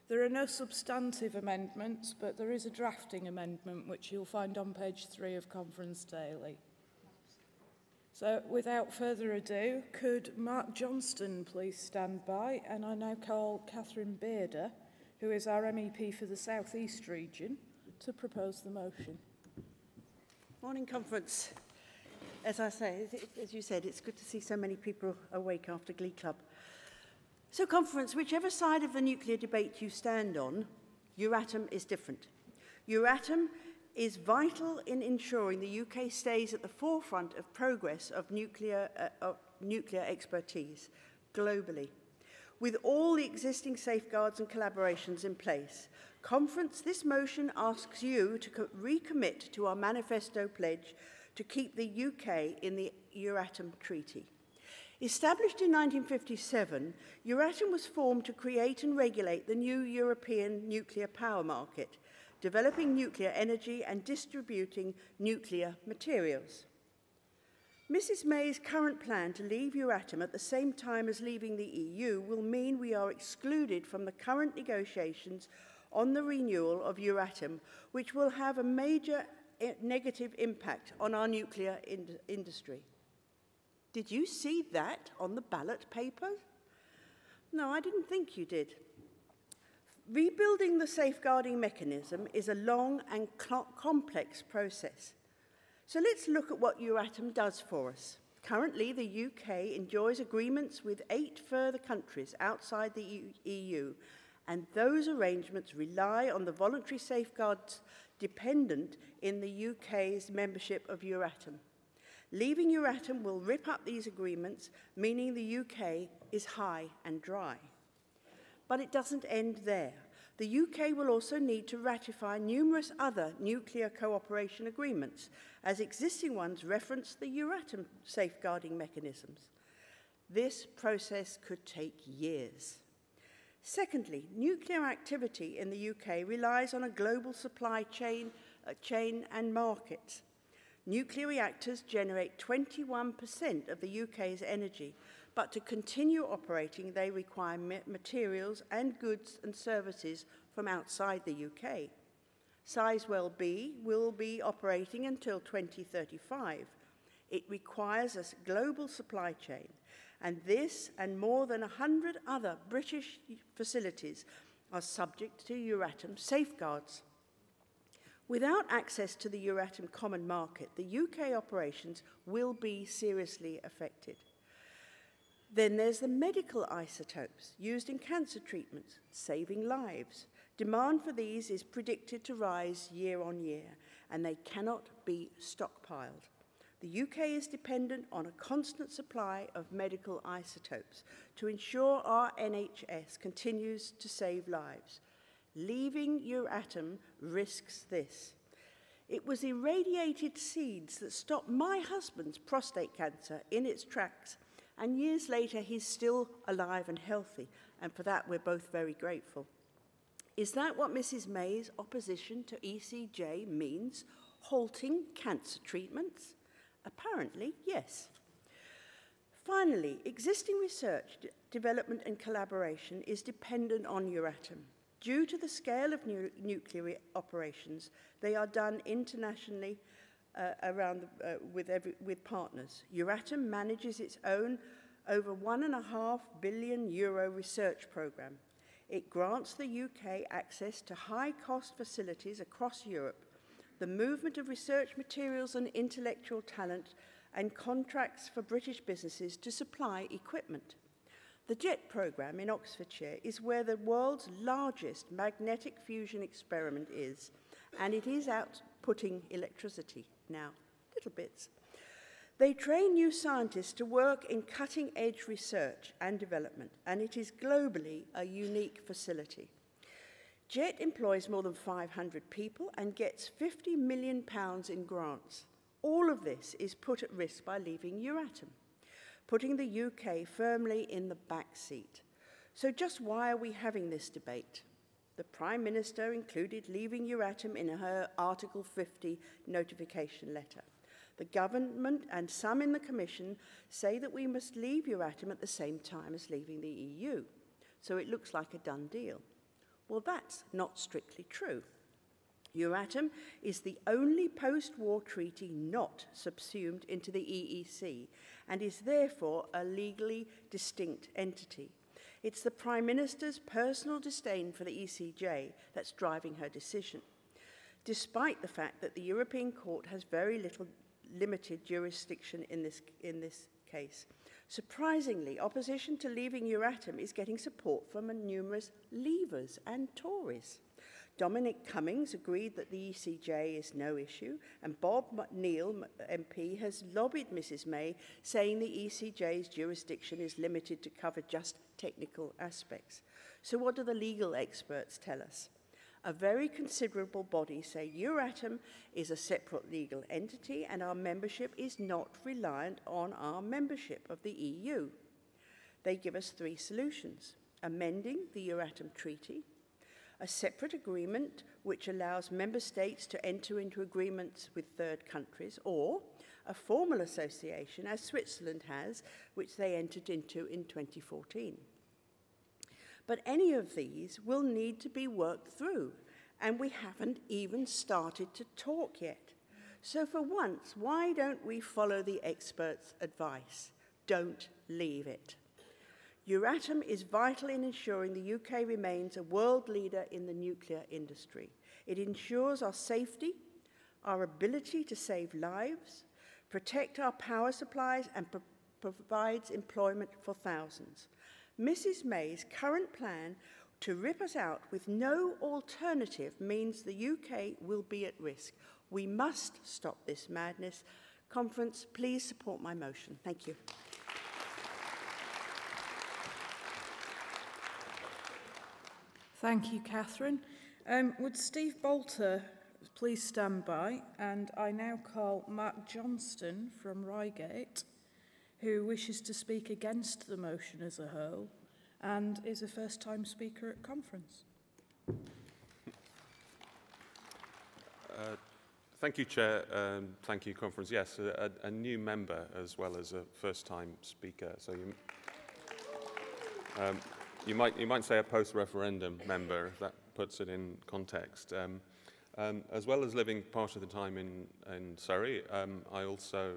There are no substantive amendments, but there is a drafting amendment which you'll find on page 3 of Conference Daily. So, without further ado, could Mark Johnston please stand by, and I now call Catherine Bearder, who is our MEP for the South East region, to propose the motion. Morning, Conference. As I say, as you said, it's good to see so many people awake after Glee Club. So, Conference, whichever side of the nuclear debate you stand on, Euratom is different. Euratom is vital in ensuring the UK stays at the forefront of progress of nuclear expertise globally. With all the existing safeguards and collaborations in place, Conference, this motion asks you to recommit to our manifesto pledge to keep the UK in the Euratom Treaty. Established in 1957, Euratom was formed to create and regulate the new European nuclear power market, developing nuclear energy and distributing nuclear materials. Mrs May's current plan to leave Euratom at the same time as leaving the EU will mean we are excluded from the current negotiations on the renewal of Euratom, which will have a major negative impact on our nuclear industry. Did you see that on the ballot paper? No, I didn't think you did. Rebuilding the safeguarding mechanism is a long and complex process. So let's look at what Euratom does for us. Currently, the UK enjoys agreements with 8 further countries outside the EU, and those arrangements rely on the voluntary safeguards dependent in the UK's membership of Euratom. Leaving Euratom will rip up these agreements, meaning the UK is high and dry. But it doesn't end there. The UK will also need to ratify numerous other nuclear cooperation agreements, as existing ones reference the Euratom safeguarding mechanisms. This process could take years. Secondly, nuclear activity in the UK relies on a global supply chain and markets. Nuclear reactors generate 21% of the UK's energy, but to continue operating, they require materials and goods and services from outside the UK. Sizewell B will be operating until 2035. It requires a global supply chain, and this and more than 100 other British facilities are subject to Euratom safeguards. Without access to the Euratom common market, the UK operations will be seriously affected. Then there's the medical isotopes used in cancer treatments, saving lives. Demand for these is predicted to rise year on year, and they cannot be stockpiled. The UK is dependent on a constant supply of medical isotopes to ensure our NHS continues to save lives. Leaving Euratom risks this. It was irradiated seeds that stopped my husband's prostate cancer in its tracks, and years later he's still alive and healthy, and for that we're both very grateful. Is that what Mrs May's opposition to ECJ means? Halting cancer treatments? Apparently, yes. Finally, existing research, development and collaboration is dependent on Euratom. Due to the scale of nuclear operations, they are done internationally with partners. Euratom manages its own over €1.5 billion research programme. It grants the UK access to high-cost facilities across Europe, the movement of research materials and intellectual talent, and contracts for British businesses to supply equipment. The JET programme in Oxfordshire is where the world's largest magnetic fusion experiment is, and it is outputting electricity now, little bits. They train new scientists to work in cutting-edge research and development, and it is globally a unique facility. JET employs more than 500 people and gets £50 million in grants. All of this is put at risk by leaving Euratom, putting the UK firmly in the back seat. So just why are we having this debate? The Prime Minister included leaving Euratom in her Article 50 notification letter. The government and some in the Commission say that we must leave Euratom at the same time as leaving the EU. So it looks like a done deal. Well, that's not strictly true. Euratom is the only post-war treaty not subsumed into the EEC and is therefore a legally distinct entity. It's the Prime Minister's personal disdain for the ECJ that's driving her decision, despite the fact that the European Court has very limited jurisdiction in this case. Surprisingly, opposition to leaving Euratom is getting support from numerous Leavers and Tories. Dominic Cummings agreed that the ECJ is no issue, and Bob Neal, MP, has lobbied Mrs May, saying the ECJ's jurisdiction is limited to cover just technical aspects. So what do the legal experts tell us? A very considerable body say Euratom is a separate legal entity and our membership is not reliant on our membership of the EU. They give us three solutions: amending the Euratom Treaty, a separate agreement which allows member states to enter into agreements with third countries, or a formal association, as Switzerland has, which they entered into in 2014. But any of these will need to be worked through, and we haven't even started to talk yet. So for once, why don't we follow the experts' advice? Don't leave it. Euratom is vital in ensuring the UK remains a world leader in the nuclear industry. It ensures our safety, our ability to save lives, protect our power supplies, and provides employment for thousands. Mrs May's current plan to rip us out with no alternative means the UK will be at risk. We must stop this madness. Conference, please support my motion. Thank you. Thank you, Catherine. Would Steve Bolter please stand by? And I now call Mark Johnston from Reigate, who wishes to speak against the motion as a whole and is a first-time speaker at conference. Thank you, Chair. Thank you, Conference. Yes, a new member as well as a first-time speaker. So you might say a post-referendum member, if that puts it in context. As well as living part of the time in Surrey, I also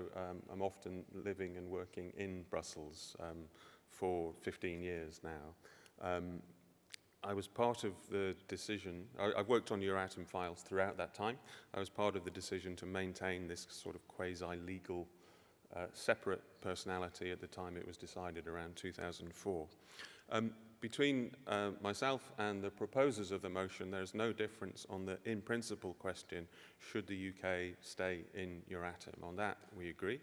am often living and working in Brussels for 15 years now. I was part of the decision, I've worked on Euratom files throughout that time. I was part of the decision to maintain this sort of quasi-legal separate personality at the time it was decided around 2004. Between myself and the proposers of the motion, there's no difference on the in-principle question, should the UK stay in Euratom? On that, we agree.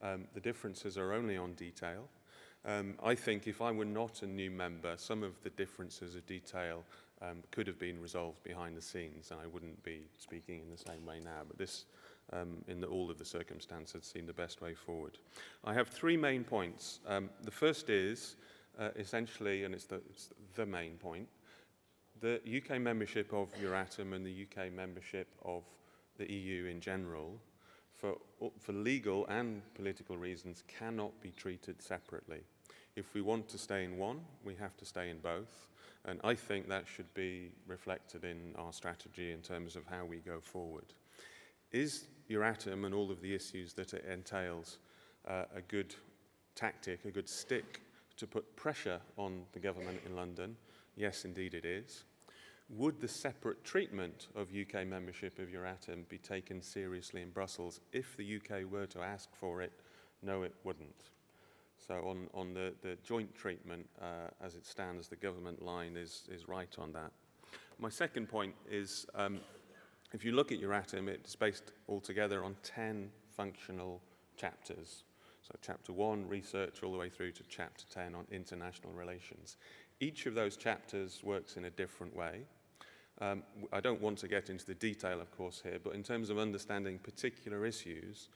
The differences are only on detail. I think if I were not a new member, some of the differences of detail could have been resolved behind the scenes, and I wouldn't be speaking in the same way now. But this, in all of the circumstances, seemed the best way forward. I have three main points. The first is, essentially, and it's the main point, the UK membership of Euratom and the UK membership of the EU in general, for legal and political reasons, cannot be treated separately. If we want to stay in one, we have to stay in both, and I think that should be reflected in our strategy in terms of how we go forward. Is Euratom and all of the issues that it entails a good tactic, a good stick to put pressure on the government in London? Yes, indeed it is. Would the separate treatment of UK membership of Euratom be taken seriously in Brussels if the UK were to ask for it? No, it wouldn't. So on the joint treatment, as it stands, the government line is right on that. My second point is, if you look at Euratom, it's based altogether on 10 functional chapters. So Chapter 1, research, all the way through to Chapter 10 on international relations. Each of those chapters works in a different way. I don't want to get into the detail, of course, here, but in terms of understanding particular issues,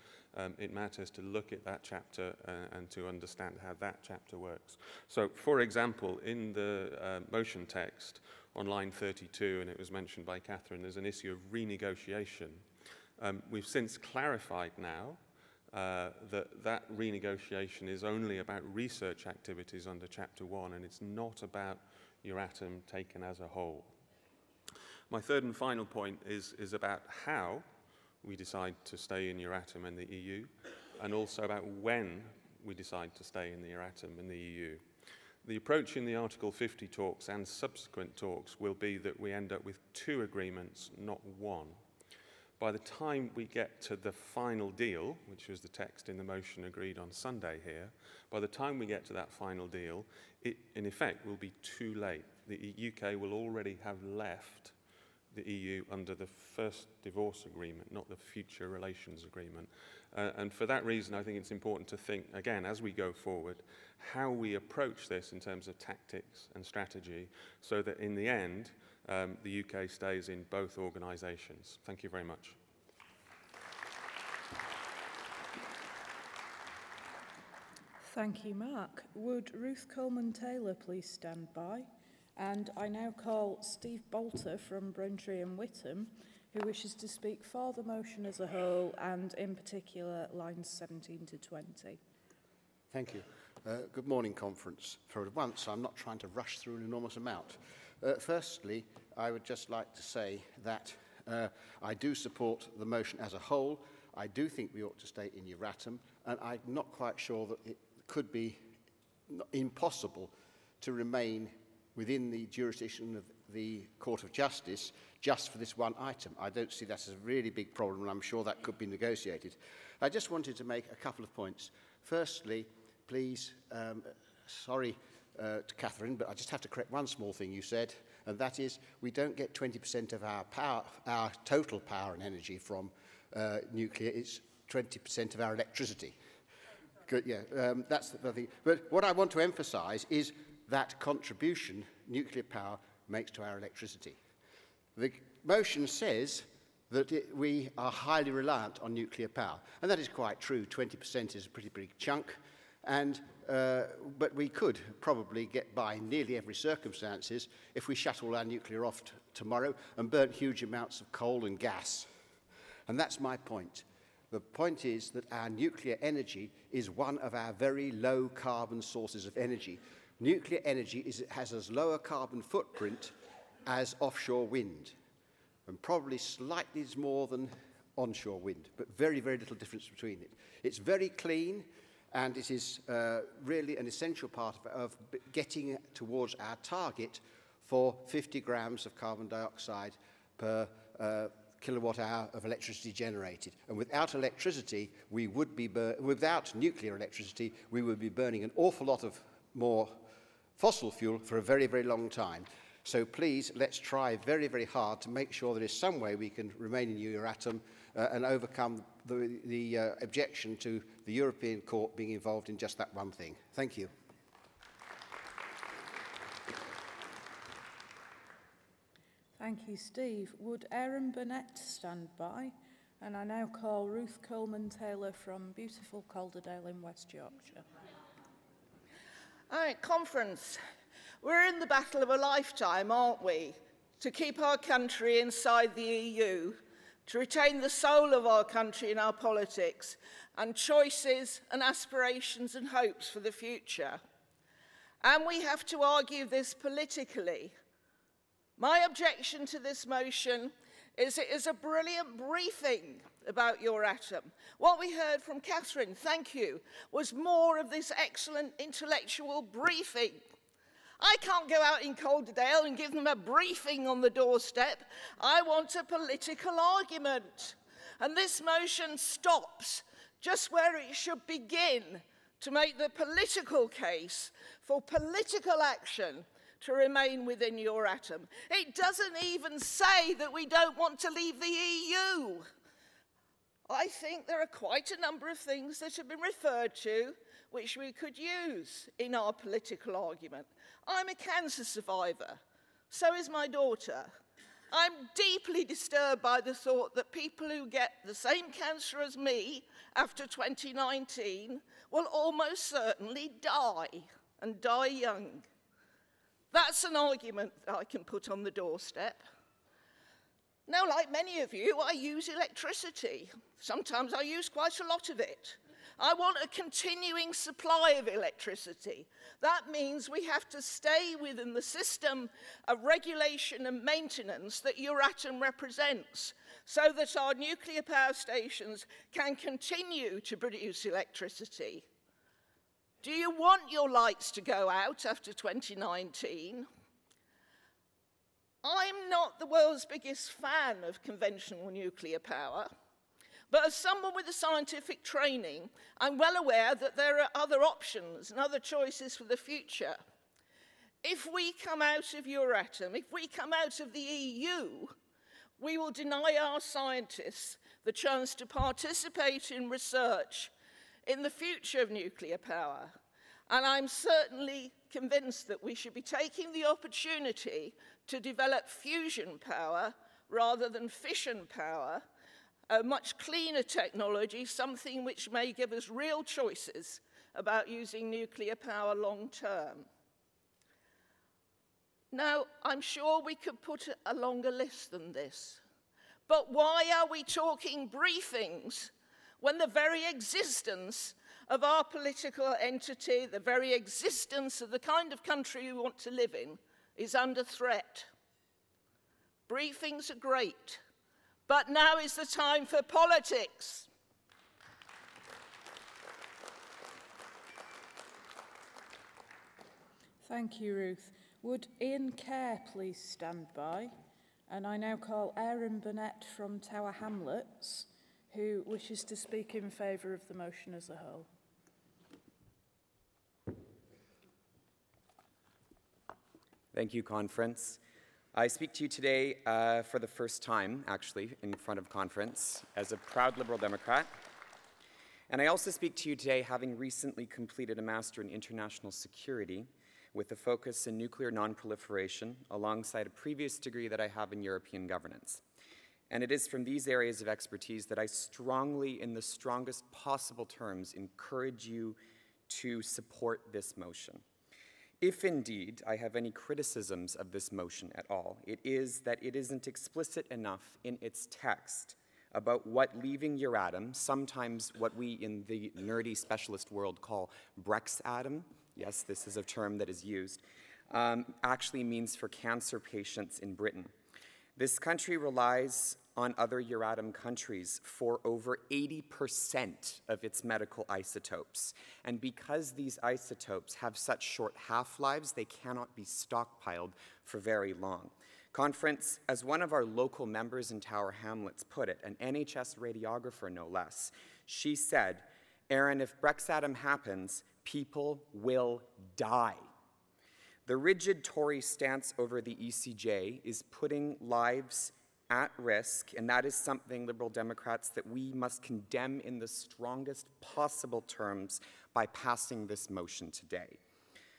it matters to look at that chapter and to understand how that chapter works. So, for example, in the motion text on line 32, and it was mentioned by Catherine, there's an issue of renegotiation. We've since clarified now that renegotiation is only about research activities under Chapter 1, and it's not about Euratom taken as a whole. My third and final point is about how we decide to stay in Euratom and the EU, and also about when we decide to stay in the Euratom and the EU. The approach in the Article 50 talks and subsequent talks will be that we end up with 2 agreements, not 1. By the time we get to the final deal, which was the text in the motion agreed on Sunday here, by the time we get to that final deal, it in effect will be too late. The UK will already have left the EU under the first divorce agreement, not the future relations agreement. And for that reason, I think it's important to think, again, as we go forward, how we approach this in terms of tactics and strategy, so that in the end, the UK stays in both organisations. Thank you very much. Thank you, Mark. Would Ruth Coleman-Taylor please stand by? And I now call Steve Bolter from Braintree and Witham, who wishes to speak for the motion as a whole and in particular lines 17 to 20. Thank you. Good morning, conference. For once, I'm not trying to rush through an enormous amount. Firstly, I would just like to say that I do support the motion as a whole. I do think we ought to stay in Euratom, and I'm not quite sure that it could be impossible to remain within the jurisdiction of the Court of Justice just for this one item. I don't see that as a really big problem, and I'm sure that could be negotiated. I just wanted to make a couple of points. Firstly, please, sorry to Catherine, but I just have to correct one small thing you said, and that is we don't get 20% of our power, our total power and energy from nuclear. It's 20% of our electricity. Good, yeah, that's the thing. But what I want to emphasise is that contribution nuclear power makes to our electricity. The motion says that we are highly reliant on nuclear power, and that is quite true. 20% is a pretty big chunk, and but we could probably get by nearly every circumstances if we shut all our nuclear off tomorrow and burnt huge amounts of coal and gas. And that's my point. The point is that our nuclear energy is one of our very low carbon sources of energy. Nuclear energy has as low a carbon footprint as offshore wind, and probably slightly more than onshore wind, but very, very little difference between it. It's very clean, and it is really an essential part of getting towards our target for 50 grams of carbon dioxide per kilowatt hour of electricity generated. And without electricity, we would be without nuclear electricity, we would be burning an awful lot of more fossil fuel for a very, very long time. So please, let's try very, very hard to make sure there is some way we can remain in Euratom and overcome the objection to the European Court being involved in just that one thing. Thank you. Thank you, Steve. Would Aaron Burnett stand by? And I now call Ruth Coleman-Taylor from beautiful Calderdale in West Yorkshire. All right, conference. We're in the battle of a lifetime, aren't we? To keep our country inside the EU, to retain the soul of our country in our politics, and choices and aspirations and hopes for the future. And we have to argue this politically. My objection to this motion is it is a brilliant briefing about Euratom. What we heard from Catherine, thank you, was more of this excellent intellectual briefing. I can't go out in Calderdale and give them a briefing on the doorstep. I want a political argument. And this motion stops just where it should begin to make the political case for political action to remain within Euratom. It doesn't even say that we don't want to leave the EU. I think there are quite a number of things that have been referred to which we could use in our political argument. I'm a cancer survivor. So is my daughter. I'm deeply disturbed by the thought that people who get the same cancer as me after 2019 will almost certainly die, and die young. That's an argument that I can put on the doorstep. Now, like many of you, I use electricity. Sometimes I use quite a lot of it. I want a continuing supply of electricity. That means we have to stay within the system of regulation and maintenance that Euratom represents, so that our nuclear power stations can continue to produce electricity. Do you want your lights to go out after 2019? I'm not the world's biggest fan of conventional nuclear power, but as someone with a scientific training, I'm well aware that there are other options and other choices for the future. If we come out of Euratom, if we come out of the EU, we will deny our scientists the chance to participate in research in the future of nuclear power. And I'm certainly convinced that we should be taking the opportunity to develop fusion power rather than fission power, a much cleaner technology, something which may give us real choices about using nuclear power long term. Now, I'm sure we could put a longer list than this, but why are we talking briefings when the very existence of our political entity, the very existence of the kind of country we want to live in, is under threat? Briefings are great, but now is the time for politics. Thank you, Ruth. Would Ian Kerr please stand by? And I now call Aaron Burnett from Tower Hamlets, who wishes to speak in favour of the motion as a whole. Thank you, Conference. I speak to you today for the first time, actually, in front of Conference, as a proud Liberal Democrat. And I also speak to you today having recently completed a Master in International Security with a focus in nuclear non-proliferation, alongside a previous degree that I have in European governance. And it is from these areas of expertise that I strongly, in the strongest possible terms, encourage you to support this motion. If indeed I have any criticisms of this motion at all, it is that it isn't explicit enough in its text about what leaving Euratom, sometimes what we in the nerdy specialist world call Brexatom, yes, this is a term that is used, actually means for cancer patients in Britain. This country relies on other Euratom countries for over 80% of its medical isotopes. And because these isotopes have such short half-lives, they cannot be stockpiled for very long. Conference, as one of our local members in Tower Hamlets put it, an NHS radiographer no less, she said, "Aaron, if Brexatom happens, people will die." The rigid Tory stance over the ECJ is putting lives at risk, and that is something, Liberal Democrats, that we must condemn in the strongest possible terms by passing this motion today.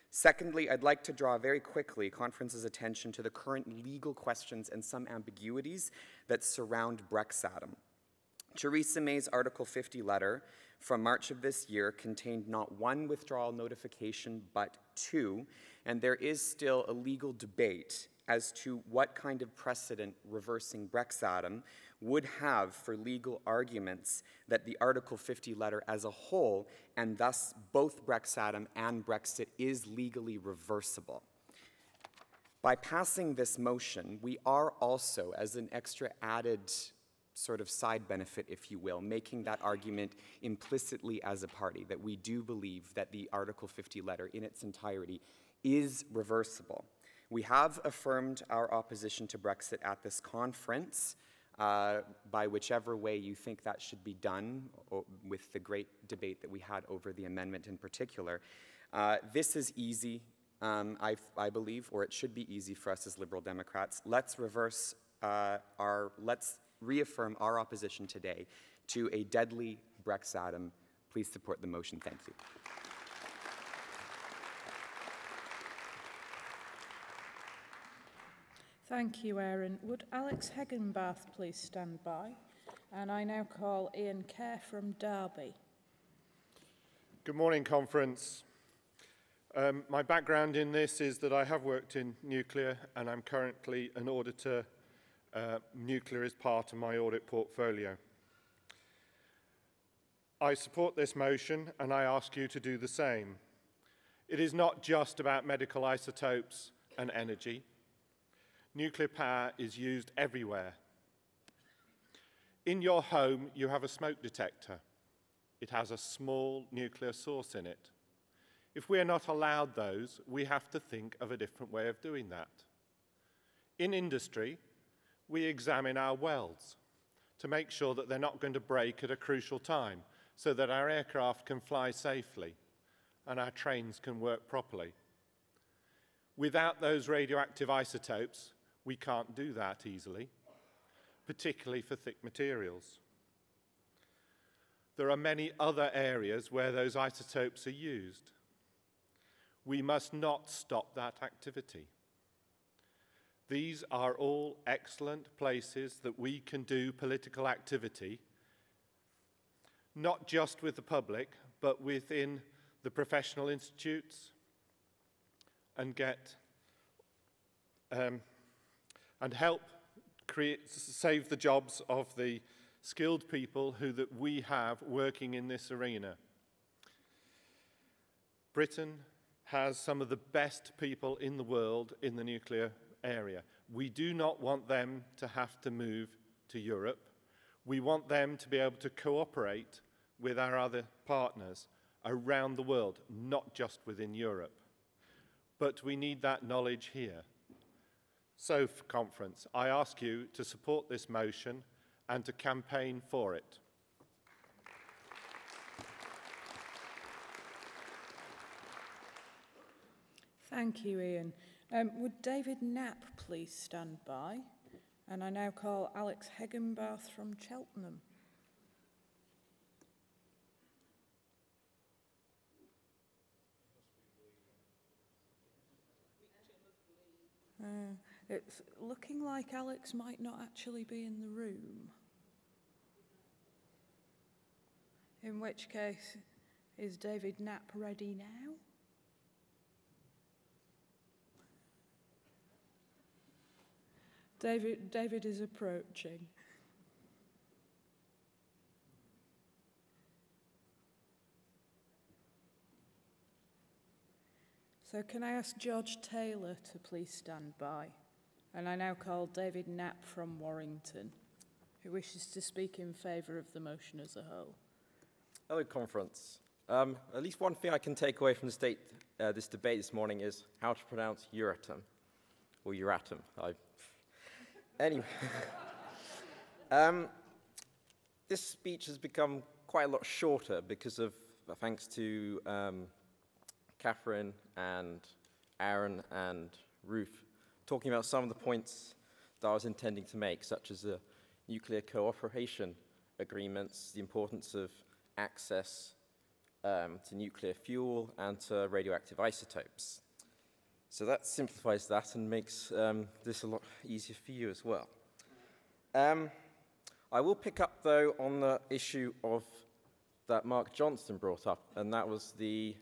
Secondly, I'd like to draw very quickly Conference's attention to the current legal questions and some ambiguities that surround Brexatom. Theresa May's Article 50 letter from March of this year contained not one withdrawal notification, but two, and there is still a legal debate as to what kind of precedent reversing Brexatom would have for legal arguments that the Article 50 letter as a whole, and thus both Brexatom and Brexit, is legally reversible. By passing this motion, we are also, as an extra added sort of side benefit, if you will, making that argument implicitly as a party, that we do believe that the Article 50 letter in its entirety is reversible. We have affirmed our opposition to Brexit at this conference, by whichever way you think that should be done, with the great debate that we had over the amendment in particular. This is easy, I believe, or it should be easy for us as Liberal Democrats. Let's reaffirm our opposition today to a deadly Brexatom. Please support the motion. Thank you. Thank you, Aaron. Would Alex Hegenbath please stand by? And I now call Ian Kerr from Derby. Good morning, Conference. My background in this is that I have worked in nuclear and I'm currently an auditor. Nuclear is part of my audit portfolio. I support this motion and I ask you to do the same. It is not just about medical isotopes and energy. Nuclear power is used everywhere. In your home, you have a smoke detector. It has a small nuclear source in it. If we are not allowed those, we have to think of a different way of doing that. In industry, we examine our welds to make sure that they're not going to break at a crucial time so that our aircraft can fly safely and our trains can work properly. Without those radioactive isotopes, we can't do that easily, particularly for thick materials. There are many other areas where those isotopes are used. We must not stop that activity. These are all excellent places that we can do political activity, not just with the public, but within the professional institutes, and help save the jobs of the skilled people that we have working in this arena. Britain has some of the best people in the world in the nuclear area. We do not want them to have to move to Europe. We want them to be able to cooperate with our other partners around the world, not just within Europe. But we need that knowledge here. So, for conference, I ask you to support this motion and to campaign for it. Thank you, Ian. Would David Knapp please stand by? And I now call Alex Hegenbarth from Cheltenham. It's looking like Alex might not actually be in the room. In which case, is David Knapp ready now? David is approaching. So can I ask George Taylor to please stand by? And I now call David Knapp from Warrington, who wishes to speak in favour of the motion as a whole. Hello, conference. At least one thing I can take away from this debate this morning is how to pronounce Euratom, or Euratom. Anyway, this speech has become quite a lot shorter because of, thanks to Catherine and Aaron and Ruth talking about some of the points that I was intending to make, such as the nuclear cooperation agreements, the importance of access to nuclear fuel and to radioactive isotopes. So that simplifies that and makes this a lot easier for you as well. I will pick up, though, on the issue of that Mark Johnston brought up, and that was the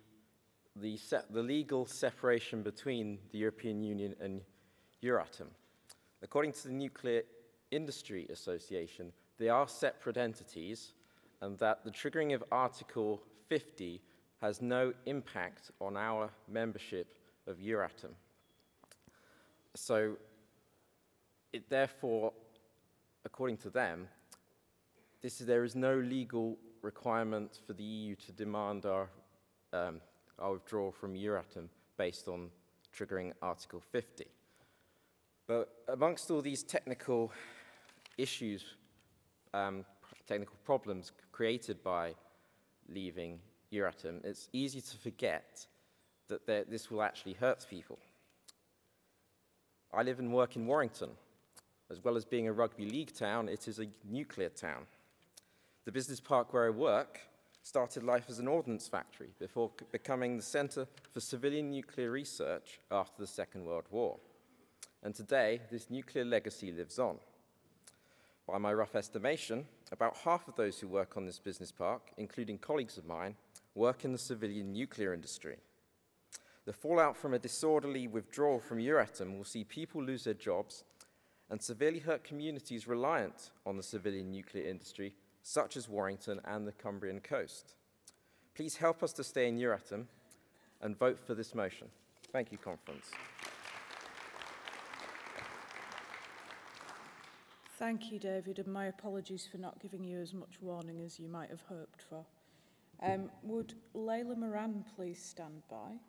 legal separation between the European Union and Euratom. According to the Nuclear Industry Association, they are separate entities, and that the triggering of Article 50 has no impact on our membership of Euratom. So, therefore, according to them, there is no legal requirement for the EU to demand our withdrawal from Euratom based on triggering Article 50. But amongst all these technical issues, technical problems created by leaving Euratom, it's easy to forget that this will actually hurt people. I live and work in Warrington. As well as being a rugby league town, it is a nuclear town. The business park where I work started life as an ordnance factory before becoming the centre for civilian nuclear research after the Second World War. And today, this nuclear legacy lives on. By my rough estimation, about half of those who work on this business park, including colleagues of mine, work in the civilian nuclear industry. The fallout from a disorderly withdrawal from Euratom will see people lose their jobs and severely hurt communities reliant on the civilian nuclear industry such as Warrington and the Cumbrian coast. Please help us to stay in Euratom and vote for this motion. Thank you, Conference. Thank you, David, and my apologies for not giving you as much warning as you might have hoped for. Would Layla Moran please stand by?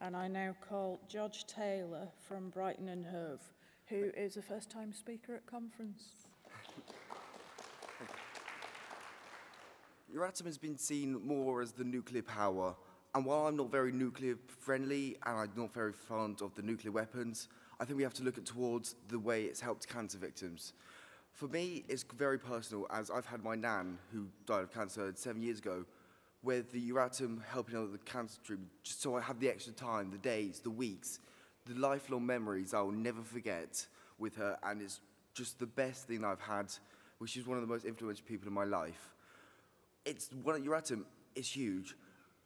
And I now call George Taylor from Brighton and Hove, who is a first-time speaker at conference. Euratom has been seen more as the nuclear power, and while I'm not very nuclear friendly and I'm not very fond of the nuclear weapons, I think we have to look at towards the way it's helped cancer victims. For me, it's very personal, as I've had my nan, who died of cancer 7 years ago, with the Euratom helping out with the cancer treatment, just so I have the extra time, the days, the weeks, the lifelong memories I will never forget with her, and it's just the best thing I've had, which is one of the most influential people in my life. It's one of Euratom is huge,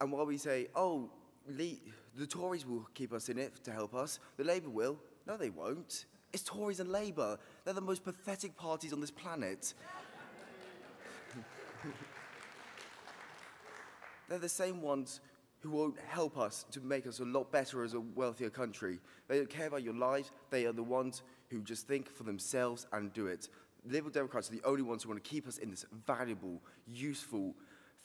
and while we say, oh, the Tories will keep us in it to help us, the Labour will, no they won't. It's Tories and Labour. They're the most pathetic parties on this planet. They're the same ones who won't help us to make us a lot better as a wealthier country. They don't care about your lives. They are the ones who just think for themselves and do it. Liberal Democrats are the only ones who want to keep us in this valuable, useful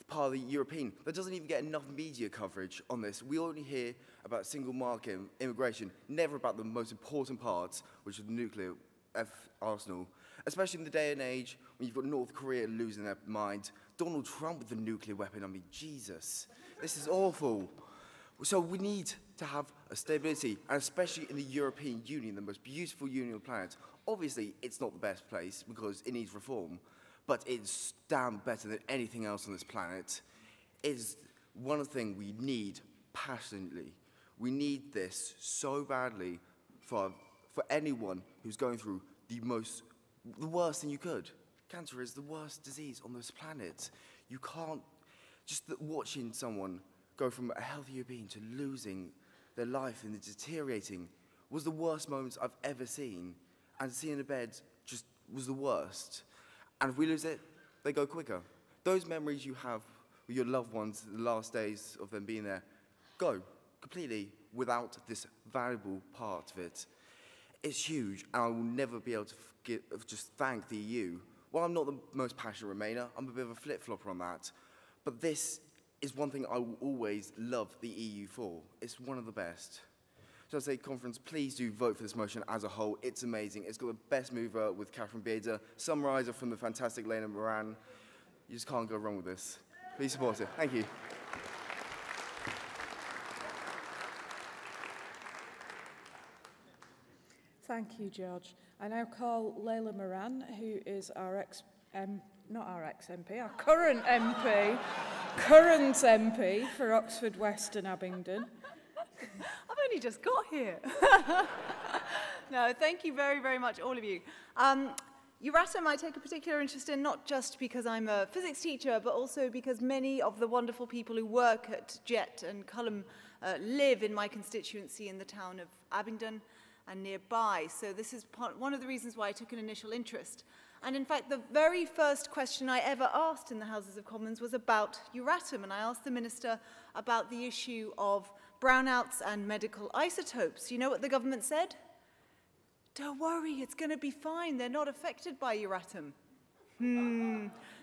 part of the European. There doesn't even get enough media coverage on this. We only hear about single market immigration, never about the most important parts, which is the nuclear arsenal. Especially in the day and age when you've got North Korea losing their mind, Donald Trump with the nuclear weapon. I mean, Jesus, this is awful. So we need to have a stability, and especially in the European Union, the most beautiful union on the planet. Obviously, it's not the best place because it needs reform, but it's damn better than anything else on this planet. It's one of the things we need passionately. We need this so badly for anyone who's going through the worst thing you could. Cancer is the worst disease on this planet. You can't, just watching someone go from a healthy being to losing their life and deteriorating was the worst moments I've ever seen. And seeing the bed just was the worst. And if we lose it, they go quicker. Those memories you have with your loved ones, the last days of them being there, go completely without this valuable part of it. It's huge, and I will never be able to just thank the EU. While I'm not the most passionate Remainer, I'm a bit of a flip-flopper on that. But this is one thing I will always love the EU for. It's one of the best. So I say, conference, please do vote for this motion as a whole. It's amazing. It's got the best mover with Catherine Bearder, summariser from the fantastic Lena Moran. You just can't go wrong with this. Please support it. Thank you. Thank you, George. I now call Layla Moran, who is our current MP for Oxford West and Abingdon. I've only just got here. No, thank you very, very much, all of you. Euratom I take a particular interest in, not just because I'm a physics teacher, but also because many of the wonderful people who work at JET and Culham live in my constituency in the town of Abingdon and nearby. So this is one of the reasons why I took an initial interest. And in fact, the very first question I ever asked in the Houses of Commons was about Euratom, and I asked the Minister about the issue of brownouts and medical isotopes. You know what the government said? Don't worry, it's going to be fine. They're not affected by Euratom.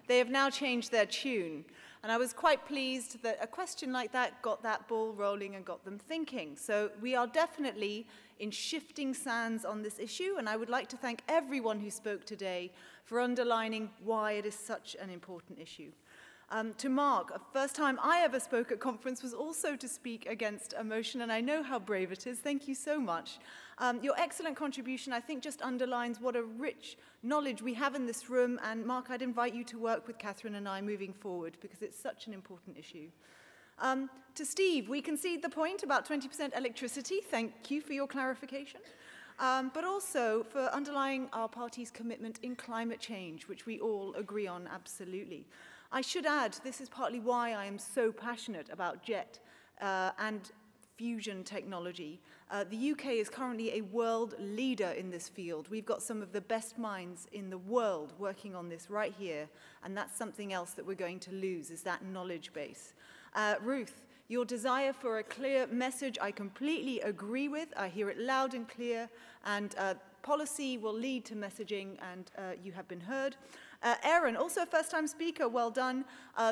They have now changed their tune. And I was quite pleased that a question like that got that ball rolling and got them thinking. So we are definitely in shifting sands on this issue, and I would like to thank everyone who spoke today for underlining why it is such an important issue. To Mark, the first time I ever spoke at conference was also to speak against a motion, and I know how brave it is. Thank you so much. Your excellent contribution, I think, just underlines what a rich knowledge we have in this room, and Mark, I'd invite you to work with Catherine and I moving forward, because it's such an important issue. To Steve, we concede the point about 20% electricity. Thank you for your clarification. But also for underlying our party's commitment in climate change, which we all agree on absolutely. I should add, this is partly why I am so passionate about JET and fusion technology. The UK is currently a world leader in this field. We've got some of the best minds in the world working on this right here, and that's something else that we're going to lose, is that knowledge base. Ruth, your desire for a clear message, I completely agree with. I hear it loud and clear, and policy will lead to messaging, and you have been heard. Aaron, also a first-time speaker, well done.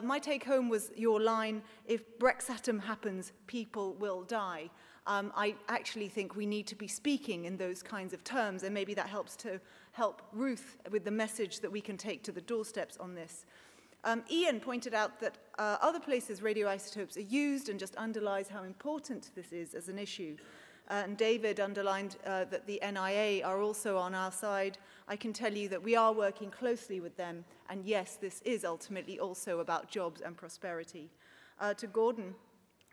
My take-home was your line, if Brexit happens, people will die. I actually think we need to be speaking in those kinds of terms, and maybe that helps to help Ruth with the message that we can take to the doorsteps on this. Ian pointed out that other places radioisotopes are used and just underlines how important this is as an issue. And David underlined that the NIA are also on our side. I can tell you that we are working closely with them, and yes, this is ultimately also about jobs and prosperity. To Gordon,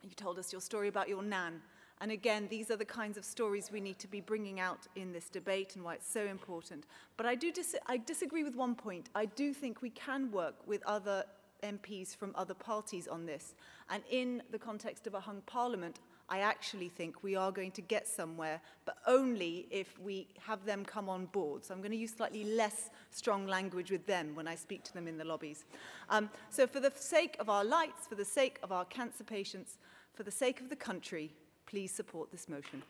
you told us your story about your nan. And again, these are the kinds of stories we need to be bringing out in this debate and why it's so important. But I disagree with one point. I do think we can work with other MPs from other parties on this. And in the context of a hung parliament, I actually think we are going to get somewhere, but only if we have them come on board. So I'm going to use slightly less strong language with them when I speak to them in the lobbies. So for the sake of our lights, for the sake of our cancer patients, for the sake of the country, please support this motion.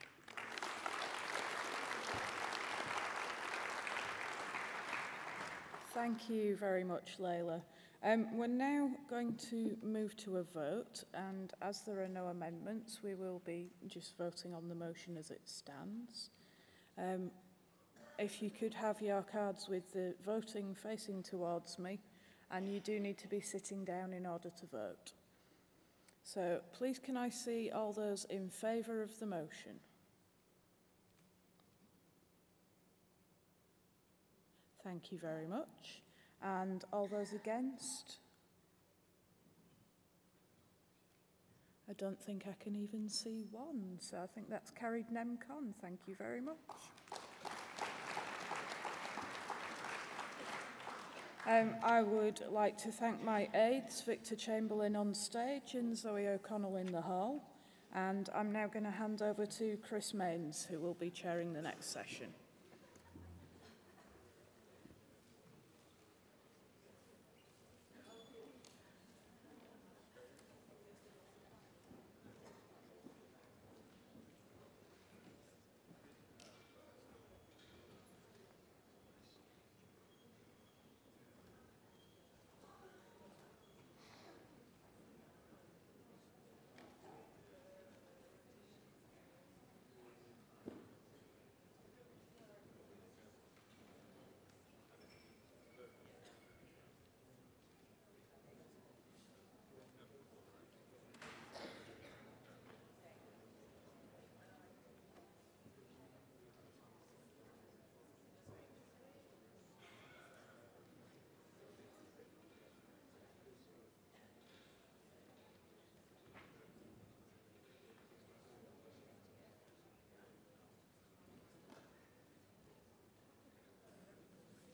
Thank you very much, Layla. We're now going to move to a vote, and as there are no amendments, we will be just voting on the motion as it stands. If you could have your cards with the voting facing towards me, and you do need to be sitting down in order to vote. So please can I see all those in favour of the motion? Thank you very much. And all those against? I don't think I can even see one, so I think that's carried NEMCON. Thank you very much. I would like to thank my aides, Victor Chamberlain on stage and Zoe O'Connell in the hall. And I'm now going to hand over to Chris Mains, who will be chairing the next session.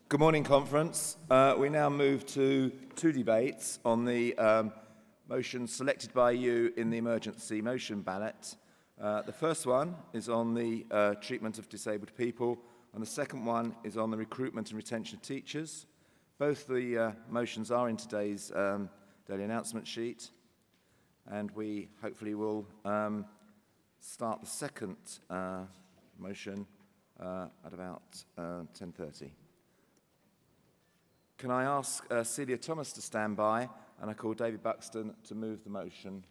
Good morning, Conference. We now move to two debates on the motions selected by you in the emergency motion ballot. The first one is on the treatment of disabled people, and the second one is on the recruitment and retention of teachers. Both the motions are in today's daily announcement sheet, and we hopefully will start the second motion at about 10:30. Can I ask Celia Thomas to stand by, and I call David Buxton to move the motion.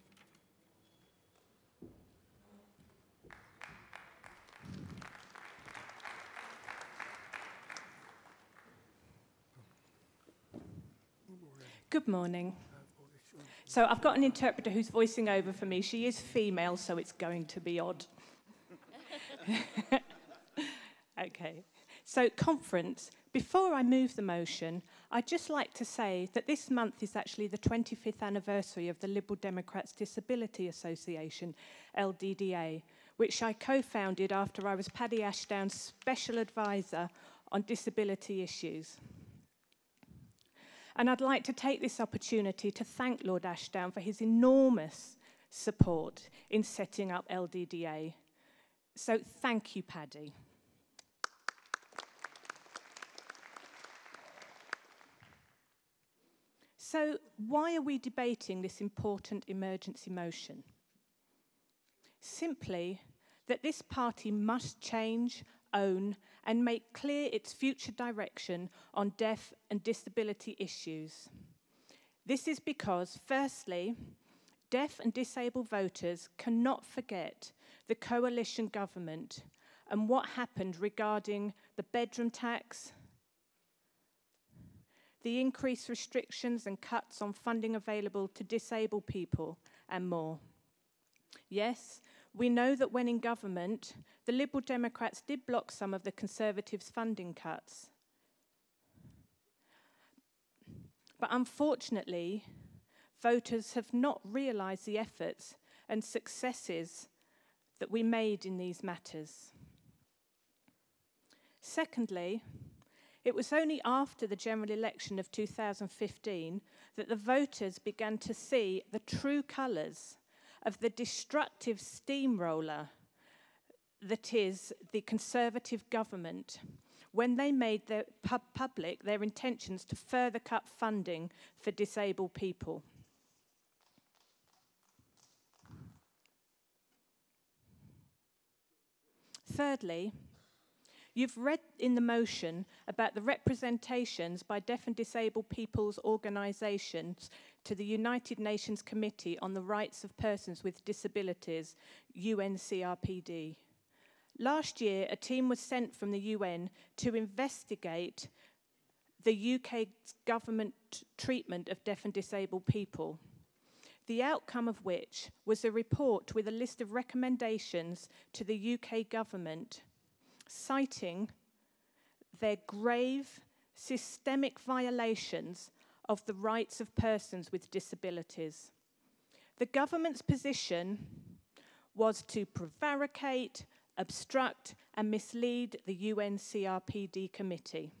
Good morning. So I've got an interpreter who's voicing over for me. She is female, so it's going to be odd. Okay. So, Conference, before I move the motion, I'd just like to say that this month is actually the 25th anniversary of the Liberal Democrats Disability Association, LDDA, which I co-founded after I was Paddy Ashdown's Special Advisor on disability issues. And I'd like to take this opportunity to thank Lord Ashdown for his enormous support in setting up LDDA. So thank you, Paddy. So why are we debating this important emergency motion? Simply that this party must change, own, and make clear its future direction on deaf and disability issues. This is because, firstly, deaf and disabled voters cannot forget the coalition government and what happened regarding the bedroom tax, the increased restrictions and cuts on funding available to disabled people, and more. Yes, we know that when in government, the Liberal Democrats did block some of the Conservatives' funding cuts. But unfortunately, voters have not realised the efforts and successes that we made in these matters. Secondly, it was only after the general election of 2015 that the voters began to see the true colours of the destructive steamroller that is the Conservative government when they made public their intentions to further cut funding for disabled people. Thirdly, you've read in the motion about the representations by deaf and disabled people's organisations to the United Nations Committee on the Rights of Persons with Disabilities, UNCRPD. Last year, a team was sent from the UN to investigate the UK government treatment of deaf and disabled people, the outcome of which was a report with a list of recommendations to the UK government, citing their grave, systemic violations of the rights of persons with disabilities. The government's position was to prevaricate, obstruct, and mislead the UNCRPD committee.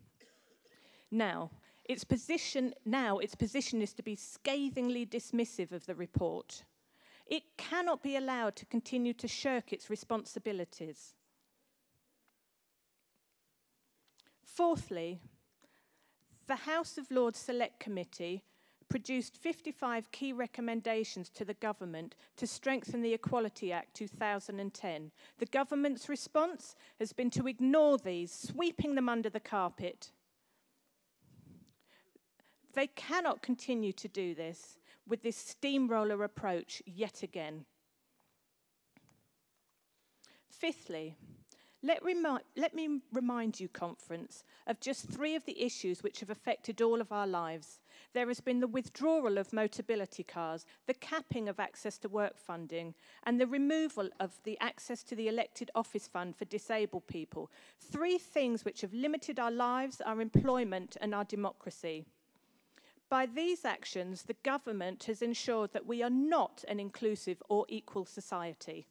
Now, its position is to be scathingly dismissive of the report. It cannot be allowed to continue to shirk its responsibilities. Fourthly, the House of Lords Select Committee produced 55 key recommendations to the government to strengthen the Equality Act 2010. The government's response has been to ignore these, sweeping them under the carpet. They cannot continue to do this with this steamroller approach yet again. Fifthly, let me remind you, conference, of just 3 of the issues which have affected all of our lives. There has been the withdrawal of Motability cars, the capping of access to work funding, and the removal of the access to the elected office fund for disabled people. 3 things which have limited our lives, our employment, and our democracy. By these actions, the government has ensured that we are not an inclusive or equal society.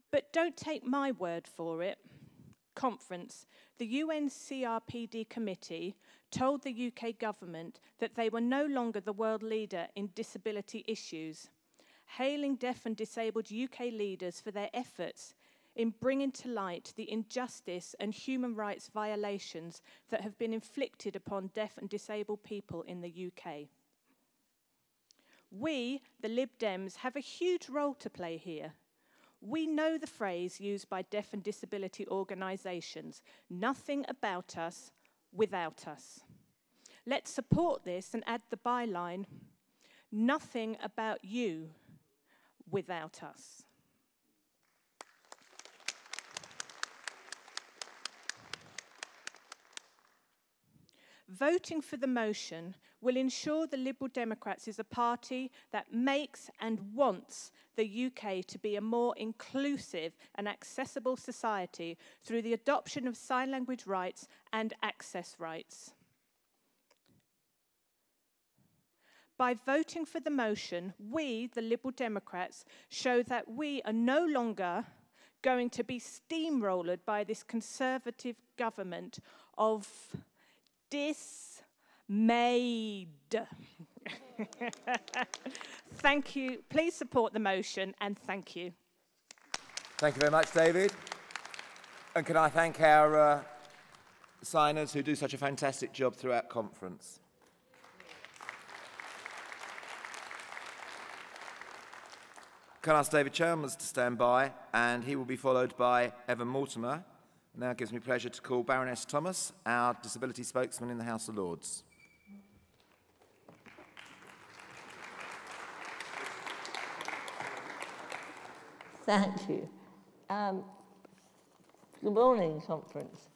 But don't take my word for it. Conference, the UNCRPD committee told the UK government that they were no longer the world leader in disability issues, hailing deaf and disabled UK leaders for their efforts in bringing to light the injustice and human rights violations that have been inflicted upon deaf and disabled people in the UK. We, the Lib Dems, have a huge role to play here. We know the phrase used by deaf and disability organisations, nothing about us without us. Let's support this and add the byline, nothing about you without us. Voting for the motion will ensure the Liberal Democrats is a party that makes and wants the UK to be a more inclusive and accessible society through the adoption of sign language rights and access rights. By voting for the motion, we, the Liberal Democrats, show that we are no longer going to be steamrolled by this Conservative government of Made. Thank you. Please support the motion, and thank you. Thank you very much, David. And can I thank our signers who do such a fantastic job throughout conference. Can I ask David Chalmers to stand by, and he will be followed by Evan Mortimer. Now it gives me pleasure to call Baroness Thomas, our disability spokesman in the House of Lords. Thank you. Good morning, conference.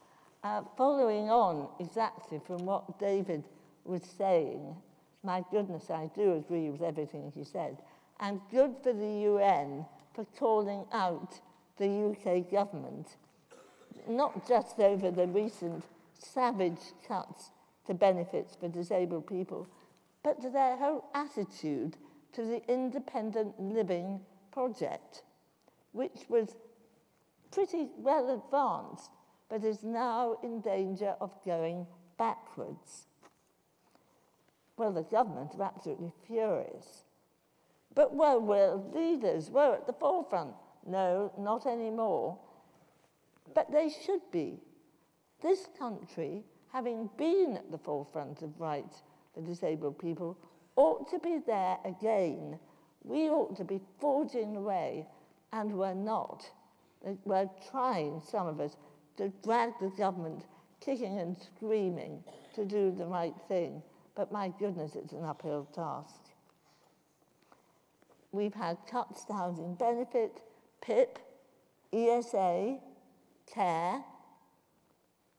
Following on exactly from what David was saying, my goodness, I do agree with everything he said, and good for the UN for calling out the UK government, not just over the recent savage cuts to benefits for disabled people, but to their whole attitude to the independent living project, which was pretty well advanced, but is now in danger of going backwards. Well, the government are absolutely furious. But where were leaders? Were at the forefront? No, not anymore. But they should be. This country, having been at the forefront of rights for disabled people, ought to be there again. We ought to be forging the way, and we're not. We're trying, some of us, to drag the government kicking and screaming to do the right thing. But my goodness, it's an uphill task. We've had cuts to housing benefit, PIP, ESA, care,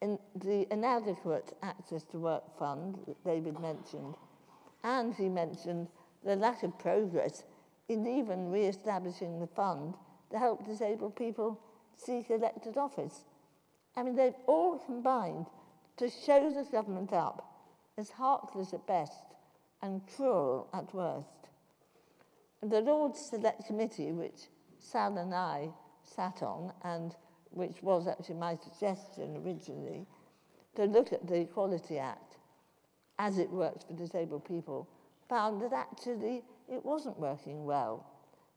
and the inadequate access to work fund that David mentioned. And he mentioned the lack of progress in even re-establishing the fund to help disabled people seek elected office. I mean, they've all combined to show the government up as heartless at best and cruel at worst. The Lords Select Committee, which Sal and I sat on, and which was actually my suggestion originally, to look at the Equality Act as it works for disabled people, found that actually it wasn't working well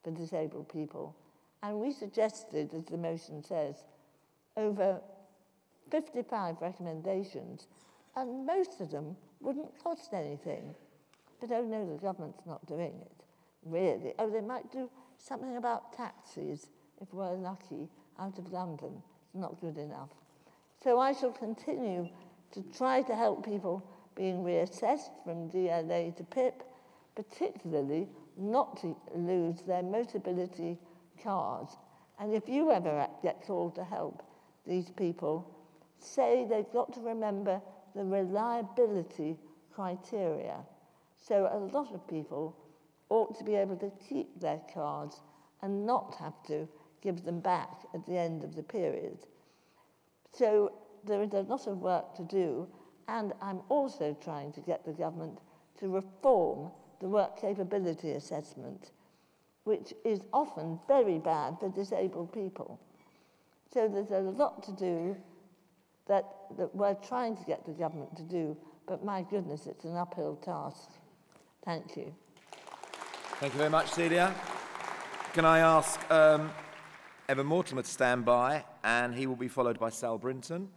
for disabled people. And we suggested, as the motion says, over 55 recommendations, and most of them wouldn't cost anything. But oh no, the government's not doing it. Really. Oh, they might do something about taxis, if we're lucky, out of London. It's not good enough. So I shall continue to try to help people being reassessed from DLA to PIP, particularly not to lose their Motability cards. And if you ever get called to help these people, say they've got to remember the reliability criteria. So a lot of people ought to be able to keep their cards and not have to give them back at the end of the period. So there is a lot of work to do, and I'm also trying to get the government to reform the work capability assessment, which is often very bad for disabled people. So there's a lot to do that we're trying to get the government to do, but my goodness, it's an uphill task. Thank you. Thank you very much, Celia. Can I ask Evan Mortimer to stand by, and he will be followed by Sal Brinton.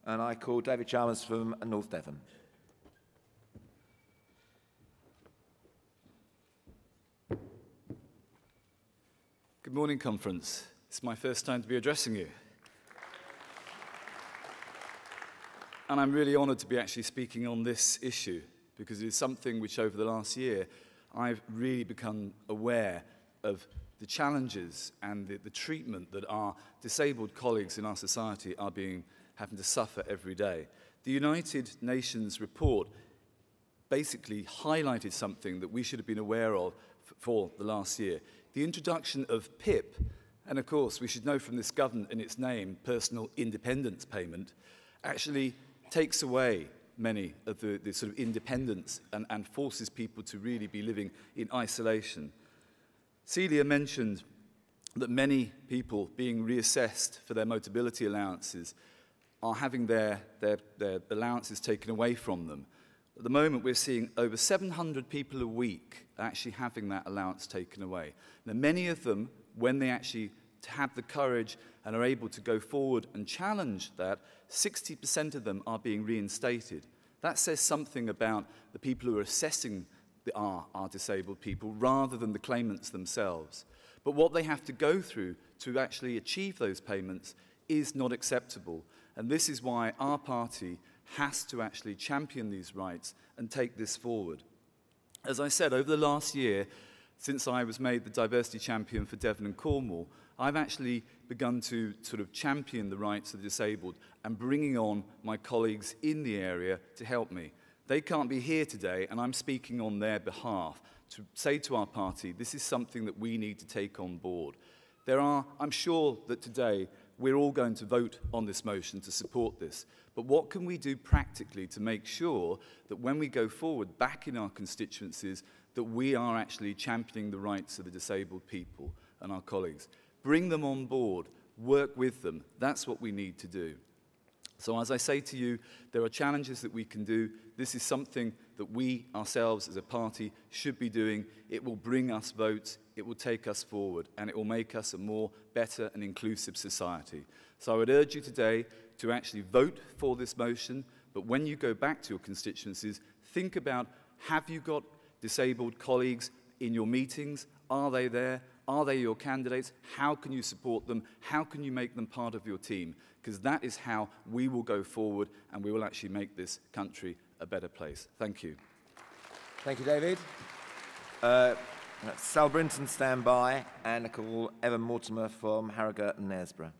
And I call David Chalmers from North Devon. Good morning, conference. It's my first time to be addressing you. And I'm really honoured to be actually speaking on this issue, because it is something which over the last year I've really become aware of the challenges and the treatment that our disabled colleagues in our society are having to suffer every day. The United Nations report basically highlighted something that we should have been aware of for the last year. The introduction of PIP, and of course we should know from this government in its name, Personal Independence Payment, actually takes away many of the sort of independence and forces people to really be living in isolation. Celia mentioned that many people being reassessed for their Motability allowances are having their allowances taken away from them. At the moment, we're seeing over 700 people a week actually having that allowance taken away. Now, many of them, when they actually have the courage and are able to go forward and challenge that, 60% of them are being reinstated. That says something about the people who are assessing our disabled people rather than the claimants themselves. But what they have to go through to actually achieve those payments is not acceptable. And this is why our party has to actually champion these rights and take this forward. As I said, over the last year, since I was made the diversity champion for Devon and Cornwall, I've actually begun to sort of champion the rights of the disabled and bringing on my colleagues in the area to help me. They can't be here today, and I'm speaking on their behalf to say to our party, this is something that we need to take on board. I'm sure that today we're all going to vote on this motion to support this, but what can we do practically to make sure that when we go forward back in our constituencies, that we are actually championing the rights of the disabled people and our colleagues? Bring them on board, work with them. That's what we need to do. So as I say to you, there are challenges that we can do. This is something that we ourselves as a party should be doing. It will bring us votes, it will take us forward, and it will make us a more better and inclusive society. So I would urge you today to actually vote for this motion, but when you go back to your constituencies, think about, have you got disabled colleagues in your meetings? Are they there? Are they your candidates? How can you support them? How can you make them part of your team? Because that is how we will go forward and we will actually make this country a better place. Thank you. Thank you, David. Sal Brinton, stand by, and I call Evan Mortimer from Harrogate and Knaresborough.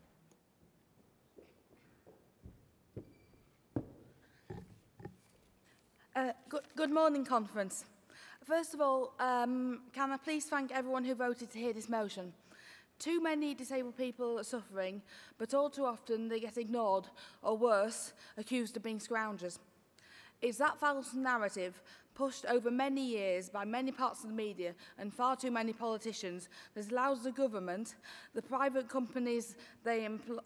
Good morning, conference. First of all, can I please thank everyone who voted to hear this motion? Too many disabled people are suffering, but all too often they get ignored, or worse, accused of being scroungers. It's that false narrative, pushed over many years by many parts of the media and far too many politicians, that allows the government, the private companies they employ,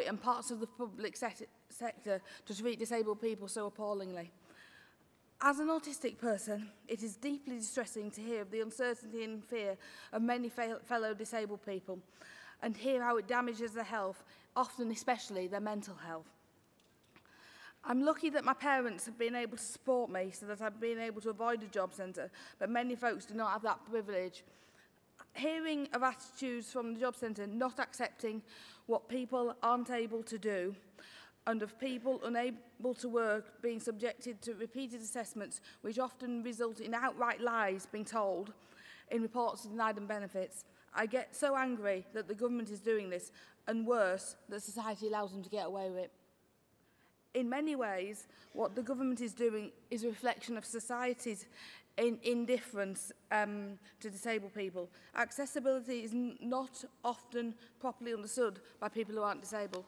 and parts of the public sector to treat disabled people so appallingly. As an autistic person, it is deeply distressing to hear of the uncertainty and fear of many fellow disabled people and hear how it damages their health, often especially their mental health. I'm lucky that my parents have been able to support me so that I've been able to avoid a job centre, but many folks do not have that privilege. Hearing of attitudes from the job centre not accepting what people aren't able to do, and of people unable to work being subjected to repeated assessments which often result in outright lies being told in reports to deny them benefits. I get so angry that the government is doing this, and worse, that society allows them to get away with it. In many ways, what the government is doing is a reflection of society's indifference to disabled people. Accessibility is not often properly understood by people who aren't disabled.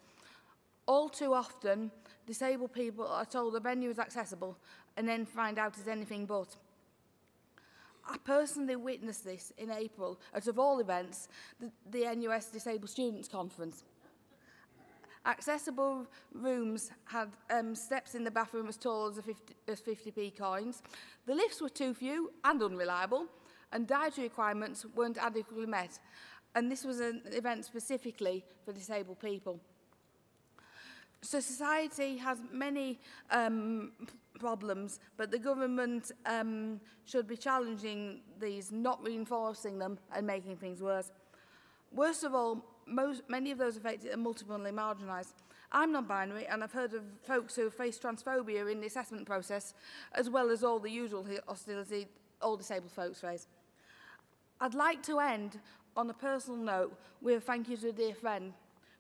All too often, disabled people are told the venue is accessible and then find out it's anything but. I personally witnessed this in April at, of all events, the NUS Disabled Students' Conference. Accessible rooms had steps in the bathroom as tall as 50p coins. The lifts were too few and unreliable, and dietary requirements weren't adequately met. And this was an event specifically for disabled people. So society has many problems, but the government should be challenging these, not reinforcing them and making things worse. Worst of all, many of those affected are multiply marginalised. I'm non-binary, and I've heard of folks who face transphobia in the assessment process, as well as all the usual hostility all disabled folks face. I'd like to end on a personal note with a thank you to a dear friend.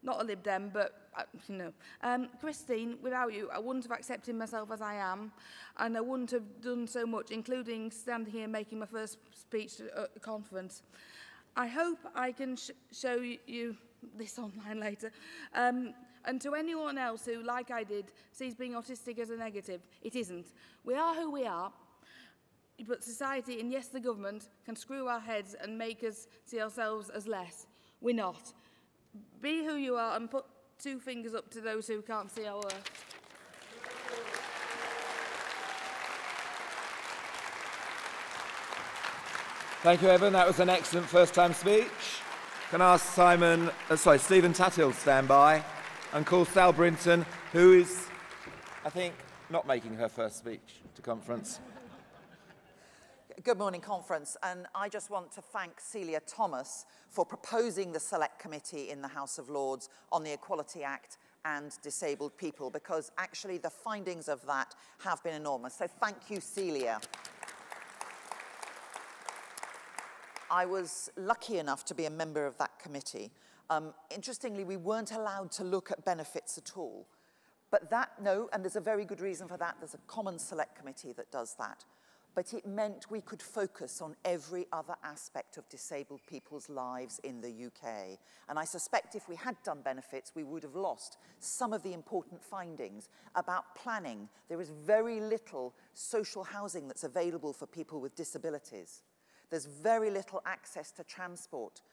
Not a Lib Dem, but, you know. Christine, without you, I wouldn't have accepted myself as I am, and I wouldn't have done so much, including standing here making my first speech at a conference. I hope I can show you this online later. And to anyone else who, like I did, sees being autistic as a negative, it isn't. We are who we are, but society, and yes, the government, can screw our heads and make us see ourselves as less. We're not. Be who you are and put two fingers up to those who can't see our worth. Thank you, Evan. That was an excellent first-time speech. Can I ask Stephen Tathill to stand by and call Sal Brinton, who is, I think, not making her first speech to conference. Good morning, conference, and I just want to thank Celia Thomas for proposing the Select Committee in the House of Lords on the Equality Act and disabled people, because actually the findings of that have been enormous. So thank you, Celia. I was lucky enough to be a member of that committee. Interestingly, we weren't allowed to look at benefits at all. But and there's a very good reason for that. There's a common select committee that does that. But it meant we could focus on every other aspect of disabled people's lives in the UK. And I suspect if we had done benefits, we would have lost some of the important findings about planning. There is very little social housing that's available for people with disabilities. There's very little access to transport.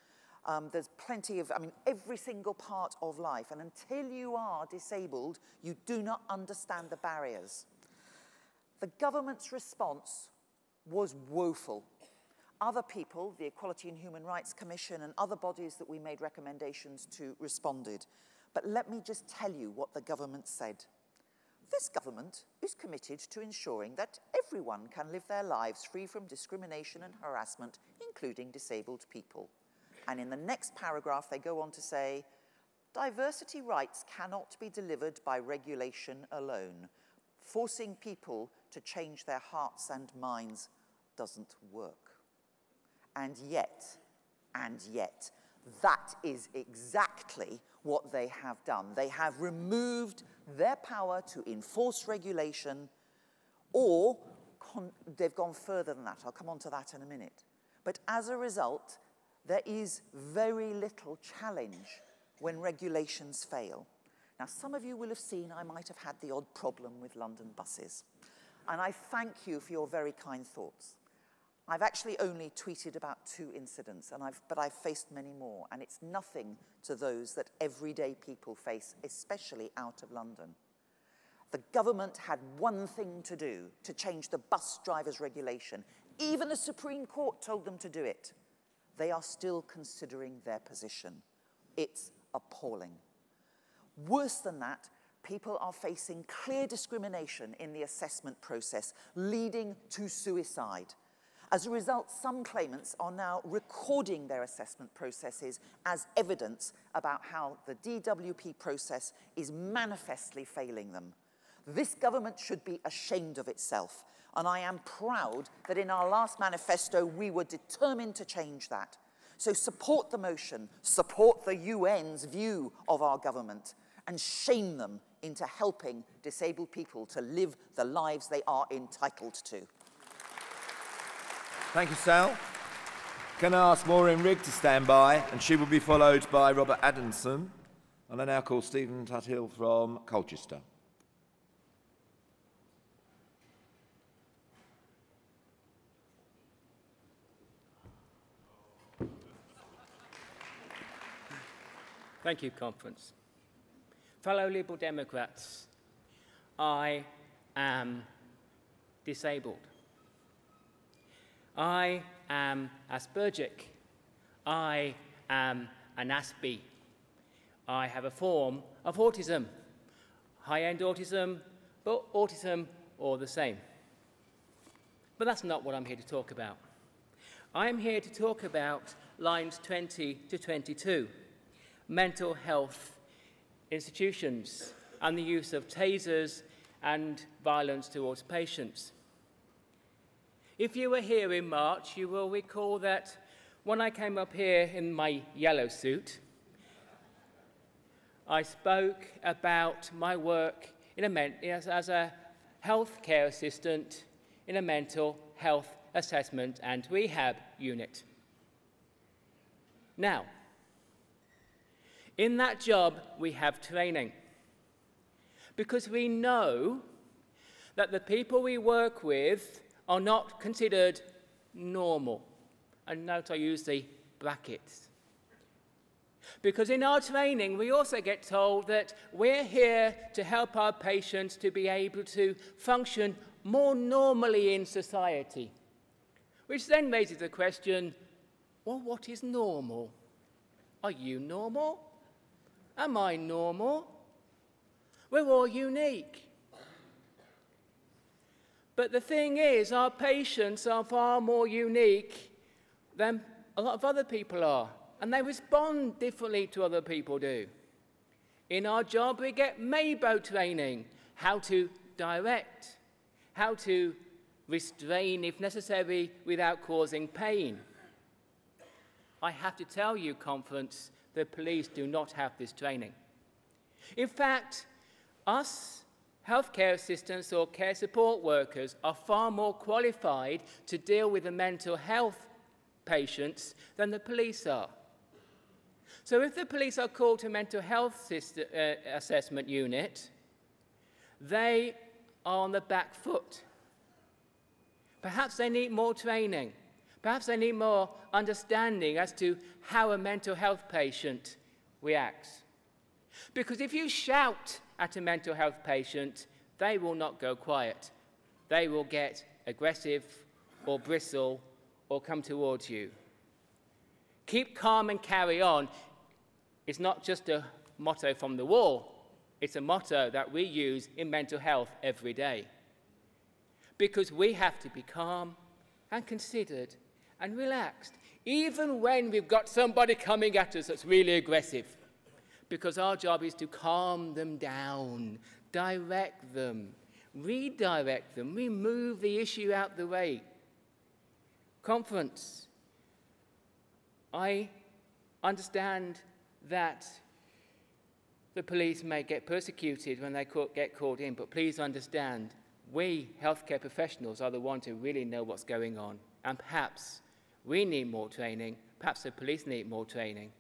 There's plenty of, every single part of life. And until you are disabled, you do not understand the barriers. The government's response was woeful. Other people, the Equality and Human Rights Commission and other bodies that we made recommendations to, responded. But let me just tell you what the government said. This government is committed to ensuring that everyone can live their lives free from discrimination and harassment, including disabled people. And in the next paragraph, they go on to say, diversity rights cannot be delivered by regulation alone. Forcing people to change their hearts and minds doesn't work. And yet, that is exactly what they have done. They have removed their power to enforce regulation, or they've gone further than that. I'll come on to that in a minute. But as a result, there is very little challenge when regulations fail. Now, some of you will have seen I might have had the odd problem with London buses. And I thank you for your very kind thoughts. I've actually only tweeted about 2 incidents, but I've faced many more, and it's nothing to those that everyday people face, especially out of London. The government had one thing to do to change the bus drivers' regulation. Even the Supreme Court told them to do it. They are still considering their position. It's appalling. Worse than that, people are facing clear discrimination in the assessment process, leading to suicide. As a result, some claimants are now recording their assessment processes as evidence about how the DWP process is manifestly failing them. This government should be ashamed of itself, and I am proud that in our last manifesto we were determined to change that. So support the motion, support the UN's view of our government, and shame them into helping disabled people to live the lives they are entitled to. Thank you, Sal. Can I ask Maureen Rigg to stand by, and she will be followed by Robert Adamson. And I now call Stephen Tathill from Colchester. Thank you, Conference. Fellow Liberal Democrats, I am disabled. I am Aspergic. I am an Aspie. I have a form of autism, high-end autism, but autism all the same. But that's not what I'm here to talk about. I'm here to talk about lines 20 to 22, mental health institutions and the use of tasers and violence towards patients. If you were here in March, you will recall that when I came up here in my yellow suit, I spoke about my work as a healthcare assistant in a mental health assessment and rehab unit. Now, in that job, we have training, because we know that the people we work with are not considered normal. And note I use the brackets. Because in our training, we also get told that we're here to help our patients to be able to function more normally in society. Which then raises the question, well, what is normal? Are you normal? Am I normal? We're all unique. But the thing is, our patients are far more unique than a lot of other people are, and they respond differently to other people do. In our job, we get Maybo training, how to direct, how to restrain if necessary without causing pain. I have to tell you, conference, the police do not have this training. In fact, us healthcare assistants or care support workers are far more qualified to deal with the mental health patients than the police are. So if the police are called to mental health assessment unit, they are on the back foot. Perhaps they need more training. Perhaps they need more understanding as to how a mental health patient reacts. Because if you shout at a mental health patient, they will not go quiet. They will get aggressive or bristle or come towards you. Keep calm and carry on. It's not just a motto from the wall. It's a motto that we use in mental health every day. Because we have to be calm and considered and relaxed, even when we've got somebody coming at us that's really aggressive. Because our job is to calm them down, direct them, redirect them, remove the issue out the way. Conference, I understand that the police may get persecuted when they get called in, but please understand, we healthcare professionals are the ones who really know what's going on. And perhaps we need more training, perhaps the police need more training.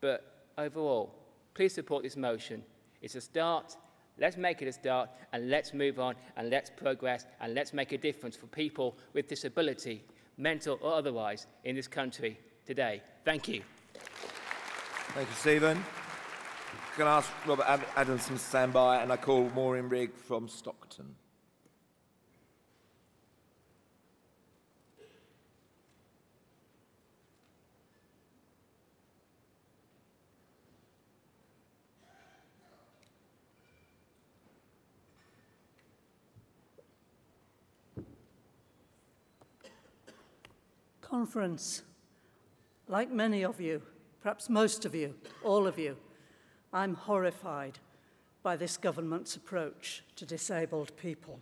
But overall, please support this motion. It's a start. Let's make it a start, and let's move on, and let's progress, and let's make a difference for people with disability, mental or otherwise, in this country today. Thank you. Thank you, Stephen. Can I ask Robert Adamson to stand by, and I call Maureen Rigg from Stockton. Conference, like many of you, perhaps most of you, all of you, I'm horrified by this government's approach to disabled people.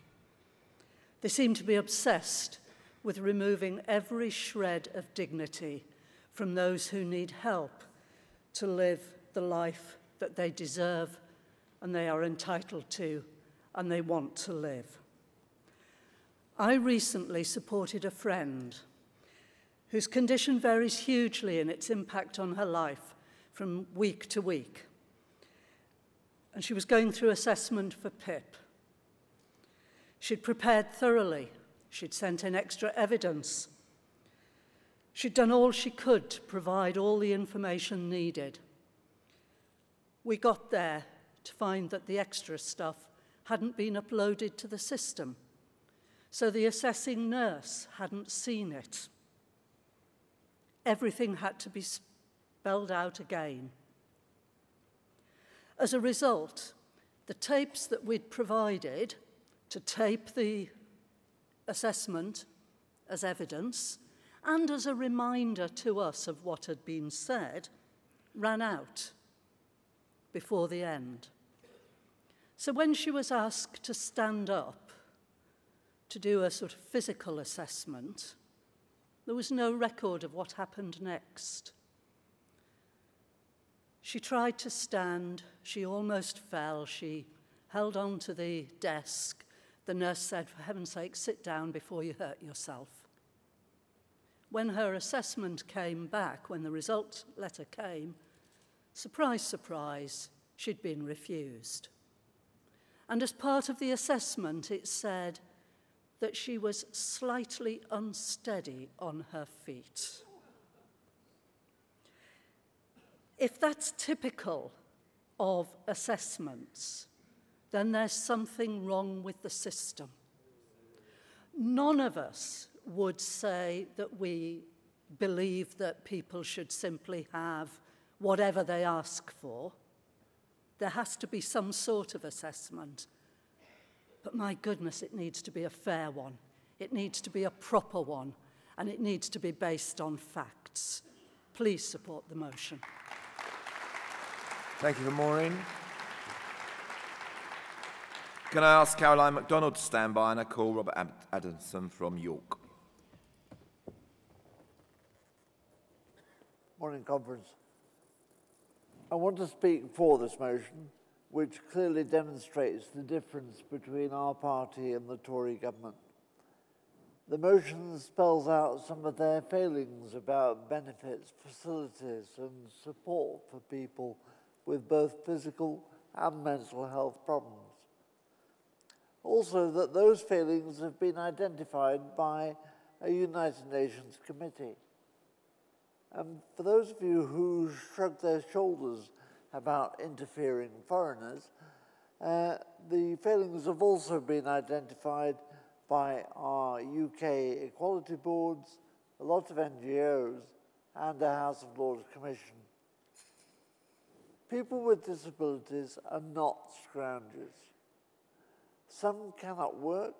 They seem to be obsessed with removing every shred of dignity from those who need help to live the life that they deserve and they are entitled to and they want to live. I recently supported a friend whose condition varies hugely in its impact on her life from week to week. And she was going through assessment for PIP. She'd prepared thoroughly. She'd sent in extra evidence. She'd done all she could to provide all the information needed. We got there to find that the extra stuff hadn't been uploaded to the system, so the assessing nurse hadn't seen it. Everything had to be spelled out again. As a result, the tapes that we'd provided to tape the assessment as evidence and as a reminder to us of what had been said ran out before the end. So when she was asked to stand up to do a sort of physical assessment, there was no record of what happened next. She tried to stand. She almost fell. She held on to the desk. The nurse said, "For heaven's sake, sit down before you hurt yourself." When her assessment came back, when the result letter came, surprise, surprise, she'd been refused. And as part of the assessment, it said that she was slightly unsteady on her feet. If that's typical of assessments, then there's something wrong with the system. None of us would say that we believe that people should simply have whatever they ask for. There has to be some sort of assessment. But my goodness, it needs to be a fair one. It needs to be a proper one. And it needs to be based on facts. Please support the motion. Thank you for Maureen. Can I ask Caroline MacDonald to stand by, and I call Robert Adamson from York. Morning, Conference. I want to speak for this motion, which clearly demonstrates the difference between our party and the Tory government. The motion spells out some of their failings about benefits, facilities, and support for people with both physical and mental health problems. Also, that those failings have been identified by a United Nations committee. And for those of you who shrug their shoulders about interfering foreigners, the failings have also been identified by our UK equality boards, a lot of NGOs, and the House of Lords Commission. People with disabilities are not scroungers. Some cannot work,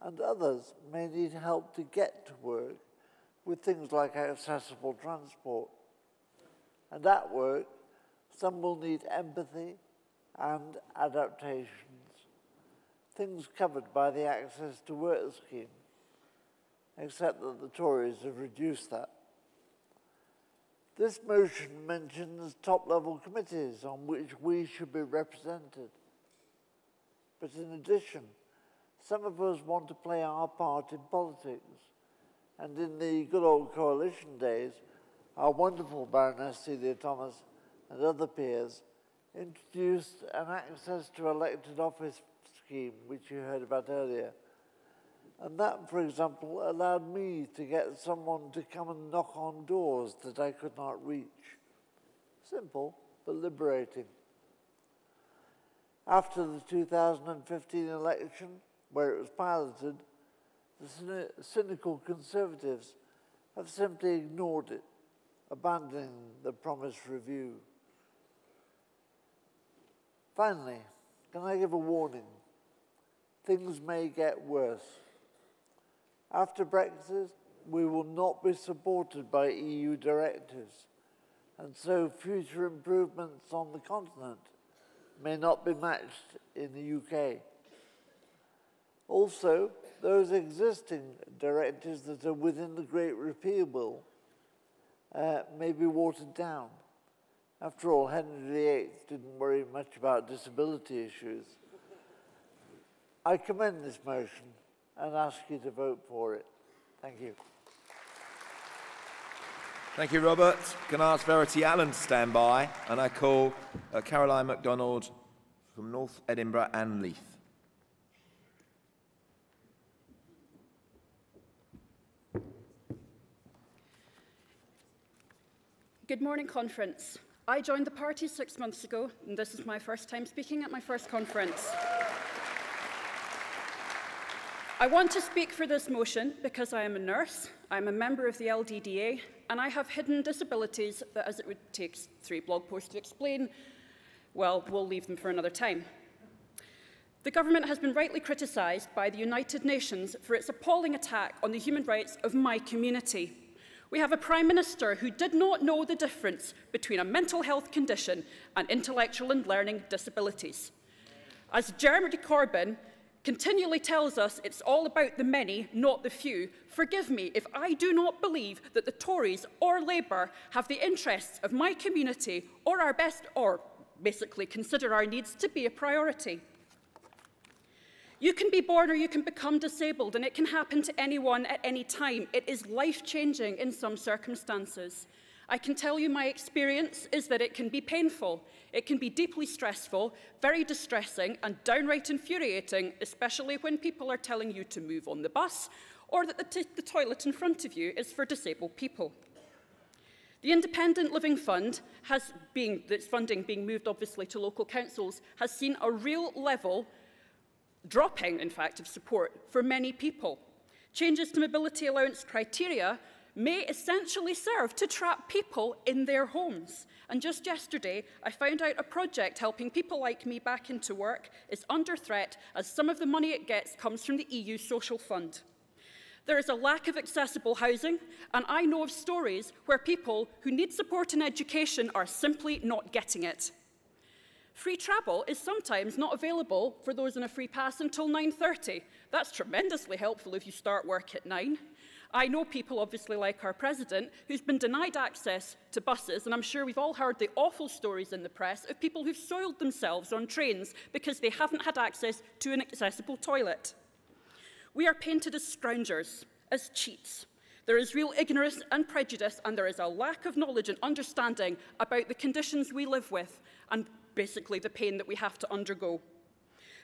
and others may need help to get to work with things like accessible transport. And at work, some will need empathy and adaptations, things covered by the Access to Work scheme, except that the Tories have reduced that. This motion mentions top-level committees on which we should be represented. But in addition, some of us want to play our part in politics. And in the good old coalition days, our wonderful Baroness Celia Thomas and other peers introduced an access to elected office scheme, which you heard about earlier. And that, for example, allowed me to get someone to come and knock on doors that I could not reach. Simple, but liberating. After the 2015 election, where it was piloted, the cynical Conservatives have simply ignored it, abandoning the promised review. Finally, can I give a warning? Things may get worse. After Brexit, we will not be supported by EU directives, and so future improvements on the continent may not be matched in the UK. Also, those existing directives that are within the Great Repeal Bill may be watered down. After all, Henry VIII didn't worry much about disability issues. I commend this motion and ask you to vote for it. Thank you. Thank you, Robert. Can I ask Verity Allen to stand by? And I call Caroline MacDonald from North Edinburgh and Leith. Good morning, Conference. I joined the party 6 months ago, and this is my first time speaking at my first conference. I want to speak for this motion because I am a nurse, I'm a member of the LDDA, and I have hidden disabilities that, as it would take 3 blog posts to explain, well, we'll leave them for another time. The government has been rightly criticised by the United Nations for its appalling attack on the human rights of my community. We have a Prime Minister who did not know the difference between a mental health condition and intellectual and learning disabilities. As Jeremy Corbyn continually tells us it's all about the many, not the few, forgive me if I do not believe that the Tories or Labour have the interests of my community or our best, or basically consider our needs to be a priority. You can be born or you can become disabled, and it can happen to anyone at any time. It is life-changing in some circumstances. I can tell you my experience is that it can be painful. It can be deeply stressful, very distressing, and downright infuriating, especially when people are telling you to move on the bus or that the toilet in front of you is for disabled people. The Independent Living Fund, its funding being moved obviously to local councils, has seen a real level dropping, in fact, of support for many people. Changes to mobility allowance criteria may essentially serve to trap people in their homes. And just yesterday, I found out a project helping people like me back into work is under threat as some of the money it gets comes from the EU Social Fund. There is a lack of accessible housing, and I know of stories where people who need support and education are simply not getting it. Free travel is sometimes not available for those on a free pass until 9:30. That's tremendously helpful if you start work at 9. I know people, obviously like our president, who's been denied access to buses, and I'm sure we've all heard the awful stories in the press of people who've soiled themselves on trains because they haven't had access to an accessible toilet. We are painted as scroungers, as cheats. There is real ignorance and prejudice, and there is a lack of knowledge and understanding about the conditions we live with and basically the pain that we have to undergo.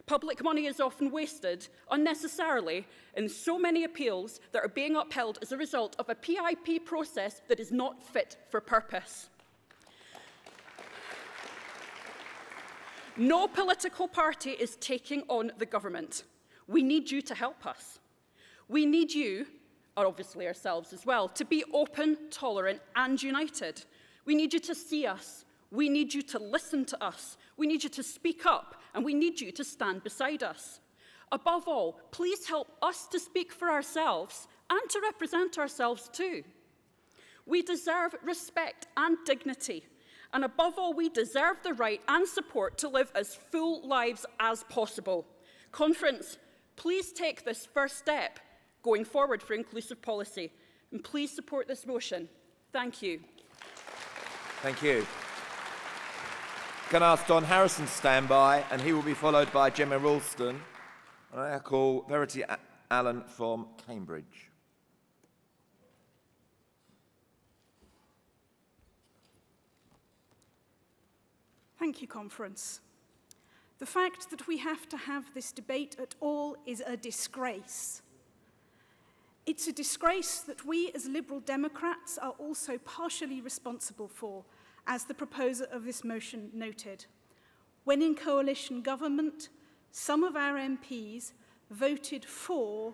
Public money is often wasted unnecessarily in so many appeals that are being upheld as a result of a PIP process that is not fit for purpose. No political party is taking on the government. We need you to help us. We need you, or obviously ourselves as well, to be open, tolerant, and united. We need you to see us. We need you to listen to us. We need you to speak up, and we need you to stand beside us. Above all, please help us to speak for ourselves and to represent ourselves too. We deserve respect and dignity, and above all, we deserve the right and support to live as full lives as possible. Conference, please take this first step going forward for inclusive policy, and please support this motion. Thank you. Thank you. Can I ask Don Harrison to stand by, and he will be followed by Gemma Ralston. And I call Verity Allen from Cambridge. Thank you, Conference. The fact that we have to have this debate at all is a disgrace. It's a disgrace that we as Liberal Democrats are also partially responsible for, as the proposer of this motion noted. When in coalition government, some of our MPs voted for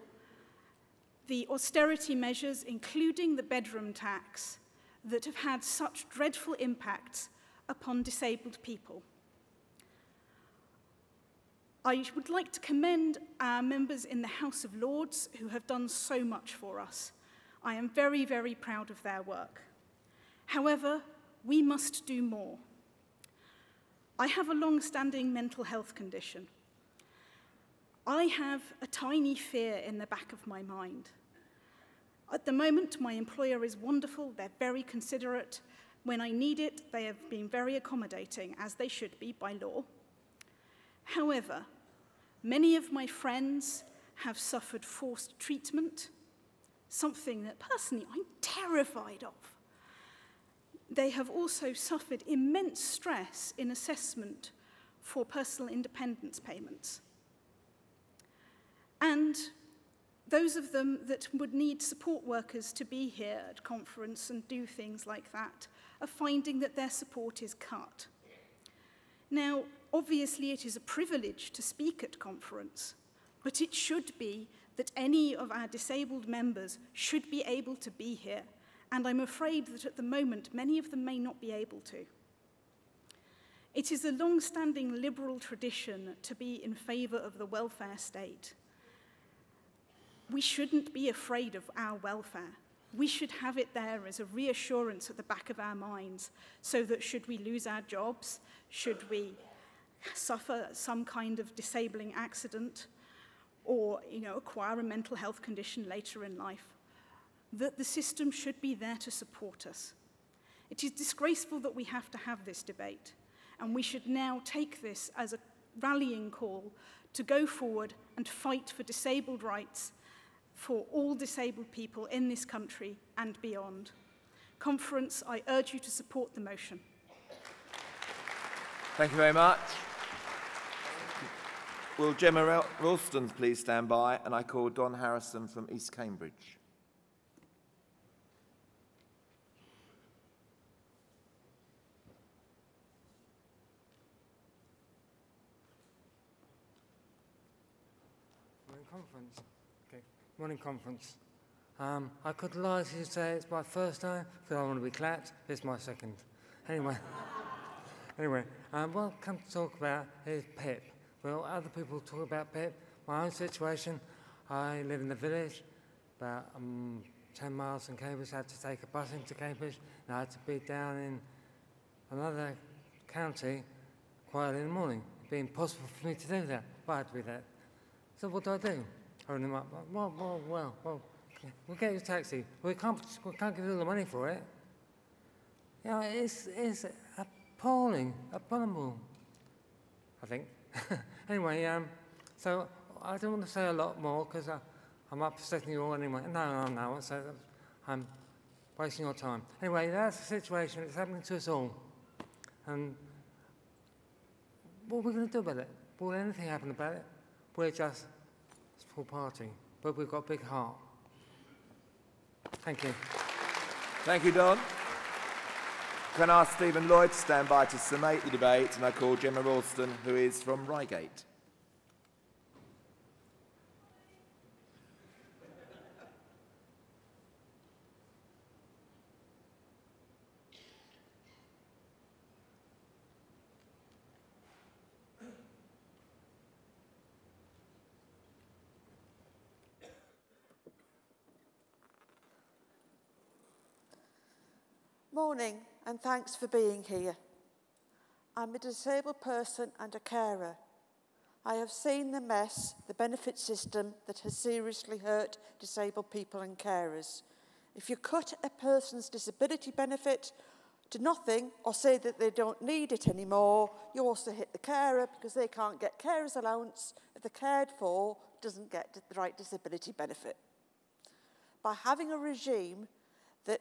the austerity measures, including the bedroom tax, that have had such dreadful impacts upon disabled people. I would like to commend our members in the House of Lords who have done so much for us. I am very, very proud of their work. However, we must do more. I have a long-standing mental health condition. I have a tiny fear in the back of my mind. At the moment, my employer is wonderful. They're very considerate. When I need it, they have been very accommodating, as they should be by law. However, many of my friends have suffered forced treatment, something that personally I'm terrified of. They have also suffered immense stress in assessment for personal independence payments. And those of them that would need support workers to be here at conference and do things like that are finding that their support is cut. Now, obviously it is a privilege to speak at conference, but it should be that any of our disabled members should be able to be here, and I'm afraid that at the moment many of them may not be able to. It is a long-standing Liberal tradition to be in favour of the welfare state. We shouldn't be afraid of our welfare. We should have it there as a reassurance at the back of our minds, so that should we lose our jobs, should we suffer some kind of disabling accident, or acquire a mental health condition later in life, that the system should be there to support us. It is disgraceful that we have to have this debate, and we should now take this as a rallying call to go forward and fight for disabled rights for all disabled people in this country and beyond. Conference, I urge you to support the motion. Thank you very much. Will Gemma Ralston please stand by, and I call Don Harrison from East Cambridge. We're in conference. Okay. Morning conference. I could largely say it's my first time because I want to be clapped. It's my second. Anyway, what I've come to talk about is PIP. Well, other people talk about PIP. My own situation, I live in the village, about 10 miles from Cambridge. I had to take a bus into Cambridge, and I had to be down in another county quite early in the morning. It'd be impossible for me to do that, but I had to be there. So what do? I ring them up. Well, we'll get you a taxi. We can't give you all the money for it. You know, it's appalling, abominable, I think. Anyway, so I don't want to say a lot more because I'm upsetting you all anyway. No, so I'm wasting your time. Anyway, that's the situation. It's happening to us all. And what are we going to do about it? Will anything happen about it? We're just a small party, but we've got a big heart. Thank you. Thank you, Don. Can I ask Stephen Lloyd to stand by to summate the debate, and I call Gemma Ralston, who is from Reigate. Morning, and thanks for being here. I'm a disabled person and a carer. I have seen the mess, the benefit system that has seriously hurt disabled people and carers. If you cut a person's disability benefit to nothing or say that they don't need it anymore, you also hit the carer because they can't get carer's allowance if the cared for doesn't get the right disability benefit. By having a regime that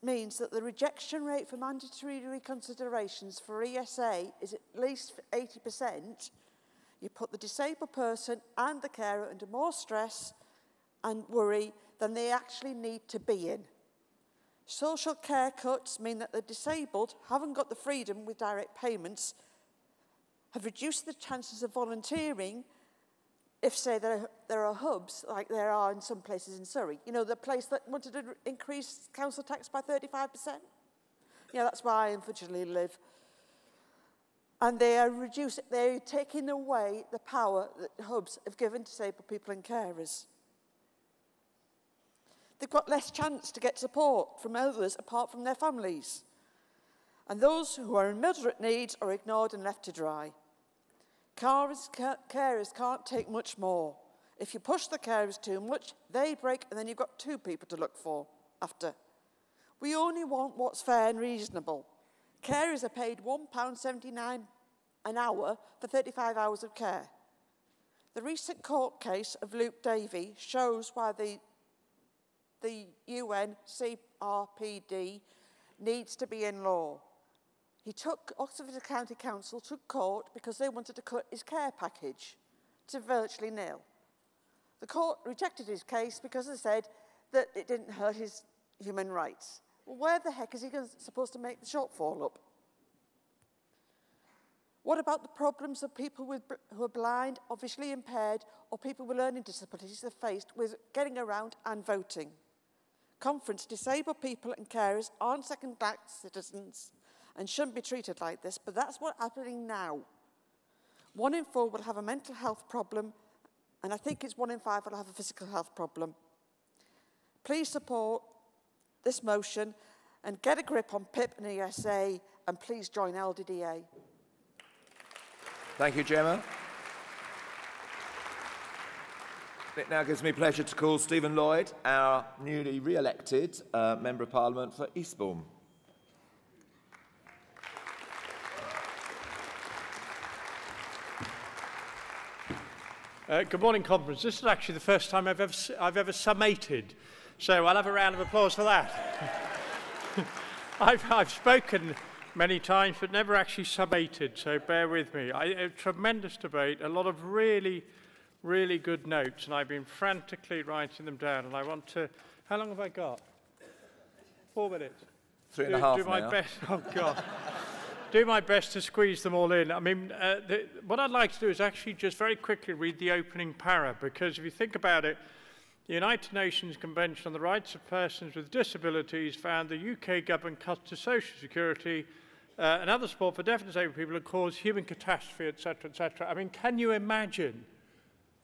means that the rejection rate for mandatory reconsiderations for ESA is at least 80%, you put the disabled person and the carer under more stress and worry than they actually need to be in. Social care cuts mean that the disabled haven't got the freedom with direct payments, have reduced the chances of volunteering if, say, there are hubs, like there are in some places in Surrey. You know, the place that wanted to increase council tax by 35%? Yeah, that's where I unfortunately live. And they're taking away the power that hubs have given disabled people and carers. They've got less chance to get support from others apart from their families. And those who are in moderate needs are ignored and left to dry. Carers can't take much more. If you push the carers too much, they break and then you've got two people to look for after. We only want what's fair and reasonable. Carers are paid £1.79 an hour for 35 hours of care. The recent court case of Luke Davey shows why the UN CRPD needs to be in law. Oxford County Council took court because they wanted to cut his care package to virtually nil. The court rejected his case because they said that it didn't hurt his human rights. Well, where the heck is he supposed to make the shortfall up? What about the problems of people who are blind, or visually impaired, or people with learning disabilities are faced with getting around and voting? Conference, disabled people and carers aren't second-class citizens and shouldn't be treated like this, but that's what's happening now. 1 in 4 will have a mental health problem, and I think it's 1 in 5 will have a physical health problem. Please support this motion and get a grip on PIP and ESA, and please join LDDA. Thank you, Gemma. It now gives me pleasure to call Stephen Lloyd, our newly re-elected Member of Parliament for Eastbourne. Good morning, conference. This is actually the first time I've ever summated, so I'll have a round of applause for that. I've spoken many times, but never actually summated, so bear with me. A tremendous debate, a lot of really good notes, and I've been frantically writing them down, and I want to... How long have I got? 4 minutes. 3.5 do my now. best. Oh, God. Do my best to squeeze them all in. I mean, what I'd like to do is actually just very quickly read the opening para, because if you think about it, The United Nations Convention on the Rights of Persons with Disabilities found the UK government cuts to social security and other support for deaf and disabled people and cause human catastrophe, etc., etc. I mean, can you imagine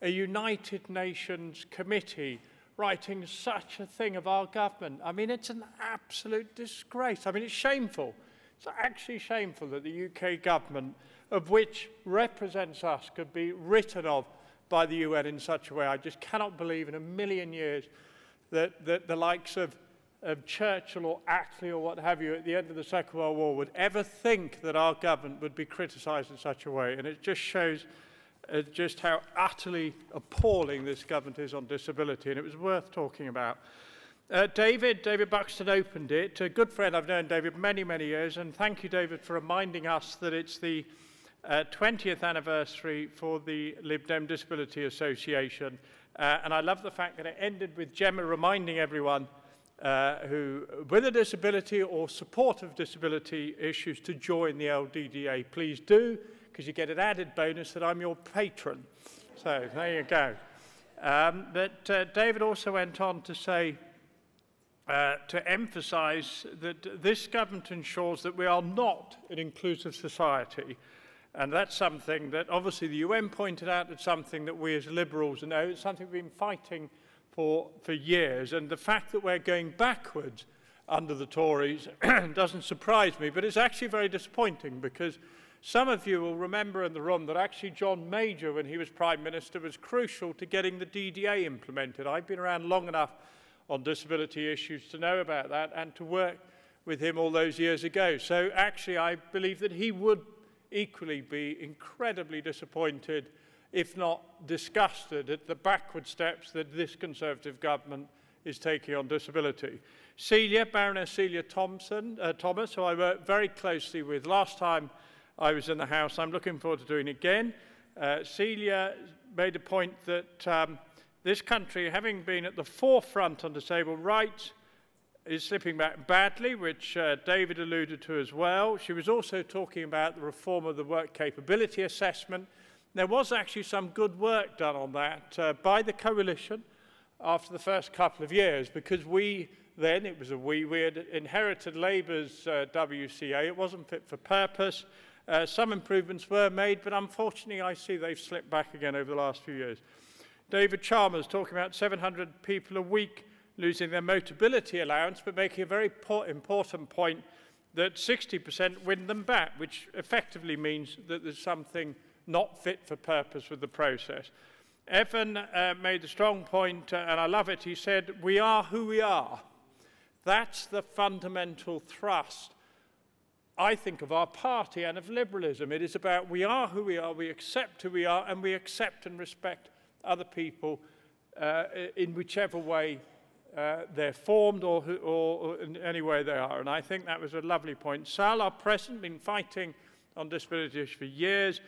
a United Nations committee writing such a thing of our government? I mean, it's an absolute disgrace. I mean, it's shameful. It's actually shameful that the UK government, of which represents us, could be written off by the UN in such a way. I just cannot believe in a million years that the likes of Churchill or Attlee or what have you at the end of the Second World War would ever think that our government would be criticised in such a way. And it just shows just how utterly appalling this government is on disability, and it was worth talking about. David Buxton opened it. A good friend, I've known David many, many years, and thank you, David, for reminding us that it's the 20th anniversary for the Lib Dem Disability Association. And I love the fact that it ended with Gemma reminding everyone who, with a disability or support of disability issues, to join the LDDA. Please do, because you get an added bonus that I'm your patron. So there you go. But David also went on to say, to emphasise that this government ensures that we are not an inclusive society. And that's something that obviously the UN pointed out. It's something that we as Liberals know. It's something we've been fighting for years. And the fact that we're going backwards under the Tories doesn't surprise me, but it's actually very disappointing, because some of you will remember in the room that actually John Major, when he was Prime Minister, was crucial to getting the DDA implemented. I've been around long enough on disability issues to know about that and to work with him all those years ago. So actually I believe that he would equally be incredibly disappointed, if not disgusted, at the backward steps that this Conservative government is taking on disability. Baroness Celia Thomas, who I worked very closely with last time I was in the House, I'm looking forward to doing it again. Celia made a point that this country, having been at the forefront on disabled rights, is slipping back badly, which David alluded to as well. She was also talking about the reform of the work capability assessment. There was actually some good work done on that by the coalition after the first couple of years, because we then, it was a we had inherited Labour's WCA. It wasn't fit for purpose. Some improvements were made, but unfortunately I see they've slipped back again over the last few years. David Chalmers talking about 700 people a week losing their mobility allowance, but making a very important point that 60% win them back, which effectively means that there's something not fit for purpose with the process. Evan made a strong point, and I love it. He said, we are who we are. That's the fundamental thrust, I think, of our party and of liberalism. It is about we are who we are, we accept who we are, and we accept and respect other people in whichever way they're formed or in any way they are. And I think that was a lovely point. Sal, our president, been fighting on disability issues for years.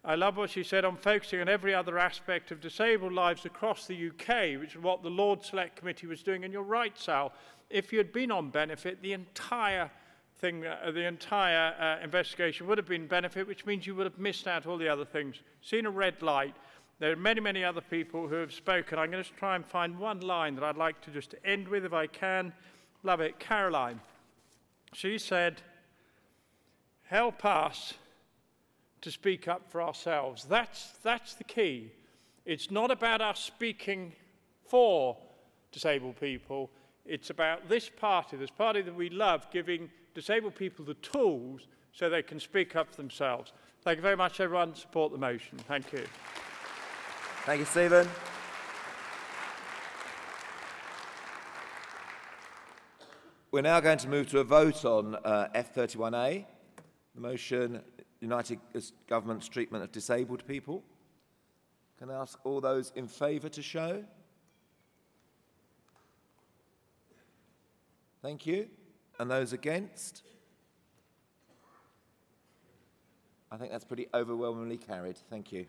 I love what she said on focusing on every other aspect of disabled lives across the UK, which is what the Lord Select Committee was doing. And you're right, Sal. If you had been on benefit, the entire thing, investigation would have been benefit, which means you would have missed out all the other things. Seen a red light. There are many, many other people who have spoken. I'm going to try and find one line that I'd like to just end with if I can. Love it. Caroline. She said, help us to speak up for ourselves. That's the key. It's not about us speaking for disabled people. It's about this party that we love, giving disabled people the tools so they can speak up for themselves. Thank you very much, everyone. Support the motion. Thank you. Thank you, Stephen. We're now going to move to a vote on F31A, the motion United Government's treatment of disabled people. Can I ask all those in favour to show? Thank you. And those against? I think that's pretty overwhelmingly carried. Thank you.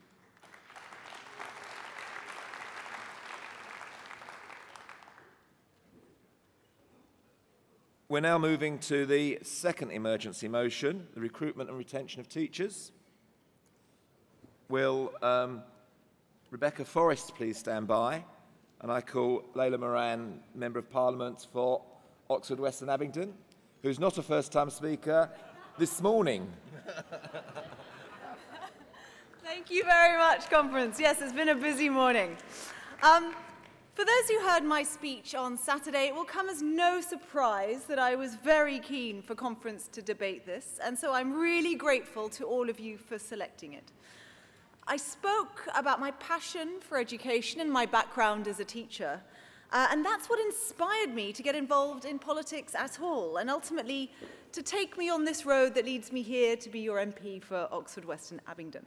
We're now moving to the second emergency motion, the recruitment and retention of teachers. Will Rebecca Forrest please stand by? And I call Layla Moran, Member of Parliament for Oxford, West and Abingdon, who's not a first-time speaker this morning. Thank you very much, Conference. Yes, it's been a busy morning. For those who heard my speech on Saturday, it will come as no surprise that I was very keen for Conference to debate this, and so I'm really grateful to all of you for selecting it. I spoke about my passion for education and my background as a teacher, and that's what inspired me to get involved in politics at all, and ultimately to take me on this road that leads me here to be your MP for Oxford, West and Abingdon.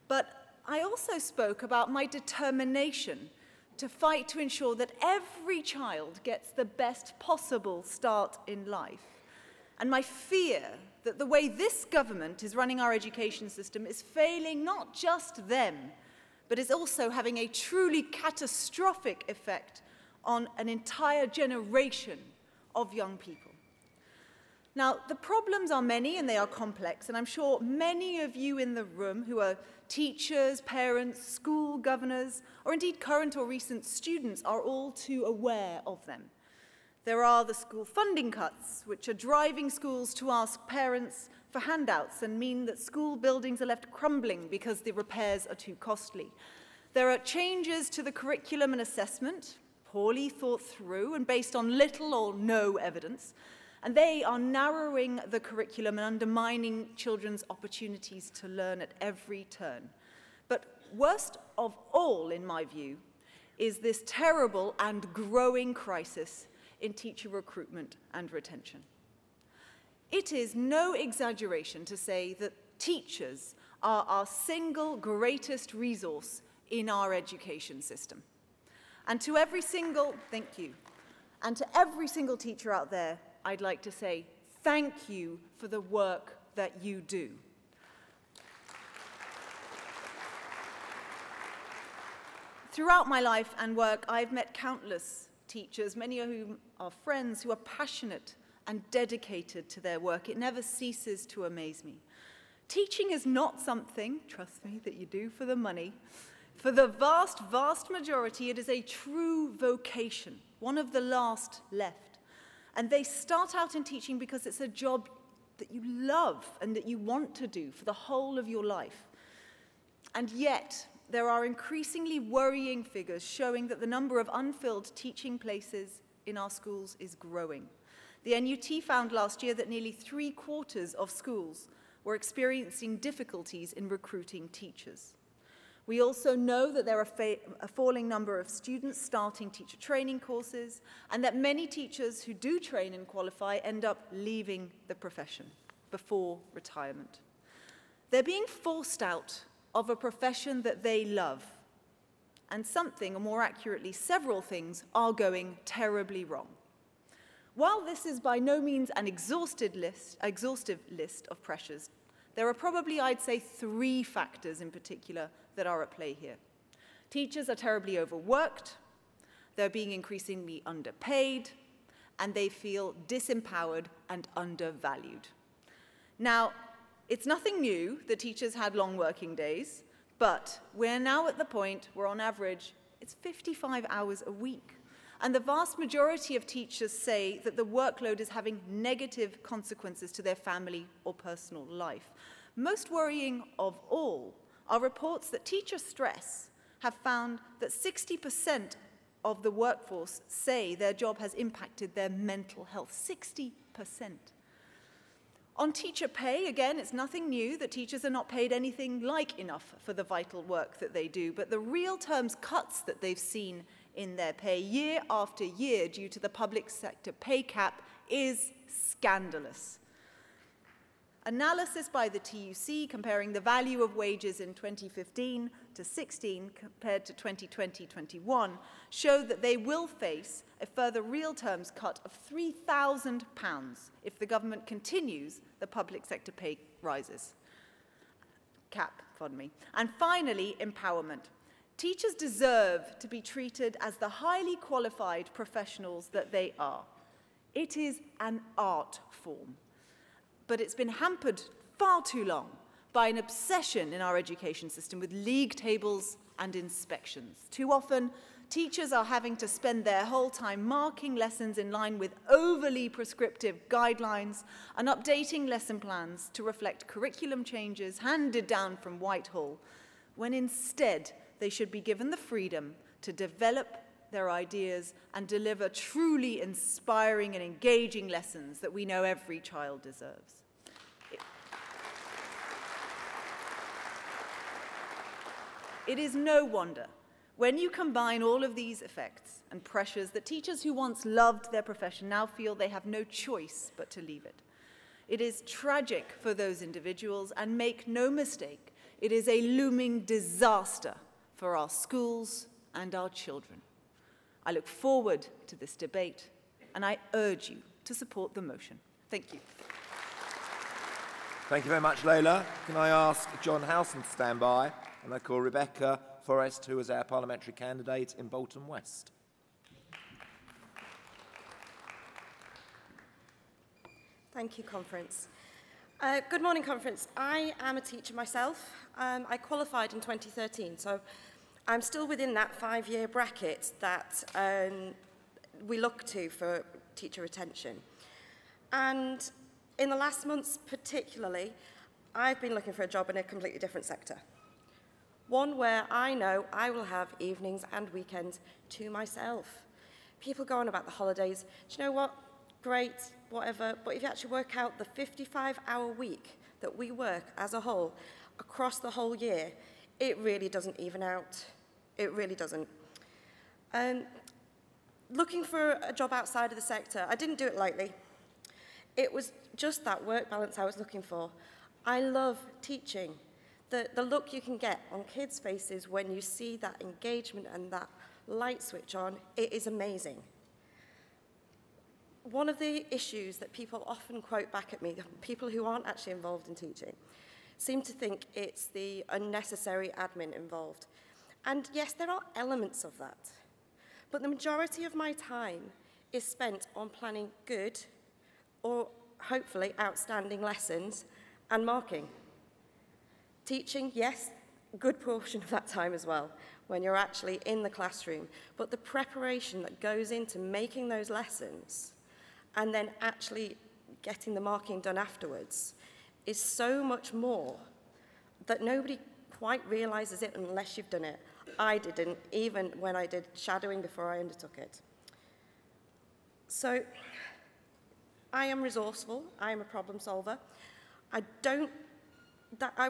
But I also spoke about my determination to fight to ensure that every child gets the best possible start in life, and my fear that the way this government is running our education system is failing not just them, but is also having a truly catastrophic effect on an entire generation of young people. Now, the problems are many and they are complex, and I'm sure many of you in the room who are teachers, parents, school governors, or indeed current or recent students are all too aware of them. There are the school funding cuts, which are driving schools to ask parents for handouts and mean that school buildings are left crumbling because the repairs are too costly. There are changes to the curriculum and assessment, poorly thought through and based on little or no evidence, and they are narrowing the curriculum and undermining children's opportunities to learn at every turn. But worst of all, in my view, is this terrible and growing crisis in teacher recruitment and retention. It is no exaggeration to say that teachers are our single greatest resource in our education system. And to every single, thank you, and to every single teacher out there, I'd like to say thank you for the work that you do. Throughout my life and work, I've met countless teachers, many of whom are friends, who are passionate and dedicated to their work. It never ceases to amaze me. Teaching is not something, trust me, that you do for the money. For the vast, vast majority, it is a true vocation, one of the last left. And they start out in teaching because it's a job that you love and that you want to do for the whole of your life. And yet, there are increasingly worrying figures showing that the number of unfilled teaching places in our schools is growing. The NUT found last year that nearly 3/4 of schools were experiencing difficulties in recruiting teachers. We also know that there are a falling number of students starting teacher training courses, and that many teachers who do train and qualify end up leaving the profession before retirement. They're being forced out of a profession that they love, and something, or more accurately, several things, are going terribly wrong. While this is by no means an exhaustive list of pressures, there are probably, I'd say, 3 factors in particular that are at play here. Teachers are terribly overworked, they're being increasingly underpaid, and they feel disempowered and undervalued. Now, it's nothing new that teachers had long working days, but we're now at the point where on average it's 55 hours a week. And the vast majority of teachers say that the workload is having negative consequences to their family or personal life. Most worrying of all are reports that teacher stress have found that 60% of the workforce say their job has impacted their mental health. 60%. On teacher pay, again, it's nothing new that teachers are not paid anything like enough for the vital work that they do, but the real terms cuts that they've seen in their pay year after year due to the public sector pay cap is scandalous. Analysis by the TUC comparing the value of wages in 2015 to 16 compared to 2020-21 showed that they will face a further real terms cut of £3,000 if the government continues the public sector pay rises. And finally, empowerment. Teachers deserve to be treated as the highly qualified professionals that they are. It is an art form, but it's been hampered far too long by an obsession in our education system with league tables and inspections. Too often, Teachers are having to spend their whole time marking lessons in line with overly prescriptive guidelines and updating lesson plans to reflect curriculum changes handed down from Whitehall, when instead they should be given the freedom to develop their ideas and deliver truly inspiring and engaging lessons that we know every child deserves. It is no wonder when you combine all of these effects and pressures that teachers who once loved their profession now feel they have no choice but to leave it. It is tragic for those individuals, and make no mistake, it is a looming disaster for our schools and our children. I look forward to this debate, and I urge you to support the motion. Thank you. Thank you very much, Leila. Can I ask John Howson to stand by? And I call Rebecca Forrest, who is our parliamentary candidate in Bolton West. Thank you, Conference. Good morning, Conference. I am a teacher myself. I qualified in 2013, so I'm still within that 5-year bracket that we look to for teacher retention. And in the last months particularly, I've been looking for a job in a completely different sector. One where I know I will have evenings and weekends to myself. People go on about the holidays. Do you know what? Great, whatever. But if you actually work out the 55-hour week that we work as a whole across the whole year, it really doesn't even out. It really doesn't. Looking for a job outside of the sector, I didn't do it lightly. It was just that work balance I was looking for. I love teaching. The look you can get on kids' faces when you see that engagement and that light switch on, it is amazing. One of the issues that people often quote back at me, people who aren't actually involved in teaching, seem to think it's the unnecessary admin involved. And yes, there are elements of that. But the majority of my time is spent on planning good, or hopefully outstanding lessons and marking. Teaching, yes, a good portion of that time as well, when you're actually in the classroom. But the preparation that goes into making those lessons and then actually getting the marking done afterwards is so much more that nobody quite realizes it unless you've done it. I didn't, even when I did shadowing before I undertook it. So I am resourceful, I am a problem solver. I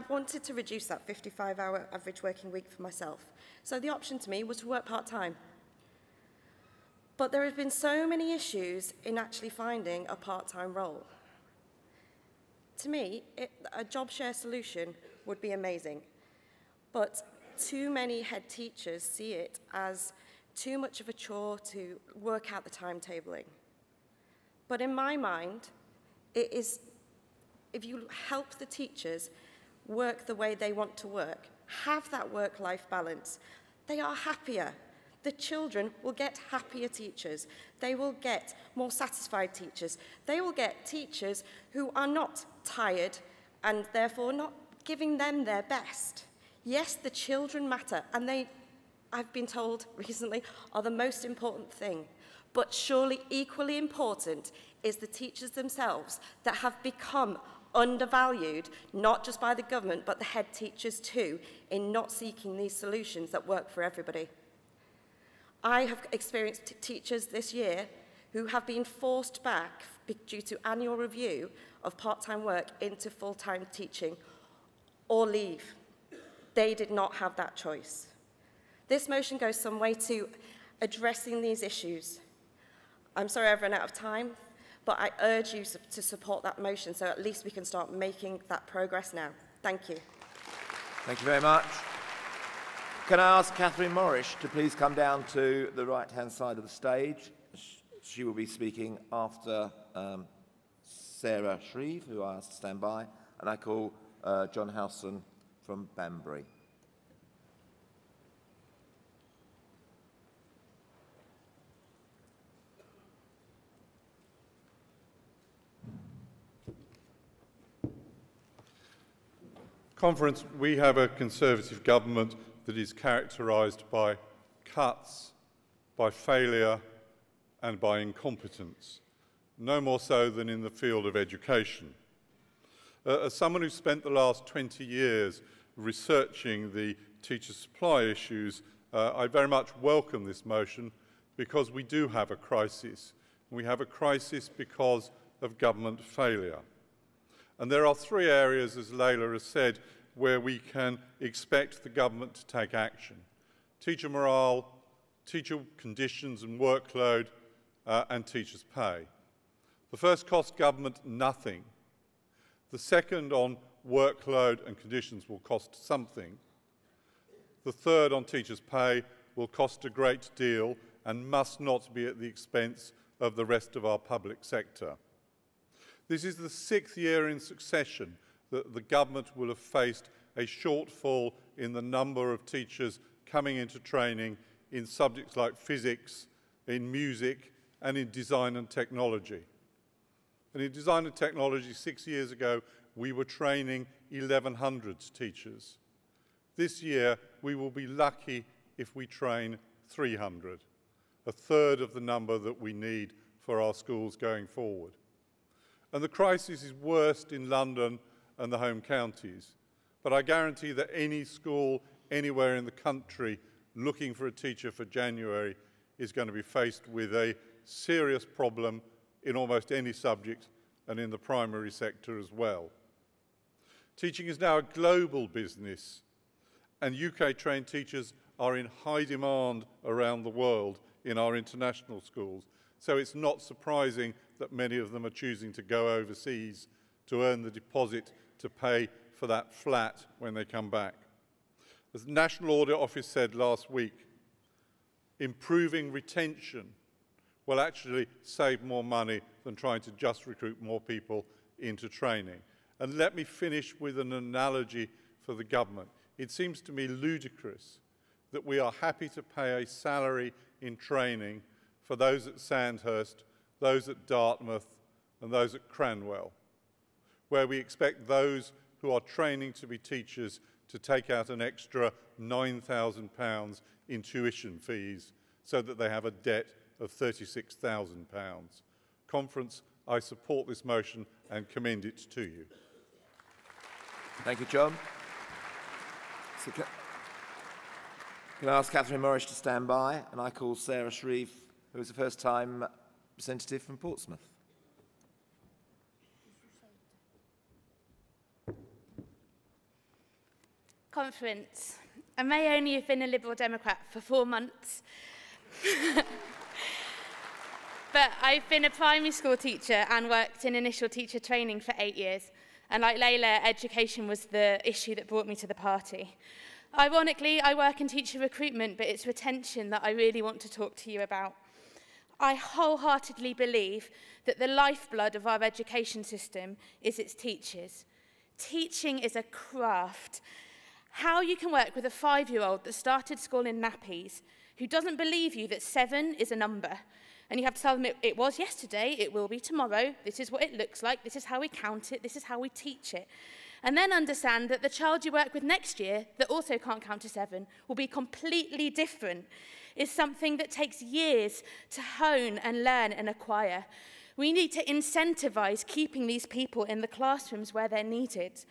wanted to reduce that 55-hour average working week for myself. So the option to me was to work part-time. But there have been so many issues in actually finding a part-time role. To me, a job share solution would be amazing. But too many head teachers see it as too much of a chore to work out the timetabling. But in my mind, it is, if you help the teachers work the way they want to work, have that work-life balance, they are happier. The children will get happier teachers. They will get more satisfied teachers. They will get teachers who are not tired and therefore not giving them their best. Yes, the children matter, and they, I've been told recently, are the most important thing. But surely equally important is the teachers themselves that have become undervalued, not just by the government, but the head teachers too, in not seeking these solutions that work for everybody. I have experienced teachers this year who have been forced back due to annual review of part-time work into full-time teaching or leave. They did not have that choice. This motion goes some way to addressing these issues. I'm sorry I've run out of time, but I urge you to support that motion so at least we can start making that progress now. Thank you. Thank you very much. Can I ask Catherine Morrish to please come down to the right-hand side of the stage? She will be speaking after Sarah Shreve, who I asked to stand by, and I call John Howson from Banbury. Conference, we have a Conservative government that is characterised by cuts by failure and by incompetence, no more so than in the field of education. As someone who spent the last 20 years researching the teacher supply issues, I very much welcome this motion because we do have a crisis. We have a crisis because of government failure. And there are three areas, as Layla has said, where we can expect the government to take action: teacher morale, teacher conditions and workload, and teachers' pay. The first costs government nothing. The second, on workload and conditions, will cost something. The third, on teachers' pay, will cost a great deal and must not be at the expense of the rest of our public sector. This is the 6th year in succession that the government will have faced a shortfall in the number of teachers coming into training in subjects like physics, in music, and in design and technology. And in design and technology, 6 years ago, we were training 1,100 teachers. This year, we will be lucky if we train 300, a third of the number that we need for our schools going forward. And the crisis is worst in London and the home counties. But I guarantee that any school anywhere in the country looking for a teacher for January is going to be faced with a serious problem in almost any subject and in the primary sector as well. Teaching is now a global business, and UK-trained teachers are in high demand around the world in our international schools. So it's not surprising that many of them are choosing to go overseas to earn the deposit to pay for that flat when they come back. As the National Audit Office said last week, improving retention will actually save more money than trying to just recruit more people into training. And let me finish with an analogy for the government. It seems to me ludicrous that we are happy to pay a salary in training for those at Sandhurst, those at Dartmouth, and those at Cranwell, where we expect those who are training to be teachers to take out an extra £9,000 in tuition fees so that they have a debt of £36,000. Conference, I support this motion and commend it to you. Thank you, John. So can I ask Catherine Morris to stand by, and I call Sarah Shreve, who is the first-time representative from Portsmouth. Conference. I may only have been a Liberal Democrat for 4 months, but I've been a primary school teacher and worked in initial teacher training for 8 years. And like Layla, education was the issue that brought me to the party. Ironically, I work in teacher recruitment, but it's retention that I really want to talk to you about. I wholeheartedly believe that the lifeblood of our education system is its teachers. Teaching is a craft. How you can work with a 5-year-old that started school in nappies, who doesn't believe you that 7 is a number, and you have to tell them it was yesterday, it will be tomorrow, this is what it looks like, this is how we count it, this is how we teach it. And then understand that the child you work with next year that also can't count to 7 will be completely different, is something that takes years to hone and learn and acquire. We need to incentivize keeping these people in the classrooms where they're needed.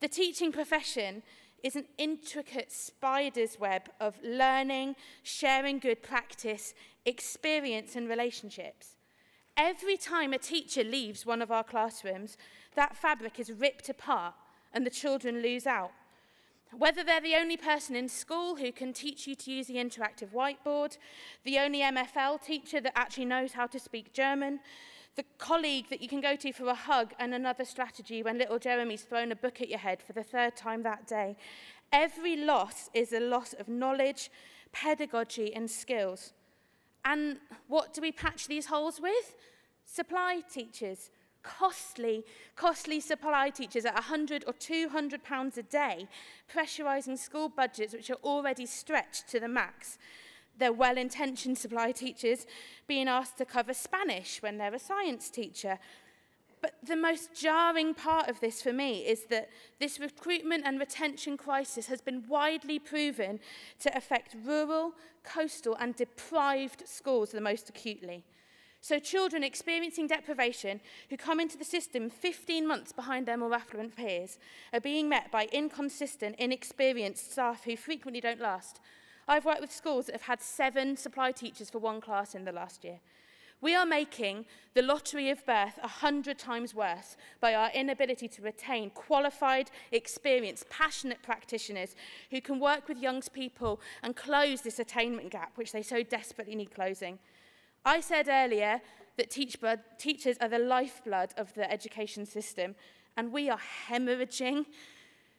The teaching profession is an intricate spider's web of learning, sharing good practice, experience and relationships. Every time a teacher leaves one of our classrooms, that fabric is ripped apart and the children lose out. Whether they're the only person in school who can teach you to use the interactive whiteboard, the only MFL teacher that actually knows how to speak German, the colleague that you can go to for a hug and another strategy when little Jeremy's thrown a book at your head for the 3rd time that day. Every loss is a loss of knowledge, pedagogy and skills. And what do we patch these holes with? Supply teachers. Costly supply teachers at £100 or £200 a day, pressurising school budgets which are already stretched to the max. They're well-intentioned supply teachers being asked to cover Spanish when they're a science teacher. But the most jarring part of this for me is that this recruitment and retention crisis has been widely proven to affect rural, coastal and deprived schools the most acutely. So children experiencing deprivation who come into the system 15 months behind their more affluent peers are being met by inconsistent, inexperienced staff who frequently don't last. I've worked with schools that have had 7 supply teachers for one class in the last year. We are making the lottery of birth 100 times worse by our inability to retain qualified, experienced, passionate practitioners who can work with young people and close this attainment gap, which they so desperately need closing. I said earlier that teachers are the lifeblood of the education system, and we are hemorrhaging.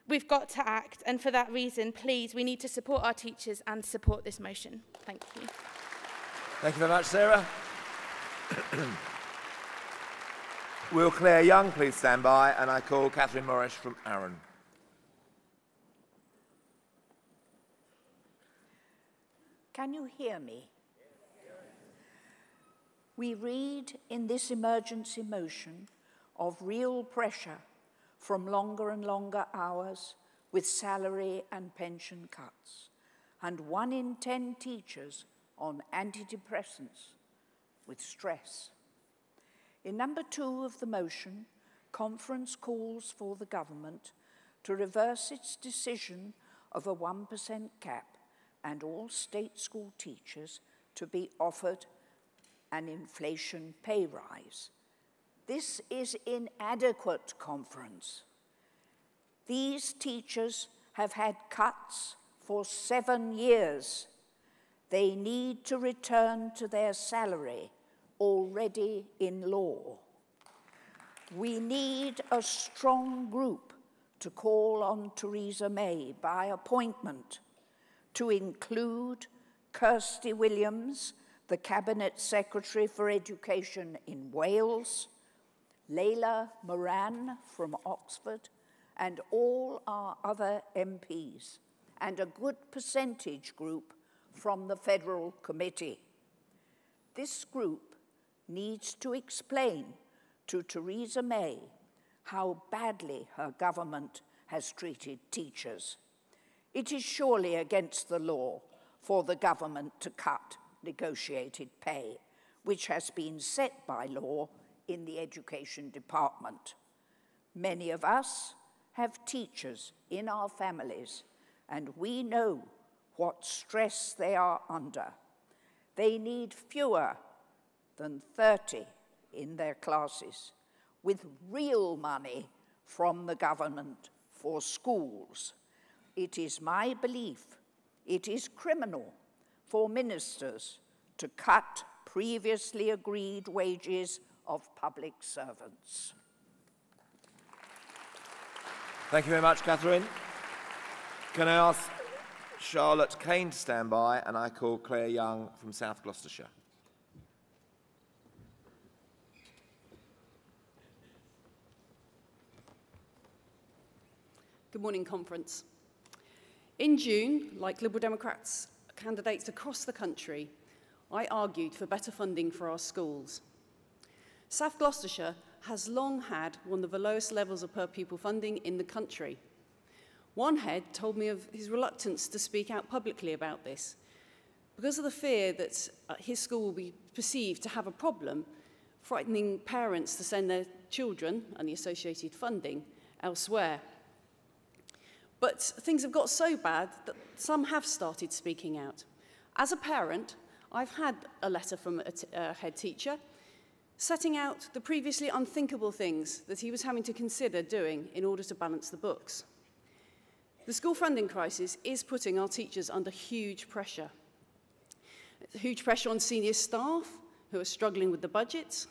We've got to act, and for that reason, please, we need to support our teachers and support this motion. Thank you. Thank you very much, Sarah. Will Claire Young please stand by, and I call Catherine Morris from Arran. Can you hear me? We read in this emergency motion of real pressure from longer and longer hours with salary and pension cuts, and 1 in 10 teachers on antidepressants with stress. In number 2 of the motion, Conference calls for the government to reverse its decision of a 1% cap and all state school teachers to be offered an inflation pay rise. This is inadequate, Conference. These teachers have had cuts for 7 years. They need to return to their salary already in law. We need a strong group to call on Theresa May by appointment to include Kirsty Williams, the Cabinet Secretary for Education in Wales, Leila Moran from Oxford, and all our other MPs, and a good percentage group from the Federal Committee. This group needs to explain to Theresa May how badly her government has treated teachers. It is surely against the law for the government to cut negotiated pay, which has been set by law in the Education Department. Many of us have teachers in our families, and we know what stress they are under. They need fewer than 30 in their classes, with real money from the government for schools. It is my belief it is criminal for ministers to cut previously agreed wages of public servants. Thank you very much, Catherine. Can I ask Charlotte Kane to stand by, and I call Claire Young from South Gloucestershire. Good morning, Conference. In June, like Liberal Democrats candidates across the country, I argued for better funding for our schools. South Gloucestershire has long had one of the lowest levels of per pupil funding in the country. One head told me of his reluctance to speak out publicly about this because of the fear that his school will be perceived to have a problem, frightening parents to send their children and the associated funding elsewhere. But things have got so bad that some have started speaking out. As a parent, I've had a letter from a head teacher setting out the previously unthinkable things that he was having to consider doing in order to balance the books. The school funding crisis is putting our teachers under huge pressure. Huge pressure on senior staff who are struggling with the budgets,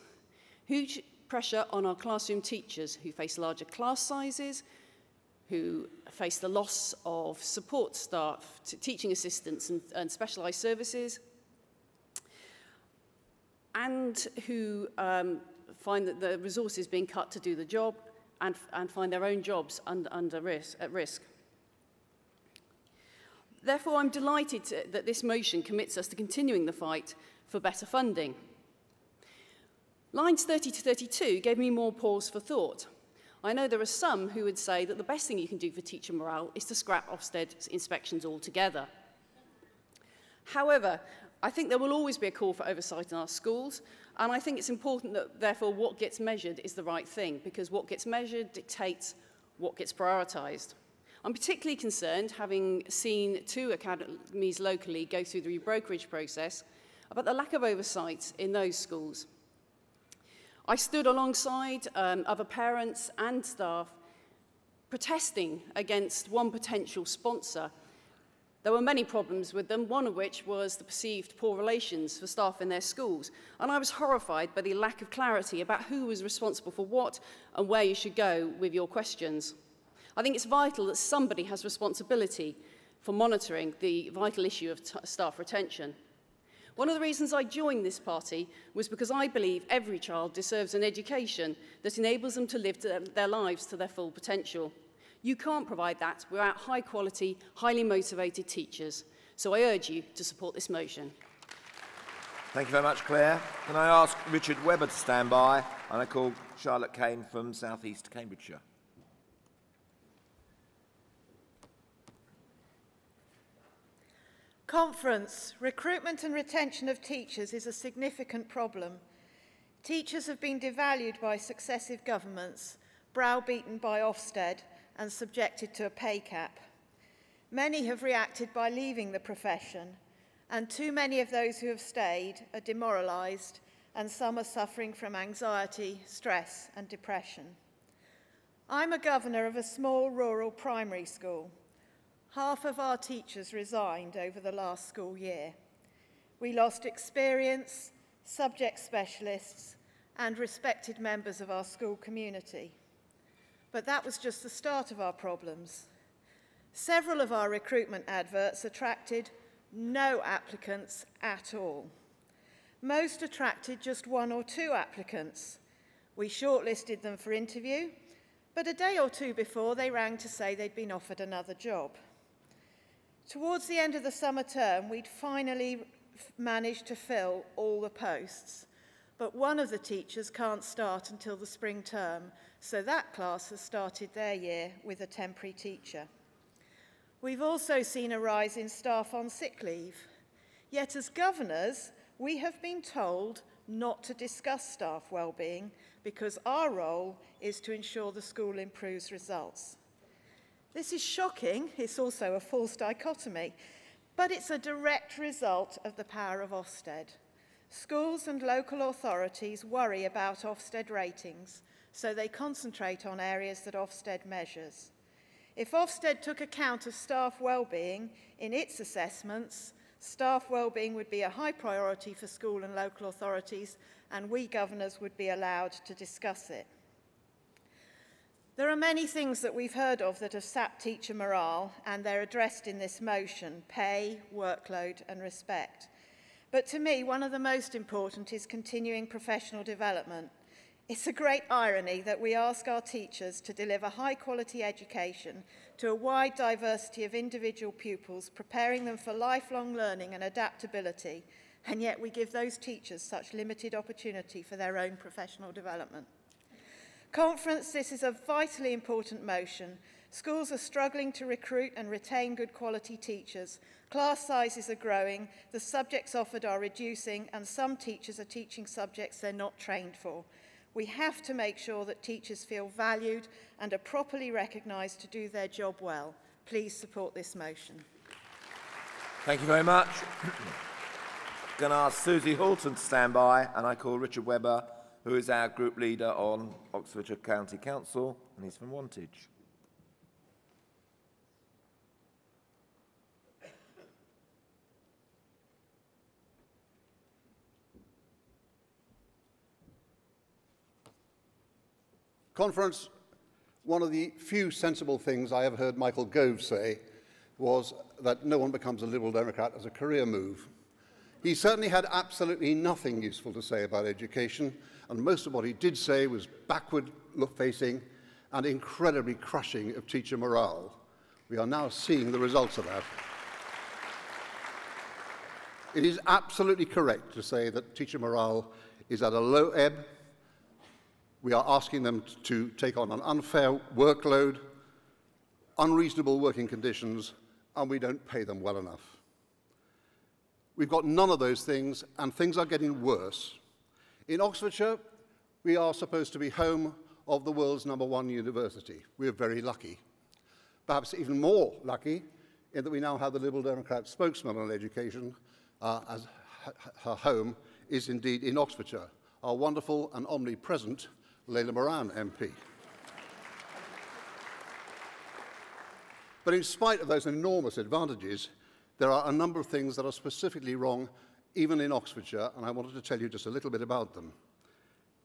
huge pressure on our classroom teachers who face larger class sizes, who face the loss of support staff, teaching assistants and specialised services, and who find that the resources being cut to do the job and find their own jobs at risk. Therefore, I'm delighted that this motion commits us to continuing the fight for better funding. Lines 30 to 32 gave me more pause for thought. I know there are some who would say that the best thing you can do for teacher morale is to scrap Ofsted inspections altogether. However, I think there will always be a call for oversight in our schools, and I think it's important that, therefore, what gets measured is the right thing, because what gets measured dictates what gets prioritised. I'm particularly concerned, having seen 2 academies locally go through the rebrokerage process, about the lack of oversight in those schools. I stood alongside other parents and staff protesting against one potential sponsor. There were many problems with them, one of which was the perceived poor relations for staff in their schools. And I was horrified by the lack of clarity about who was responsible for what and where you should go with your questions. I think it's vital that somebody has responsibility for monitoring the vital issue of staff retention. One of the reasons I joined this party was because I believe every child deserves an education that enables them to live their lives to their full potential. You can't provide that without high-quality, highly motivated teachers. So I urge you to support this motion. Thank you very much, Claire. Can I ask Richard Webber to stand by? And I call Charlotte Kane from South East Cambridgeshire. Conference. Recruitment and retention of teachers is a significant problem. Teachers have been devalued by successive governments, browbeaten by Ofsted, and subjected to a pay cap. Many have reacted by leaving the profession, and too many of those who have stayed are demoralised, and some are suffering from anxiety, stress, and depression. I'm a governor of a small rural primary school. Half of our teachers resigned over the last school year. We lost experience, subject specialists, and respected members of our school community. But that was just the start of our problems. Several of our recruitment adverts attracted no applicants at all. Most attracted just 1 or 2 applicants. We shortlisted them for interview, but a day or 2 before they rang to say they'd been offered another job. Towards the end of the summer term, we'd finally managed to fill all the posts, but one of the teachers can't start until the spring term, so that class has started their year with a temporary teacher. We've also seen a rise in staff on sick leave. Yet as governors, we have been told not to discuss staff well-being because our role is to ensure the school improves results. This is shocking. It's also a false dichotomy, but it's a direct result of the power of Ofsted. Schools and local authorities worry about Ofsted ratings, so they concentrate on areas that Ofsted measures. If Ofsted took account of staff well-being in its assessments, staff well-being would be a high priority for school and local authorities, and we governors would be allowed to discuss it. There are many things that we've heard of that have sapped teacher morale, and they're addressed in this motion: pay, workload, and respect. But to me, one of the most important is continuing professional development. It's a great irony that we ask our teachers to deliver high-quality education to a wide diversity of individual pupils, preparing them for lifelong learning and adaptability, and yet we give those teachers such limited opportunity for their own professional development. Conference, this is a vitally important motion. Schools are struggling to recruit and retain good quality teachers. Class sizes are growing, the subjects offered are reducing, and some teachers are teaching subjects they're not trained for. We have to make sure that teachers feel valued and are properly recognised to do their job well. Please support this motion. Thank you very much. I'm going to ask Susie Halton to stand by, and I call Richard Webber, who is our group leader on Oxfordshire County Council, and he's from Wantage. Conference, one of the few sensible things I ever heard Michael Gove say was that no one becomes a Liberal Democrat as a career move. He certainly had absolutely nothing useful to say about education, and most of what he did say was backward-facing and incredibly crushing of teacher morale. We are now seeing the results of that. It is absolutely correct to say that teacher morale is at a low ebb, We are asking them to take on an unfair workload, unreasonable working conditions, and we don't pay them well enough. We've got none of those things, and things are getting worse. In Oxfordshire, we are supposed to be home of the world's #1 university. We're very lucky. Perhaps even more lucky in that we now have the Liberal Democrat spokesman on education as her home is indeed in Oxfordshire, our wonderful and omnipresent Layla Moran MP. But in spite of those enormous advantages, there are a number of things that are specifically wrong even in Oxfordshire, and I wanted to tell you just a little bit about them.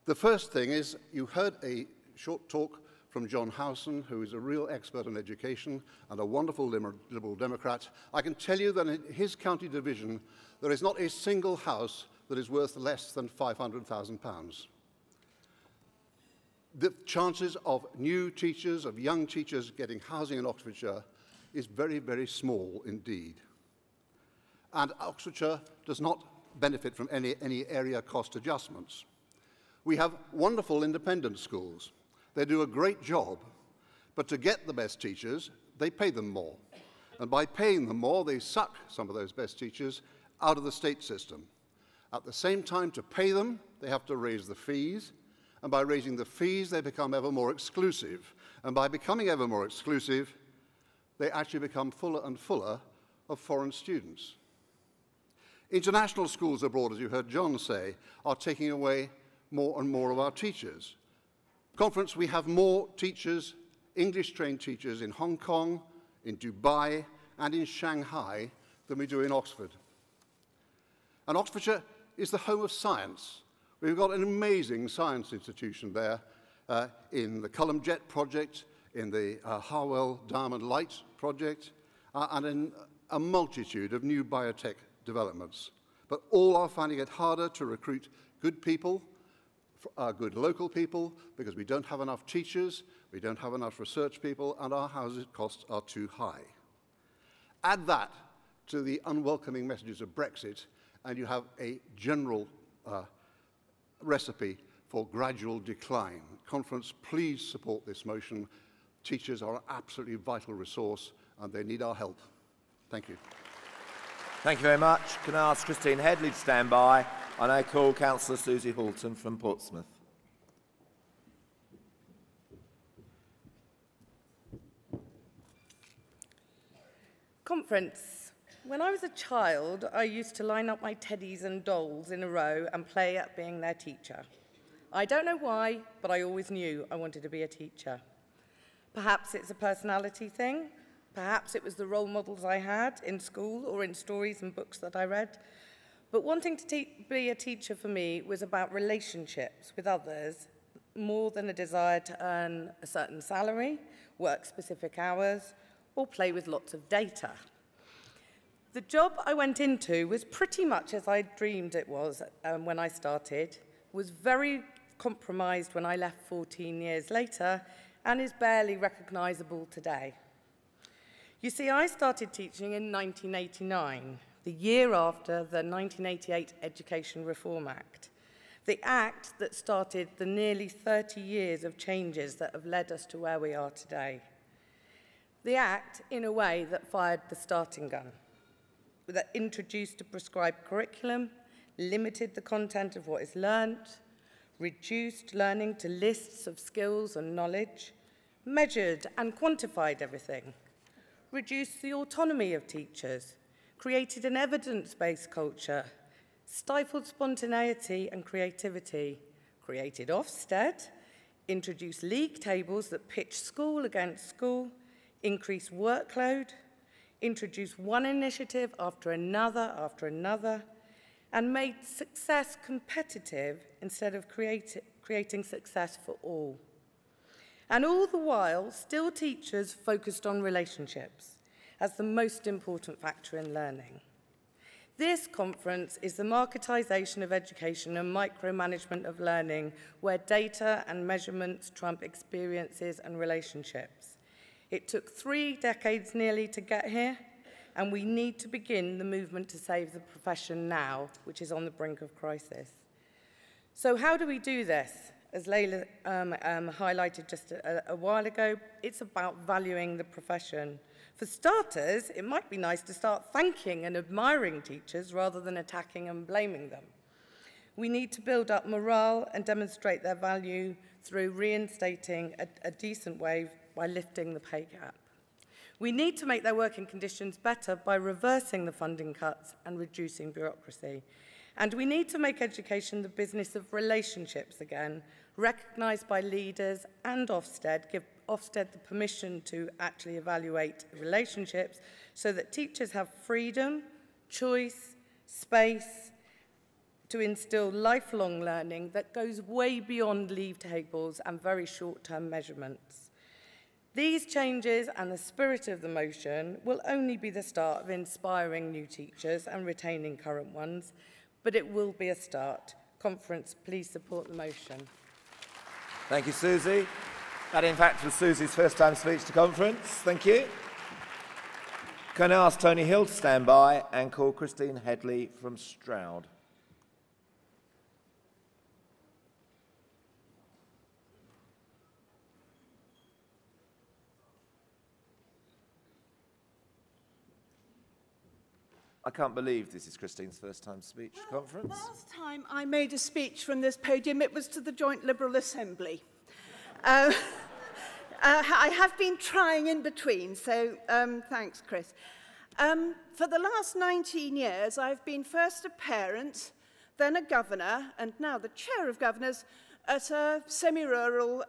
The first thing is, you heard a short talk from John Howson, who is a real expert on education and a wonderful Liberal Democrat. I can tell you that in his county division, there is not a single house that is worth less than £500,000. The chances of new teachers, of young teachers getting housing in Oxfordshire is very, very small indeed. And Oxfordshire does not benefit from any area cost adjustments. We have wonderful independent schools. They do a great job, but to get the best teachers, they pay them more. And by paying them more, they suck some of those best teachers out of the state system. At the same time, to pay them, they have to raise the fees, and by raising the fees, they become ever more exclusive. And by becoming ever more exclusive, they actually become fuller and fuller of foreign students. International schools abroad, as you heard John say, are taking away more and more of our teachers. Conference, we have more teachers, English-trained teachers in Hong Kong, in Dubai, and in Shanghai than we do in Oxford. And Oxfordshire is the home of science. We've got an amazing science institution there in the Cullum Jet project, in the Harwell Diamond Light project, and in a multitude of new biotech developments. But all are finding it harder to recruit good people, good local people, because we don't have enough teachers, we don't have enough research people, and our housing costs are too high. Add that to the unwelcoming messages of Brexit, and you have a general recipe for gradual decline. Conference, please support this motion. Teachers are an absolutely vital resource, and they need our help. Thank you. Thank you very much. Can I ask Christine Headley to stand by? And I call Councillor Susie Halton from Portsmouth. Conference. When I was a child, I used to line up my teddies and dolls in a row and play at being their teacher. I don't know why, but I always knew I wanted to be a teacher. Perhaps it's a personality thing. Perhaps it was the role models I had in school or in stories and books that I read. But wanting to be a teacher for me was about relationships with others more than a desire to earn a certain salary, work specific hours, or play with lots of data. The job I went into was pretty much as I dreamed it was when I started, was very compromised when I left 14 years later, and is barely recognisable today. You see, I started teaching in 1989, the year after the 1988 Education Reform Act, the act that started the nearly 30 years of changes that have led us to where we are today. The act, in a way, that fired the starting gun, that introduced a prescribed curriculum, limited the content of what is learnt, reduced learning to lists of skills and knowledge, measured and quantified everything, reduced the autonomy of teachers, created an evidence-based culture, stifled spontaneity and creativity, created Ofsted, introduced league tables that pitch school against school, increased workload, introduced one initiative after another, and made success competitive instead of creating success for all. And all the while, still teachers focused on relationships as the most important factor in learning. This conference is the marketisation of education and micromanagement of learning, where data and measurements trump experiences and relationships. It took 3 decades nearly to get here, and we need to begin the movement to save the profession now, which is on the brink of crisis. So how do we do this? As Layla highlighted just a while ago, it's about valuing the profession. For starters, it might be nice to start thanking and admiring teachers rather than attacking and blaming them. We need to build up morale and demonstrate their value through reinstating a decent wage by lifting the pay gap. We need to make their working conditions better by reversing the funding cuts and reducing bureaucracy. And we need to make education the business of relationships again, recognised by leaders and Ofsted, give Ofsted the permission to actually evaluate relationships so that teachers have freedom, choice, space to instill lifelong learning that goes way beyond leave tables and very short-term measurements. These changes and the spirit of the motion will only be the start of inspiring new teachers and retaining current ones, but it will be a start. Conference, please support the motion. Thank you, Susie. That, in fact, was Susie's first-time speech to conference. Thank you. Can I ask Tony Hill to stand by and call Christine Headley from Stroud? I can't believe this is Christine's first-time speech to conference. Last time I made a speech from this podium, it was to the Joint Liberal Assembly. I have been trying in between, so thanks, Chris. For the last 19 years, I've been first a parent, then a governor, and now the chair of governors at a semi-rural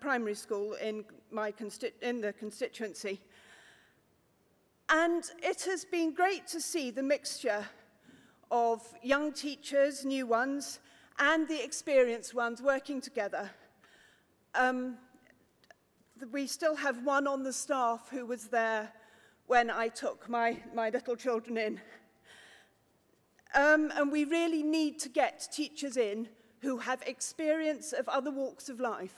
primary school in the constituency. And it has been great to see the mixture of young teachers, new ones, and the experienced ones working together. We still have one on the staff who was there when I took my little children in. And we really need to get teachers in who have experience of other walks of life.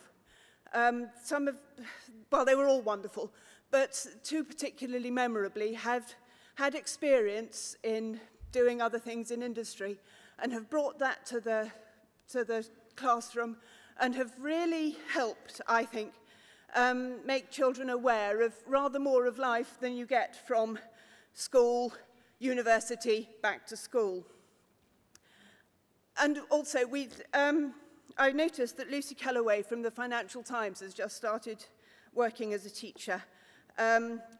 Well, they were all wonderful, but two particularly memorably have had experience in doing other things in industry and have brought that to the classroom and have really helped, I think, make children aware of rather more of life than you get from school, university, back to school. And also, I noticed that Lucy Kellaway from the Financial Times has just started working as a teacher.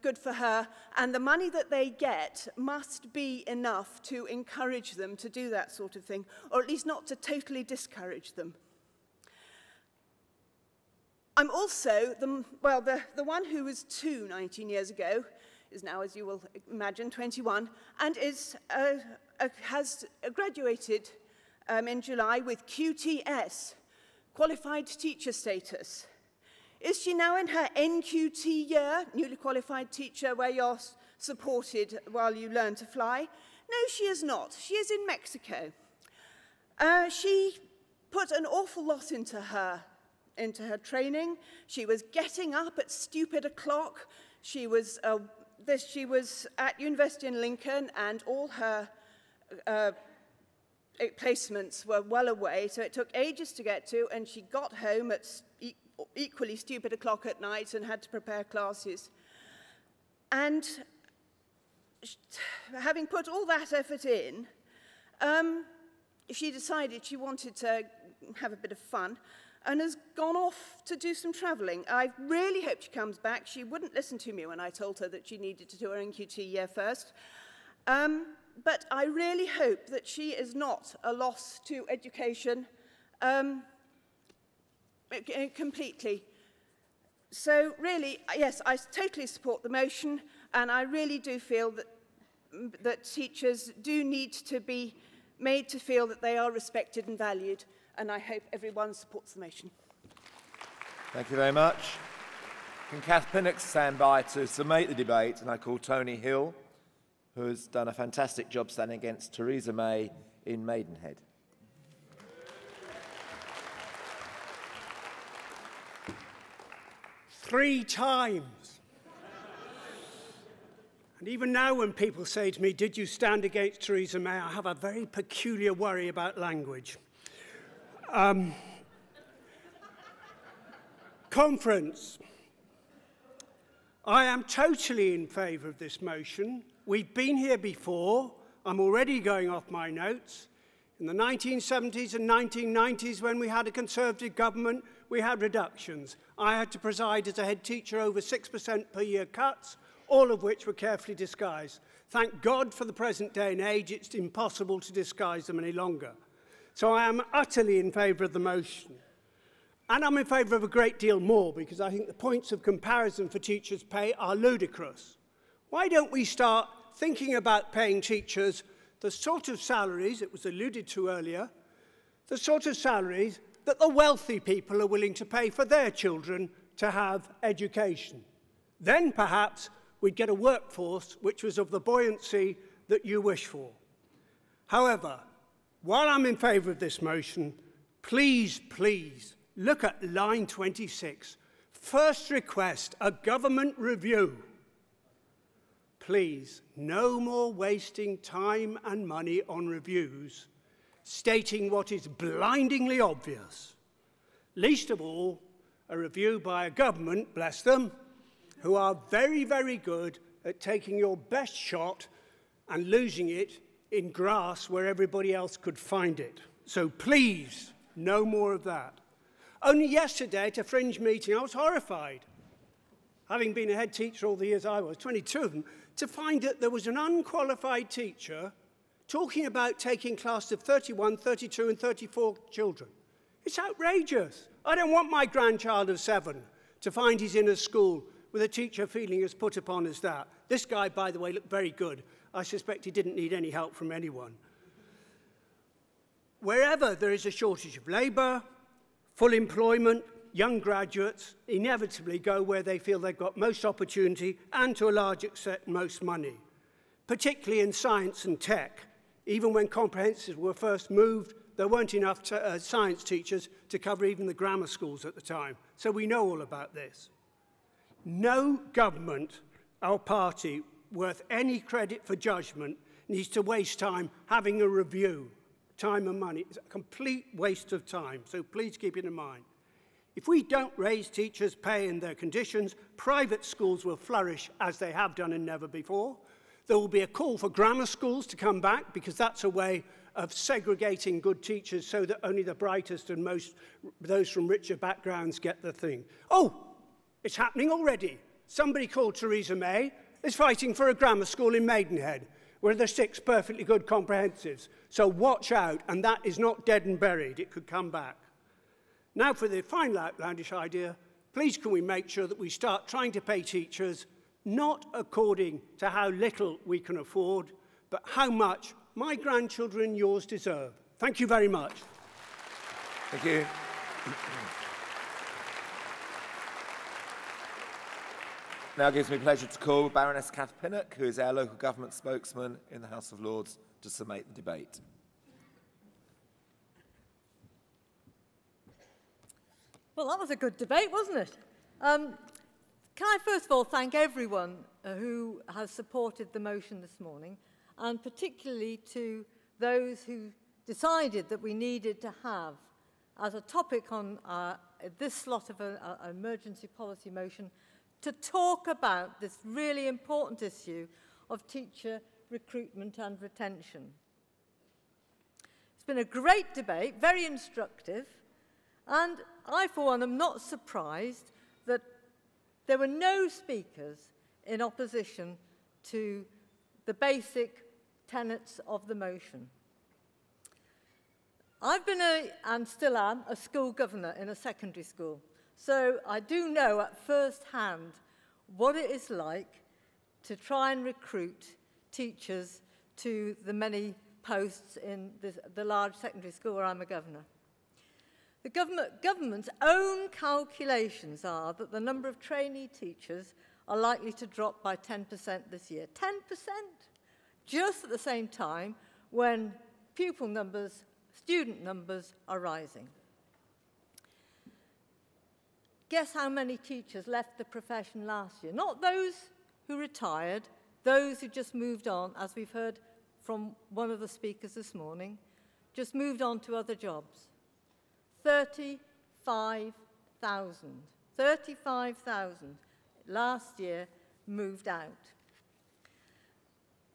Good for her. And the money that they get must be enough to encourage them to do that sort of thing, or at least not to totally discourage them. I'm also, the one who was 19 years ago is now, as you will imagine, 21, and has graduated in July with QTS, Qualified Teacher Status. Is she now in her NQT year, newly qualified teacher, where you're supported while you learn to fly? No, she is not. She is in Mexico. She put an awful lot into her training. She was getting up at stupid o'clock. She was at university in Lincoln, and all her placements were well away, so it took ages to get to, and she got home at equally stupid o'clock at night and had to prepare classes. And having put all that effort in, she decided she wanted to have a bit of fun and has gone off to do some travelling. I really hope she comes back. She wouldn't listen to me when I told her that she needed to do her NQT year first. But I really hope that she is not a loss to education completely. So really, yes, I totally support the motion, and I really do feel that teachers do need to be made to feel that they are respected and valued, and I hope everyone supports the motion. Thank you very much. Can Kath Pinnock stand by to summate the debate? And I call Tony Hill, who has done a fantastic job standing against Theresa May in Maidenhead. Three times. And even now when people say to me, did you stand against Theresa May, I have a very peculiar worry about language. Conference. I am totally in favour of this motion. We've been here before. I'm already going off my notes. In the 1970s and 1990s, when we had a Conservative government, we had reductions. I had to preside as a head teacher over 6% per year cuts, all of which were carefully disguised. Thank God for the present day and age, it's impossible to disguise them any longer. So I am utterly in favour of the motion. And I'm in favour of a great deal more, because I think the points of comparison for teachers' pay are ludicrous. Why don't we start thinking about paying teachers the sort of salaries, it was alluded to earlier, the sort of salaries that the wealthy people are willing to pay for their children to have education. Then perhaps we'd get a workforce which was of the buoyancy that you wish for. However, while I'm in favour of this motion, please, please, look at line 26. First request, a government review. Please, no more wasting time and money on reviews, stating what is blindingly obvious. Least of all, a review by a government, bless them, who are very, very good at taking your best shot and losing it in grass where everybody else could find it. So please, no more of that. Only yesterday at a fringe meeting, I was horrified, having been a head teacher all the years I was, 22 of them, to find that there was an unqualified teacher talking about taking classes of 31, 32 and 34 children. It's outrageous. I don't want my grandchild of 7 to find he's in a school with a teacher feeling as put upon as that. This guy, by the way, looked very good. I suspect he didn't need any help from anyone. Wherever there is a shortage of labour, full employment, young graduates inevitably go where they feel they've got most opportunity and, to a large extent, most money, particularly in science and tech. Even when comprehensives were first moved, there weren't enough science teachers to cover even the grammar schools at the time. So we know all about this. No government or party worth any credit for judgment needs to waste time having a review. Time and money. It's a complete waste of time, so please keep it in mind. If we don't raise teachers' pay and their conditions, private schools will flourish as they have done and never before. There will be a call for grammar schools to come back, because that's a way of segregating good teachers so that only the brightest and most those from richer backgrounds get the thing. Oh, it's happening already. Somebody called Theresa May is fighting for a grammar school in Maidenhead, where there are 6 perfectly good comprehensives. So watch out, and that is not dead and buried. It could come back. Now for the final outlandish idea, please can we make sure that we start trying to pay teachers not according to how little we can afford, but how much my grandchildren and yours deserve. Thank you very much. Thank you. Now it gives me pleasure to call Baroness Kath Pinnock, who is our local government spokesman in the House of Lords, to summate the debate. Well, that was a good debate, wasn't it? Can I first of all thank everyone who has supported the motion this morning, and particularly to those who decided that we needed to have, as a topic on this slot of an emergency policy motion, to talk about this really important issue of teacher recruitment and retention. It's been a great debate, very instructive, and I, for one, am not surprised that there were no speakers in opposition to the basic tenets of the motion. I've been and still am a school governor in a secondary school, so I do know at first hand what it is like to try and recruit teachers to the many posts in the large secondary school where I'm a governor. The government's own calculations are that the number of trainee teachers are likely to drop by 10% this year. 10%! Just at the same time when pupil numbers, student numbers are rising. Guess how many teachers left the profession last year? Not those who retired, those who just moved on, as we've heard from one of the speakers this morning, just moved on to other jobs. 35,000 35,000 last year moved out.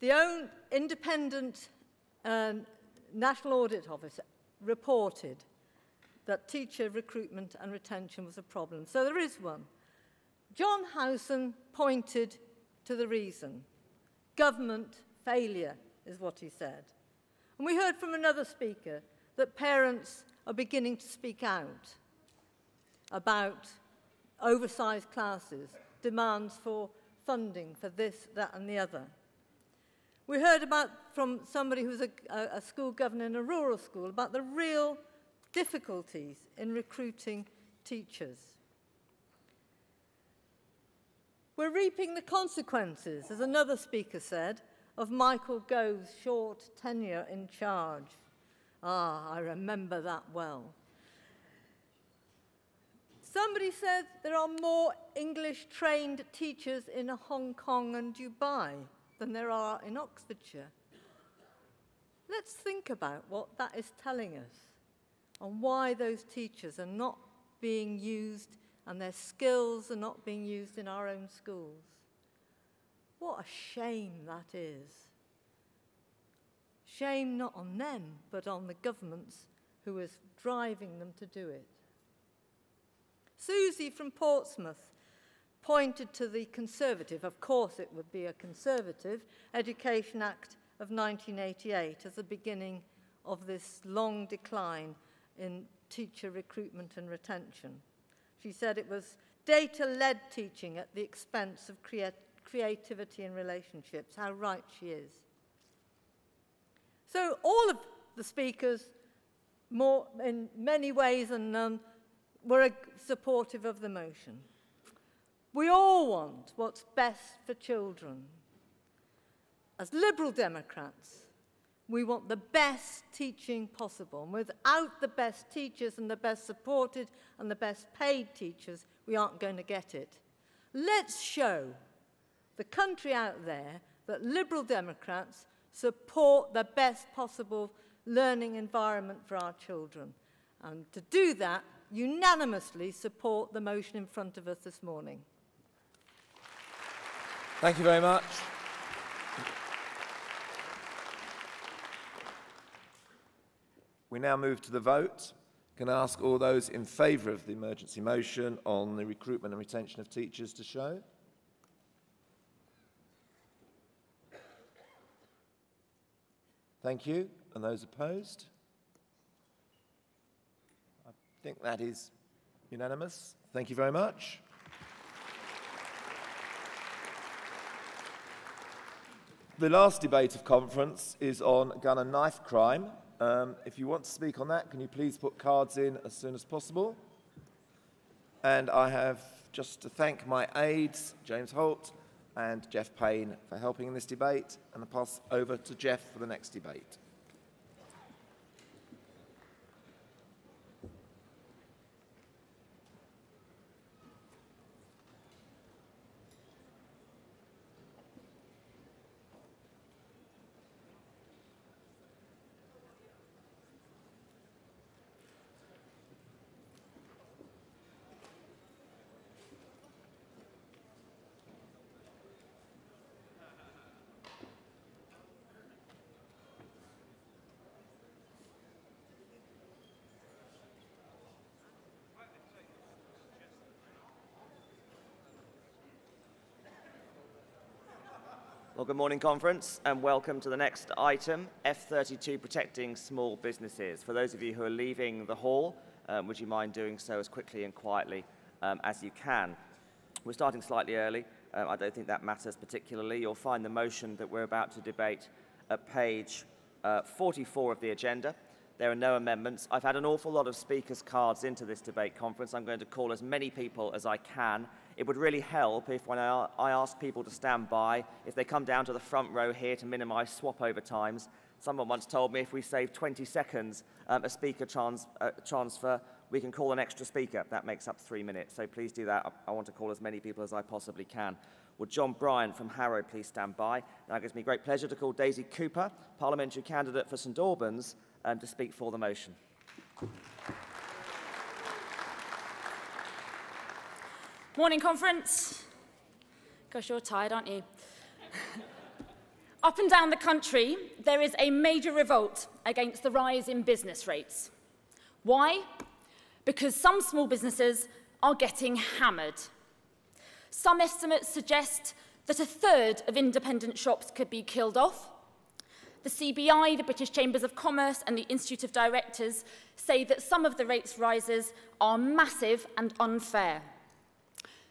The own independent National Audit Office reported that teacher recruitment and retention was a problem. So there is one. John Howson pointed to the reason. Government failure is what he said. And we heard from another speaker that parents are beginning to speak out about oversized classes, demands for funding for this, that and the other. We heard from somebody who's a school governor in a rural school about the real difficulties in recruiting teachers. We're reaping the consequences, as another speaker said, of Michael Gove's short tenure in charge. Ah, I remember that well. Somebody said there are more English-trained teachers in Hong Kong and Dubai than there are in Oxfordshire. Let's think about what that is telling us and why those teachers are not being used and their skills are not being used in our own schools. What a shame that is. Shame not on them, but on the governments who is driving them to do it. Susie from Portsmouth pointed to the Conservative, of course it would be a Conservative, Education Act of 1988 as the beginning of this long decline in teacher recruitment and retention. She said it was data-led teaching at the expense of creativity and relationships. How right she is. So all of the speakers, in many ways than none, were supportive of the motion. We all want what's best for children. As Liberal Democrats, we want the best teaching possible. And without the best teachers and the best supported and the best paid teachers, we aren't going to get it. Let's show the country out there that Liberal Democrats support the best possible learning environment for our children. And to do that, unanimously support the motion in front of us this morning. Thank you very much. We now move to the vote. Can I ask all those in favour of the emergency motion on the recruitment and retention of teachers to show? Thank you. And those opposed? I think that is unanimous. Thank you very much. The last debate of conference is on gun and knife crime. If you want to speak on that, can you please put cards in as soon as possible? And I have just to thank my aides, James Holt and Jeff Payne, for helping in this debate, and I'll pass over to Jeff for the next debate. Well, good morning, conference, and welcome to the next item, F32, Protecting Small Businesses. For those of you who are leaving the hall, would you mind doing so as quickly and quietly as you can? We're starting slightly early. I don't think that matters particularly. You'll find the motion that we're about to debate at page 44 of the agenda. There are no amendments. I've had an awful lot of speakers' cards into this debate conference. I'm going to call as many people as I can. It would really help if when I ask people to stand by, if they come down to the front row here to minimise swap-over times. Someone once told me if we save 20 seconds a speaker transfer, we can call an extra speaker. That makes up 3 minutes, so please do that. I want to call as many people as I possibly can. Would John Bryan from Harrow please stand by? Now it gives me great pleasure to call Daisy Cooper, parliamentary candidate for St Albans, to speak for the motion. Morning, conference. Gosh, you're tired, aren't you? Up and down the country, there is a major revolt against the rise in business rates. Why? Because some small businesses are getting hammered. Some estimates suggest that a third of independent shops could be killed off. The CBI, the British Chambers of Commerce, and the Institute of Directors say that some of the rates rises are massive and unfair.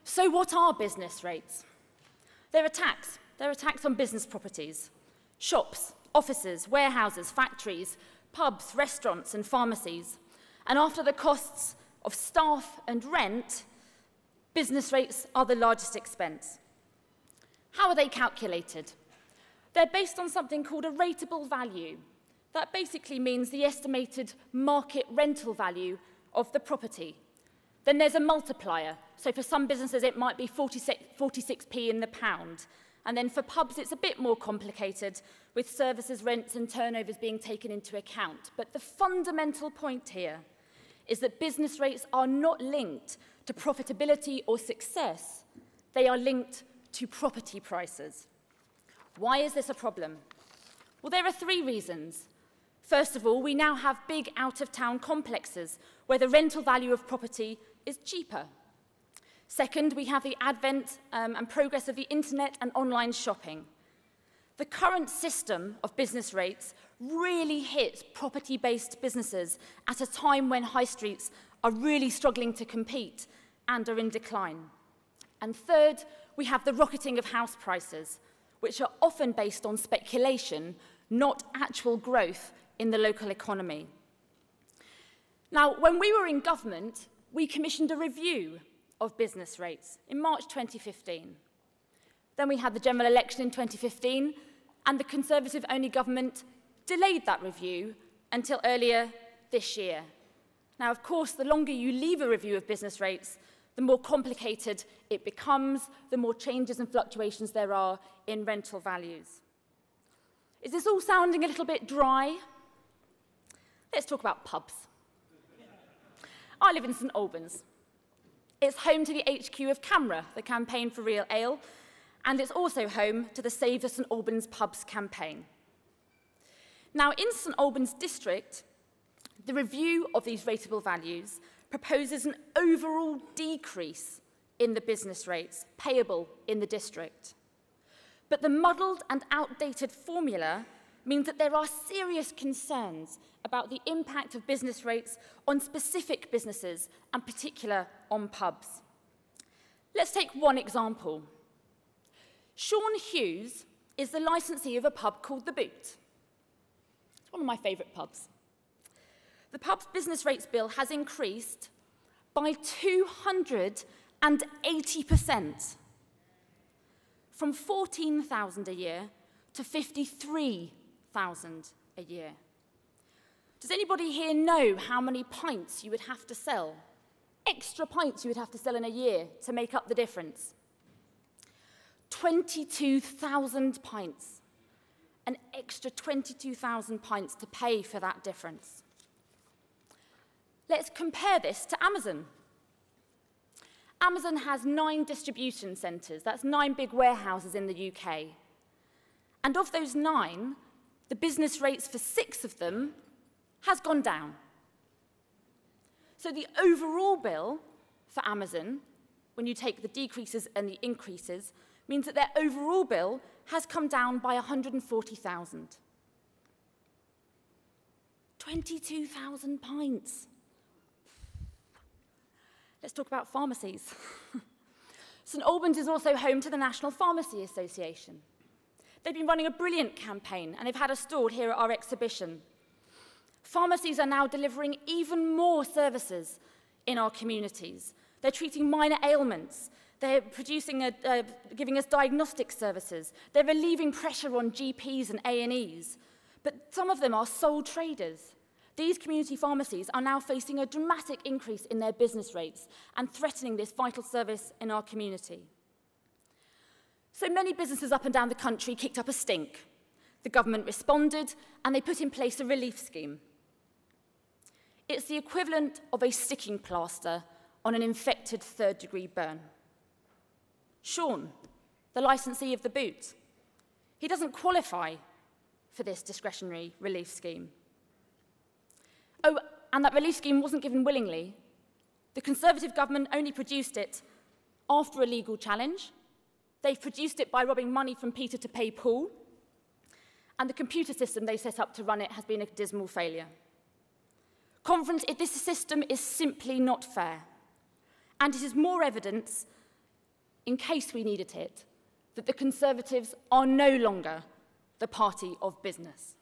So what are business rates? They're a tax. They're a tax on business properties. Shops, offices, warehouses, factories, pubs, restaurants, and pharmacies. And after the costs of staff and rent, business rates are the largest expense. How are they calculated? They're based on something called a rateable value. That basically means the estimated market rental value of the property. Then there's a multiplier. So for some businesses, it might be 46p in the pound. And then for pubs, it's a bit more complicated, with services, rents, and turnovers being taken into account. But the fundamental point here is that business rates are not linked to profitability or success. They are linked to property prices. Why is this a problem? Well, there are 3 reasons. First of all, we now have big out-of-town complexes where the rental value of property is cheaper. Second, we have the advent and progress of the internet and online shopping. The current system of business rates really hits property-based businesses at a time when high streets are really struggling to compete and are in decline. And third, we have the rocketing of house prices, which are often based on speculation, not actual growth in the local economy. Now, when we were in government, we commissioned a review of business rates in March 2015. Then we had the general election in 2015, and the Conservative-only government delayed that review until earlier this year. Now, of course, the longer you leave a review of business rates, the more complicated it becomes, the more changes and fluctuations there are in rental values. Is this all sounding a little bit dry? Let's talk about pubs. I live in St Albans. It's home to the HQ of CAMRA, the Campaign for Real Ale, and it's also home to the Save the St Albans Pubs campaign. Now, in St Albans district, the review of these rateable values proposes an overall decrease in the business rates payable in the district. But the muddled and outdated formula means that there are serious concerns about the impact of business rates on specific businesses, and particular on pubs. Let's take one example. Sean Hughes is the licensee of a pub called The Boot. It's one of my favourite pubs. The pub's business rates bill has increased by 280%, from 14,000 a year to 53,000 a year. Does anybody here know how many pints you would have to sell? Extra pints you would have to sell in a year to make up the difference? 22,000 pints. An extra 22,000 pints to pay for that difference. Let's compare this to Amazon. Amazon has 9 distribution centres. That's 9 big warehouses in the UK. And of those 9, the business rates for 6 of them has gone down. So the overall bill for Amazon, when you take the decreases and the increases, means that their overall bill has come down by 140,000. 22,000 pints. Let's talk about pharmacies. St Albans is also home to the National Pharmacy Association. They've been running a brilliant campaign, and they've had a stall here at our exhibition. Pharmacies are now delivering even more services in our communities. They're treating minor ailments. They're giving us diagnostic services. They're relieving pressure on GPs and A&Es. But some of them are sole traders. These community pharmacies are now facing a dramatic increase in their business rates and threatening this vital service in our community. So many businesses up and down the country kicked up a stink. The government responded, and they put in place a relief scheme. It's the equivalent of a sticking plaster on an infected third-degree burn. Sean, the licensee of the boot. He doesn't qualify for this discretionary relief scheme. Oh, and that relief scheme wasn't given willingly. The Conservative government only produced it after a legal challenge. They've produced it by robbing money from Peter to pay Paul. And the computer system they set up to run it has been a dismal failure. Conference, this system is simply not fair. And it is more evidence, in case we needed it, that the Conservatives are no longer the party of business.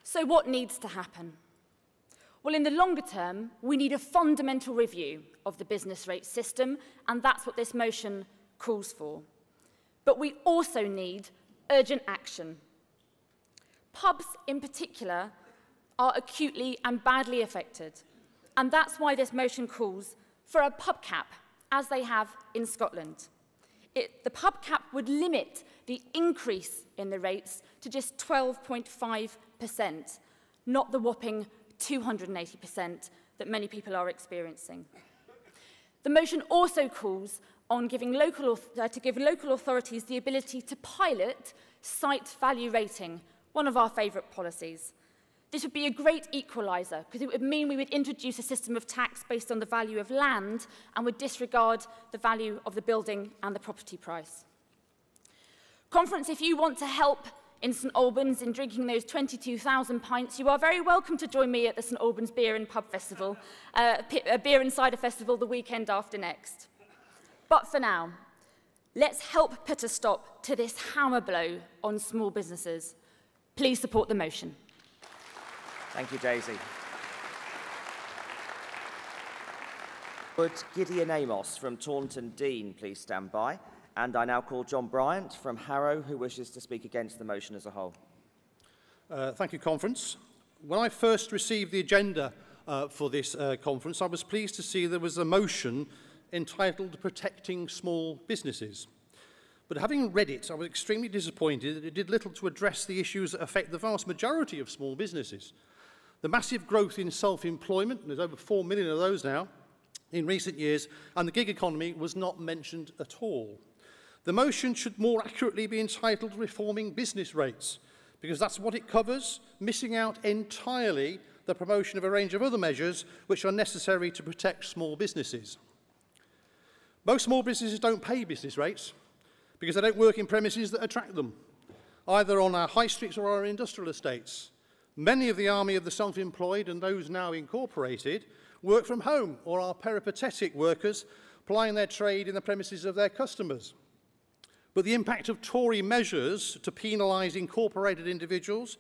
So what needs to happen? Well, in the longer term, we need a fundamental review of the business rate system, and that's what this motion calls for. But we also need urgent action. Pubs, in particular, are acutely and badly affected, and that's why this motion calls for a pub cap, as they have in Scotland. The pub cap would limit the increase in the rates to just 12.5%, not the whopping 280% that many people are experiencing. The motion also calls on to give local authorities the ability to pilot site value rating, one of our favourite policies. This would be a great equaliser, because it would mean we would introduce a system of tax based on the value of land and would disregard the value of the building and the property price. Conference, if you want to help in St Albans in drinking those 22,000 pints, you are very welcome to join me at the St Albans Beer and Pub Festival, a beer and cider festival the weekend after next. But for now, let's help put a stop to this hammer blow on small businesses. Please support the motion. Thank you, Daisy. Would Gideon Amos from Taunton Dean please stand by? And I now call John Bryant from Harrow, who wishes to speak against the motion as a whole. Thank you, Conference. When I first received the agenda for this conference, I was pleased to see there was a motion entitled Protecting Small Businesses. But having read it, I was extremely disappointed that it did little to address the issues that affect the vast majority of small businesses. The massive growth in self-employment, there's over 4 million of those now in recent years, and the gig economy was not mentioned at all. The motion should more accurately be entitled Reforming Business Rates, because that's what it covers, missing out entirely the promotion of a range of other measures which are necessary to protect small businesses. Most small businesses don't pay business rates because they don't work in premises that attract them, either on our high streets or our industrial estates. Many of the army of the self-employed and those now incorporated work from home or are peripatetic workers plying their trade in the premises of their customers. But the impact of Tory measures to penalise incorporated individuals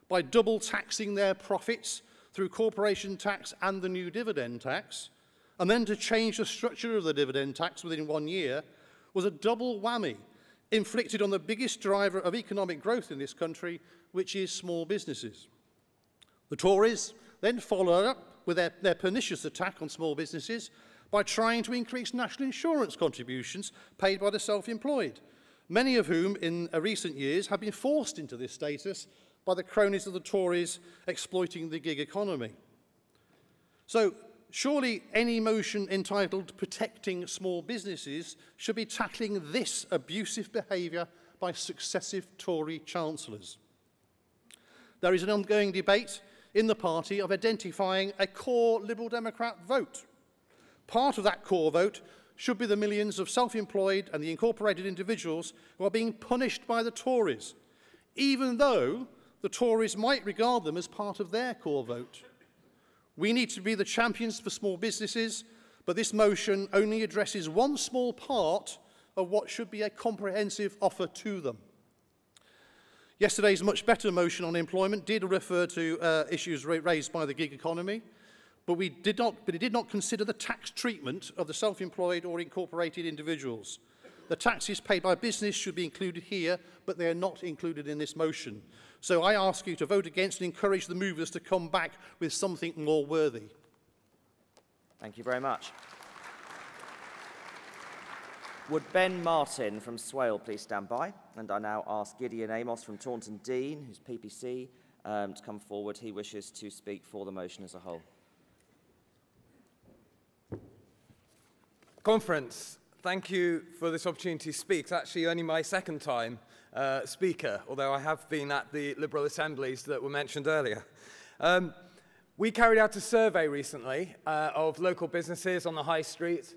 by double taxing their profits through corporation tax and the new dividend tax, and then to change the structure of the dividend tax within 1 year, was a double whammy inflicted on the biggest driver of economic growth in this country, which is small businesses. The Tories then followed up with their pernicious attack on small businesses by trying to increase national insurance contributions paid by the self-employed, many of whom in recent years have been forced into this status by the cronies of the Tories exploiting the gig economy. So surely any motion entitled Protecting Small Businesses should be tackling this abusive behaviour by successive Tory chancellors. There is an ongoing debate in the party of identifying a core Liberal Democrat vote. Part of that core vote should be the millions of self-employed and the incorporated individuals who are being punished by the Tories, even though the Tories might regard them as part of their core vote. We need to be the champions for small businesses, but this motion only addresses one small part of what should be a comprehensive offer to them. Yesterday's much better motion on employment did refer to issues raised by the gig economy, but it did not consider the tax treatment of the self-employed or incorporated individuals. The taxes paid by business should be included here, but they are not included in this motion. So I ask you to vote against and encourage the movers to come back with something more worthy. Thank you very much. Would Ben Martin from Swale please stand by? And I now ask Gideon Amos from Taunton Dean, who's PPC, to come forward. He wishes to speak for the motion as a whole. Conference, thank you for this opportunity to speak. It's actually only my second time speaker, although I have been at the Liberal assemblies that were mentioned earlier. We carried out a survey recently of local businesses on the high street.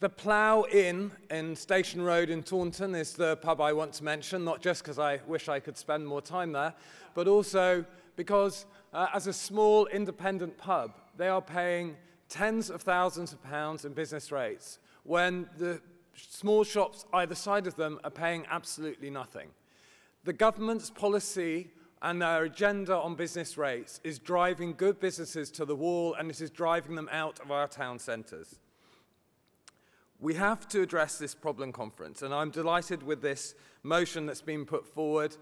The Plough Inn in Station Road in Taunton is the pub I want to mention, not just because I wish I could spend more time there, but also because as a small independent pub, they are paying tens of thousands of pounds in business rates when the small shops either side of them are paying absolutely nothing. The government's policy and their agenda on business rates is driving good businesses to the wall, and it is driving them out of our town centres. We have to address this problem, Conference, and I'm delighted with this motion that's been put forward.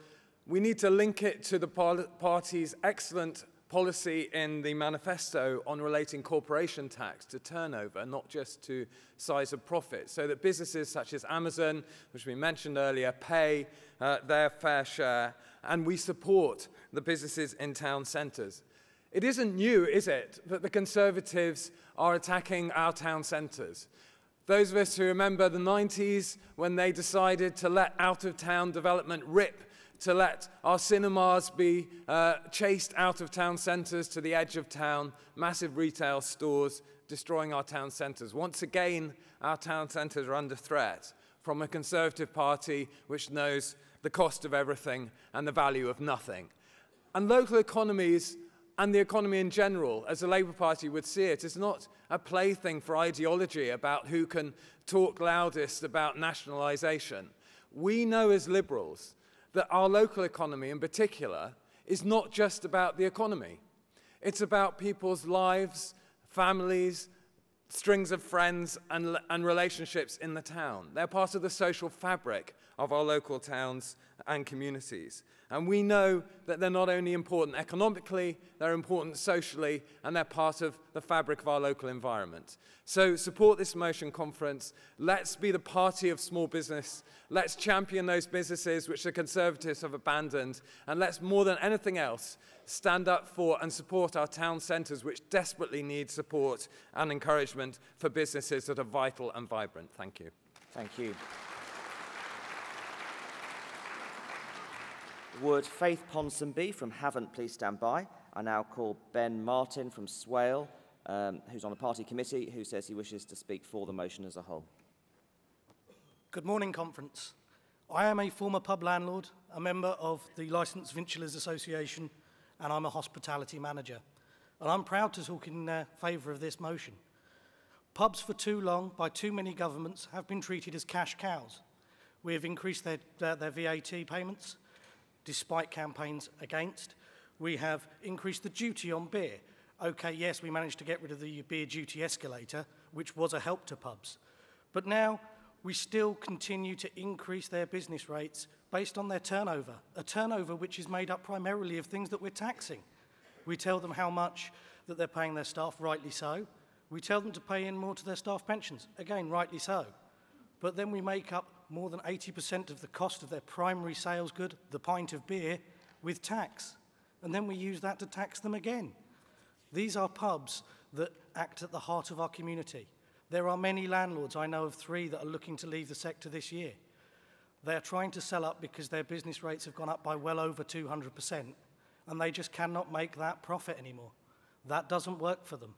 We need to link it to the party's excellent policy in the manifesto on relating corporation tax to turnover, not just to size of profit, so that businesses such as Amazon, which we mentioned earlier, pay their fair share, and we support the businesses in town centres. It isn't new, is it, that the Conservatives are attacking our town centres? Those of us who remember the 90s when they decided to let out-of-town development rip, to let our cinemas be chased out of town centres to the edge of town, massive retail stores destroying our town centres. Once again, our town centres are under threat from a Conservative party which knows the cost of everything and the value of nothing. And local economies and the economy in general, as the Labour Party would see it, is not a plaything for ideology about who can talk loudest about nationalisation. We know as Liberals that our local economy in particular is not just about the economy. It's about people's lives, families, strings of friends and relationships in the town. They're part of the social fabric of our local towns and communities. And we know that they're not only important economically, they're important socially, and they're part of the fabric of our local environment. So support this motion, Conference. Let's be the party of small business. Let's champion those businesses which the Conservatives have abandoned. And let's, more than anything else, stand up for and support our town centres, which desperately need support and encouragement for businesses that are vital and vibrant. Thank you. Thank you. Would Faith Ponsonby from Havant please stand by? I now call Ben Martin from Swale, who's on the party committee, who says he wishes to speak for the motion as a whole. Good morning, Conference. I am a former pub landlord, a member of the Licensed Vinculars Association, and I'm a hospitality manager. And I'm proud to talk in favour of this motion. Pubs for too long, by too many governments, have been treated as cash cows. We have increased their VAT payments, despite campaigns against. We have increased the duty on beer. Okay, yes, we managed to get rid of the beer duty escalator, which was a help to pubs. But now we still continue to increase their business rates based on their turnover, a turnover which is made up primarily of things that we're taxing. We tell them how much that they're paying their staff, rightly so. We tell them to pay in more to their staff pensions, again, rightly so. But then we make up more than 80% of the cost of their primary sales good, the pint of beer, with tax. And then we use that to tax them again. These are pubs that act at the heart of our community. There are many landlords, I know of 3, that are looking to leave the sector this year. They are trying to sell up because their business rates have gone up by well over 200%, and they just cannot make that profit anymore. That doesn't work for them.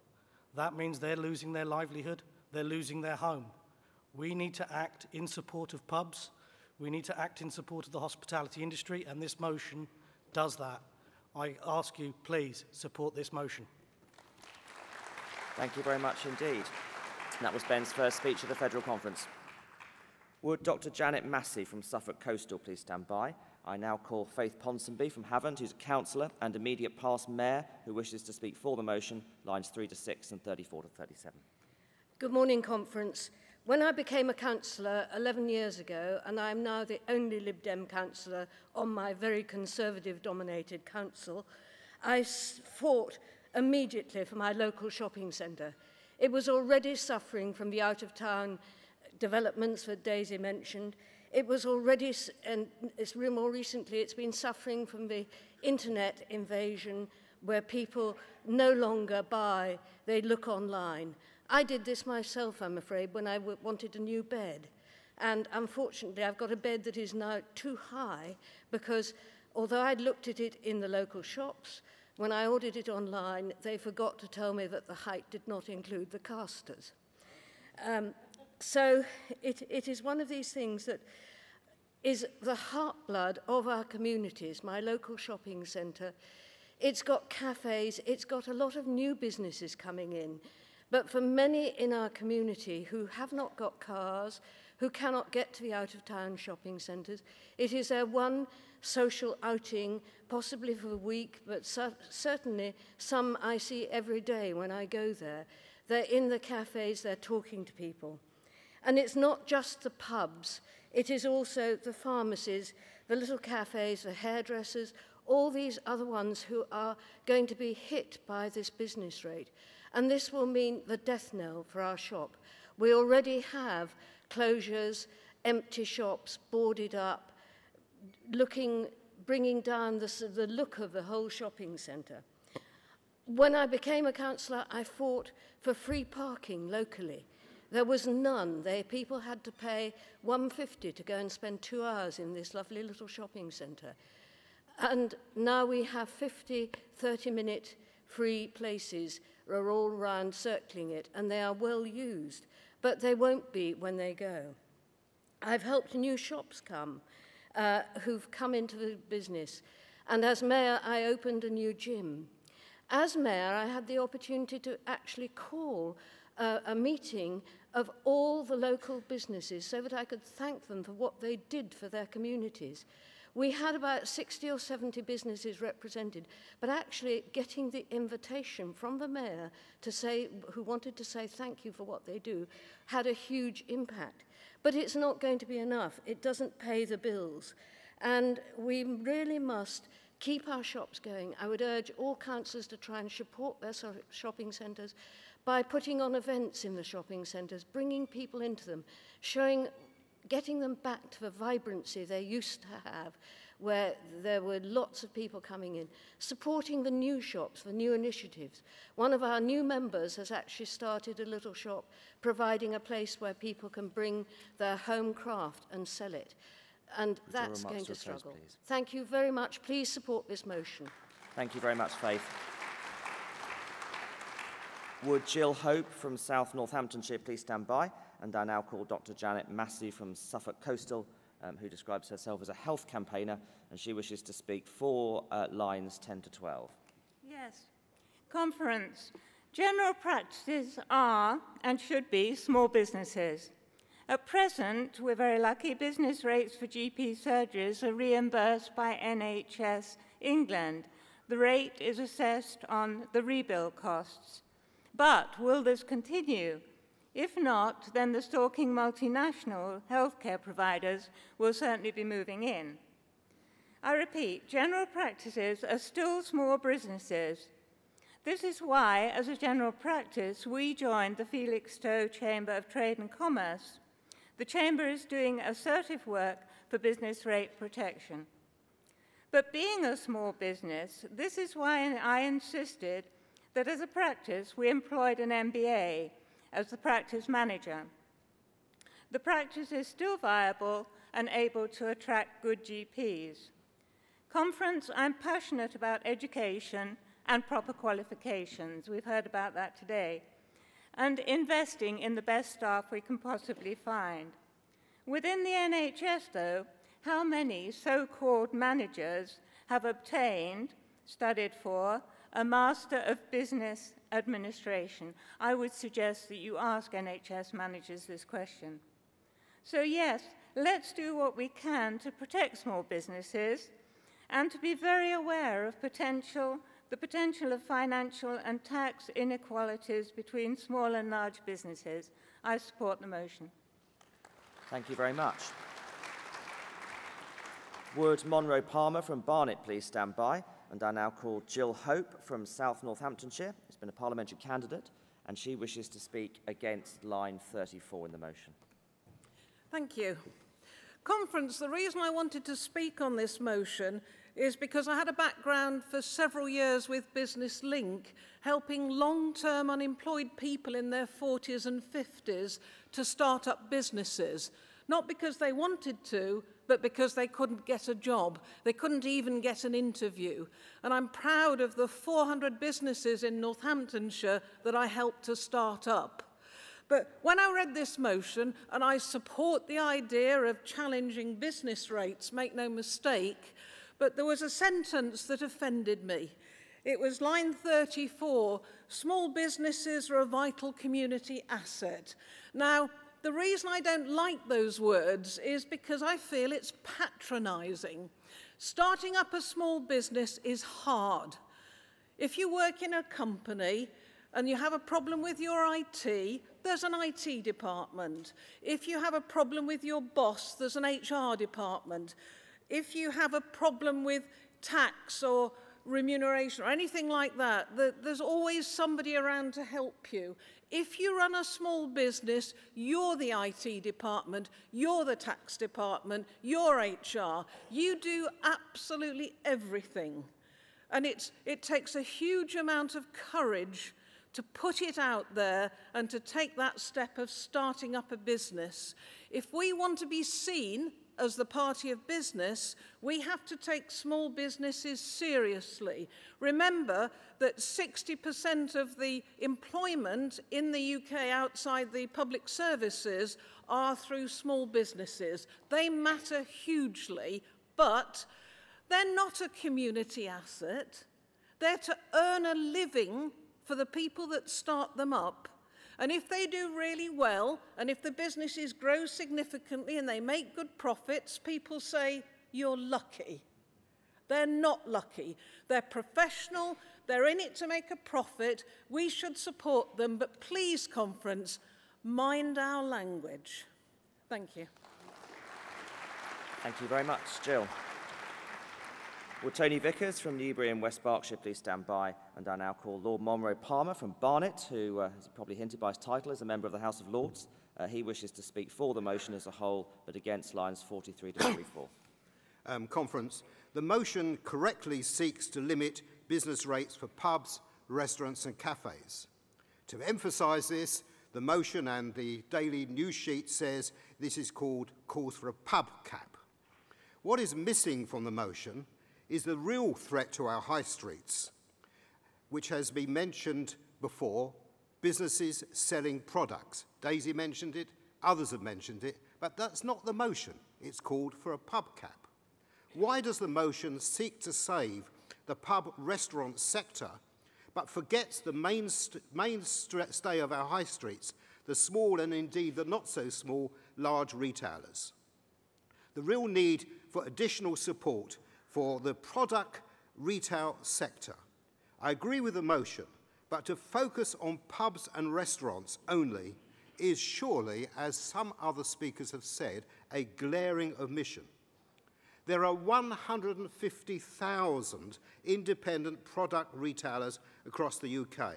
That means they're losing their livelihood, they're losing their home. We need to act in support of pubs. We need to act in support of the hospitality industry, and this motion does that. I ask you, please, support this motion. Thank you very much indeed. And that was Ben's first speech at the Federal Conference. Would Dr. Janet Massey from Suffolk Coastal please stand by? I now call Faith Ponsonby from Havant, who's a councillor and immediate past mayor, who wishes to speak for the motion, lines 3 to 6 and 34 to 37. Good morning, Conference. When I became a councillor 11 years ago, and I am now the only Lib Dem councillor on my very Conservative-dominated council, I fought immediately for my local shopping centre. It was already suffering from the out-of-town developments that Daisy mentioned. It was already, and more recently, it's been suffering from the internet invasion where people no longer buy, they look online. I did this myself, I'm afraid, when I wanted a new bed. And unfortunately, I've got a bed that is now too high because although I'd looked at it in the local shops, when I ordered it online, they forgot to tell me that the height did not include the casters. So it is one of these things that is the heartblood of our communities, my local shopping centre. It's got cafes, it's got a lot of new businesses coming in. But for many in our community who have not got cars, who cannot get to the out-of-town shopping centres, it is their one social outing, possibly for the week, but certainly some I see every day when I go there. They're in the cafes, they're talking to people. And it's not just the pubs, it is also the pharmacies, the little cafes, the hairdressers, all these other ones who are going to be hit by this business rate. And this will mean the death knell for our shop. We already have closures, empty shops, boarded up, bringing down the look of the whole shopping centre. When I became a councillor, I fought for free parking locally. There was none. People had to pay £1.50 to go and spend 2 hours in this lovely little shopping centre. And now we have 50, 30-minute free places are all around circling it, and they are well used, but they won't be when they go. I've helped new shops come, who've come into the business, and as mayor, I opened a new gym. As mayor, I had the opportunity to actually call a meeting of all the local businesses so that I could thank them for what they did for their communities. We had about 60 or 70 businesses represented, but actually getting the invitation from the mayor to say, who wanted to say thank you for what they do, had a huge impact. But it's not going to be enough. It doesn't pay the bills. And we really must keep our shops going. I would urge all councillors to try and support their shopping centres by putting on events in the shopping centres, bringing people into them, getting them back to the vibrancy they used to have, where there were lots of people coming in, supporting the new shops, the new initiatives. One of our new members has actually started a little shop providing a place where people can bring their home craft and sell it. And that's going to struggle. Thank you very much. Please support this motion. Thank you very much, Faith. Would Jill Hope from South Northamptonshire please stand by? And I now call Dr. Janet Massey from Suffolk Coastal, who describes herself as a health campaigner, and she wishes to speak for lines 10 to 12. Yes. Conference. General practices are and should be small businesses. At present, we're very lucky, business rates for GP surgeries are reimbursed by NHS England. The rate is assessed on the rebill costs. But will this continue? If not, then the stalking multinational healthcare providers will certainly be moving in. I repeat, general practices are still small businesses. This is why, as a general practice, we joined the Felixstowe Chamber of Trade and Commerce. The Chamber is doing assertive work for business rate protection. But being a small business, this is why I insisted that as a practice we employed an MBA as the practice manager. The practice is still viable and able to attract good GPs. Conference, I'm passionate about education and proper qualifications. We've heard about that today. And investing in the best staff we can possibly find. Within the NHS, though, how many so-called managers have obtained, studied for, a Master of Business Administration? I would suggest that you ask NHS managers this question. So yes, let's do what we can to protect small businesses and to be very aware of the potential of financial and tax inequalities between small and large businesses. I support the motion. Thank you very much. Would Monroe Palmer from Barnet please stand by? And I now call Jill Hope from South Northamptonshire, who's been a parliamentary candidate, and she wishes to speak against line 34 in the motion. Thank you. Conference, the reason I wanted to speak on this motion is because I had a background for several years with Business Link, helping long-term unemployed people in their 40s and 50s to start up businesses. Not because they wanted to, but because they couldn't get a job. They couldn't even get an interview. And I'm proud of the 400 businesses in Northamptonshire that I helped to start up. But when I read this motion, and I support the idea of challenging business rates, make no mistake, but there was a sentence that offended me. It was line 34, small businesses are a vital community asset. Now, the reason I don't like those words is because I feel it's patronising. Starting up a small business is hard. If you work in a company and you have a problem with your IT, there's an IT department. If you have a problem with your boss, there's an HR department. If you have a problem with tax or remuneration or anything like that, there's always somebody around to help you. If you run a small business, you're the IT department, you're the tax department, you're HR. You do absolutely everything. And it takes a huge amount of courage to put it out there and to take that step of starting up a business. If we want to be seen as the party of business, we have to take small businesses seriously. Remember that 60% of the employment in the UK outside the public services are through small businesses. They matter hugely, but they're not a community asset. They're to earn a living for the people that start them up. And if they do really well, and if the businesses grow significantly and they make good profits, people say, you're lucky. They're not lucky. They're professional. They're in it to make a profit. We should support them. But please, conference, mind our language. Thank you. Thank you very much, Jill. Will Tony Vickers from Newbury in West Berkshire please stand by? And I now call Lord Monroe Palmer from Barnet, who, as probably hinted by his title, is a member of the House of Lords. He wishes to speak for the motion as a whole, but against lines 43 to 44. Conference. The motion correctly seeks to limit business rates for pubs, restaurants and cafes. To emphasise this, the motion and the daily news sheet says this is calls for a pub cap. What is missing from the motion is the real threat to our high streets, which has been mentioned before, businesses selling products. Daisy mentioned it, others have mentioned it, but that's not the motion. It's called for a pub cap. Why does the motion seek to save the pub restaurant sector, but forgets the mainstay of our high streets, the small and indeed the not so small large retailers? The real need for additional support for the product retail sector. I agree with the motion, but to focus on pubs and restaurants only is surely, as some other speakers have said, a glaring omission. There are 150,000 independent product retailers across the UK,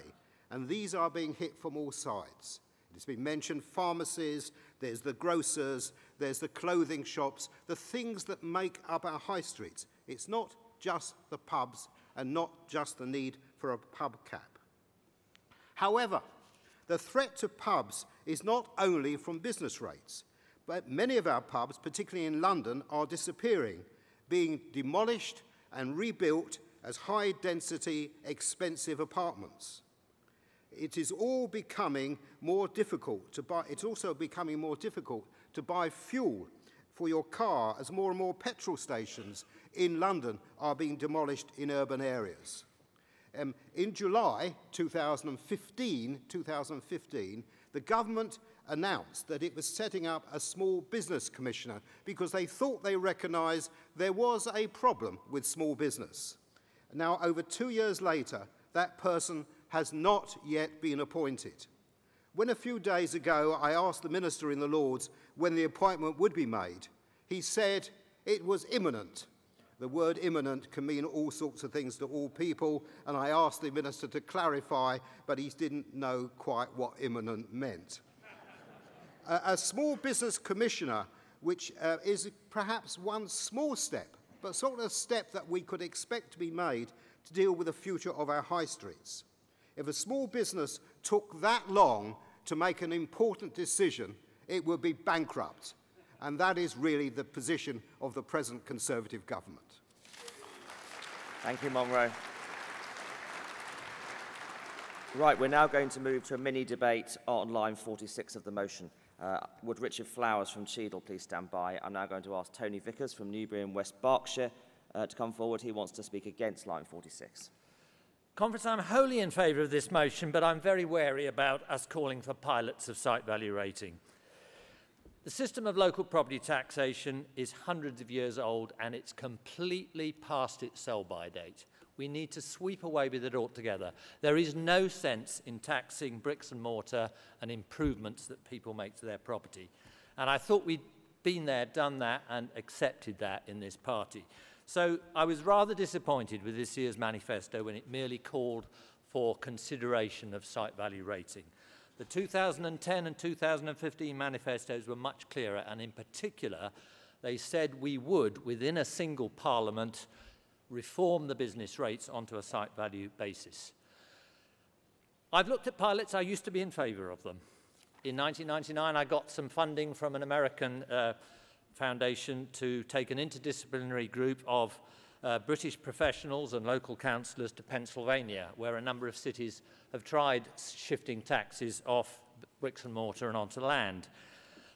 and these are being hit from all sides. It's been mentioned, pharmacies, there's the grocers, there's the clothing shops, the things that make up our high streets. It's not just the pubs and not just the need for a pub cap. However, the threat to pubs is not only from business rates, but many of our pubs, particularly in London, are disappearing, being demolished and rebuilt as high-density, expensive apartments. It is all becoming more difficult to buy. It's also becoming more difficult to buy fuel for your car as more and more petrol stations in London are being demolished in urban areas. In July 2015, the government announced that it was setting up a small business commissioner because they thought they recognised there was a problem with small business. Now, over 2 years later, that person has not yet been appointed. When a few days ago I asked the Minister in the Lords when the appointment would be made, he said it was imminent. The word imminent can mean all sorts of things to all people, and I asked the Minister to clarify, but he didn't know quite what imminent meant. A small business commissioner, which is perhaps one small step, but sort of a step that we could expect to be made to deal with the future of our high streets. If a small business took that long to make an important decision, it would be bankrupt. And that is really the position of the present Conservative government. Thank you, Monroe. Right, we're now going to move to a mini-debate on line 46 of the motion. Would Richard Flowers from Cheadle please stand by? I'm now going to ask Tony Vickers from Newbury in West Berkshire to come forward. He wants to speak against line 46. Conference, I'm wholly in favour of this motion, but I'm very wary about us calling for pilots of site value rating. The system of local property taxation is hundreds of years old and it's completely past its sell-by date. We need to sweep away with it altogether. There is no sense in taxing bricks and mortar and improvements that people make to their property. And I thought we'd been there, done that, and accepted that in this party. So I was rather disappointed with this year's manifesto when it merely called for consideration of site value rating. The 2010 and 2015 manifestos were much clearer, and in particular, they said we would, within a single parliament, reform the business rates onto a site value basis. I've looked at pilots. I used to be in favour of them. In 1999, I got some funding from an American foundation to take an interdisciplinary group of British professionals and local councillors to Pennsylvania, where a number of cities have tried shifting taxes off bricks and mortar and onto land.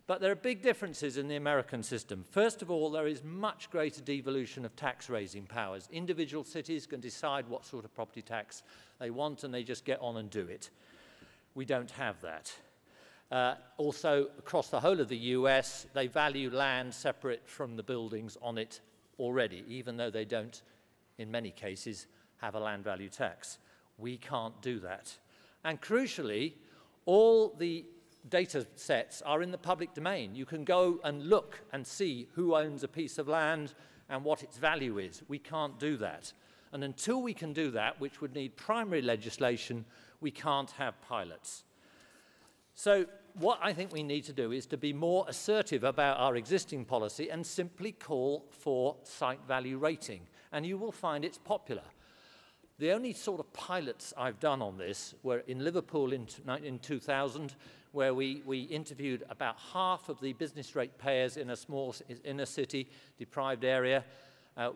But there are big differences in the American system. First of all, there is much greater devolution of tax-raising powers. Individual cities can decide what sort of property tax they want, and they just get on and do it. We don't have that. Also, across the whole of the US, they value land separate from the buildings on it already, even though they don't, in many cases, have a land value tax. We can't do that. And crucially, all the data sets are in the public domain. You can go and look and see who owns a piece of land and what its value is. We can't do that. And until we can do that, which would need primary legislation, we can't have pilots. So what I think we need to do is to be more assertive about our existing policy and simply call for site value rating. And you will find it's popular. The only sort of pilots I've done on this were in Liverpool in 2000, where we interviewed about half of the business rate payers in a small inner city, deprived area.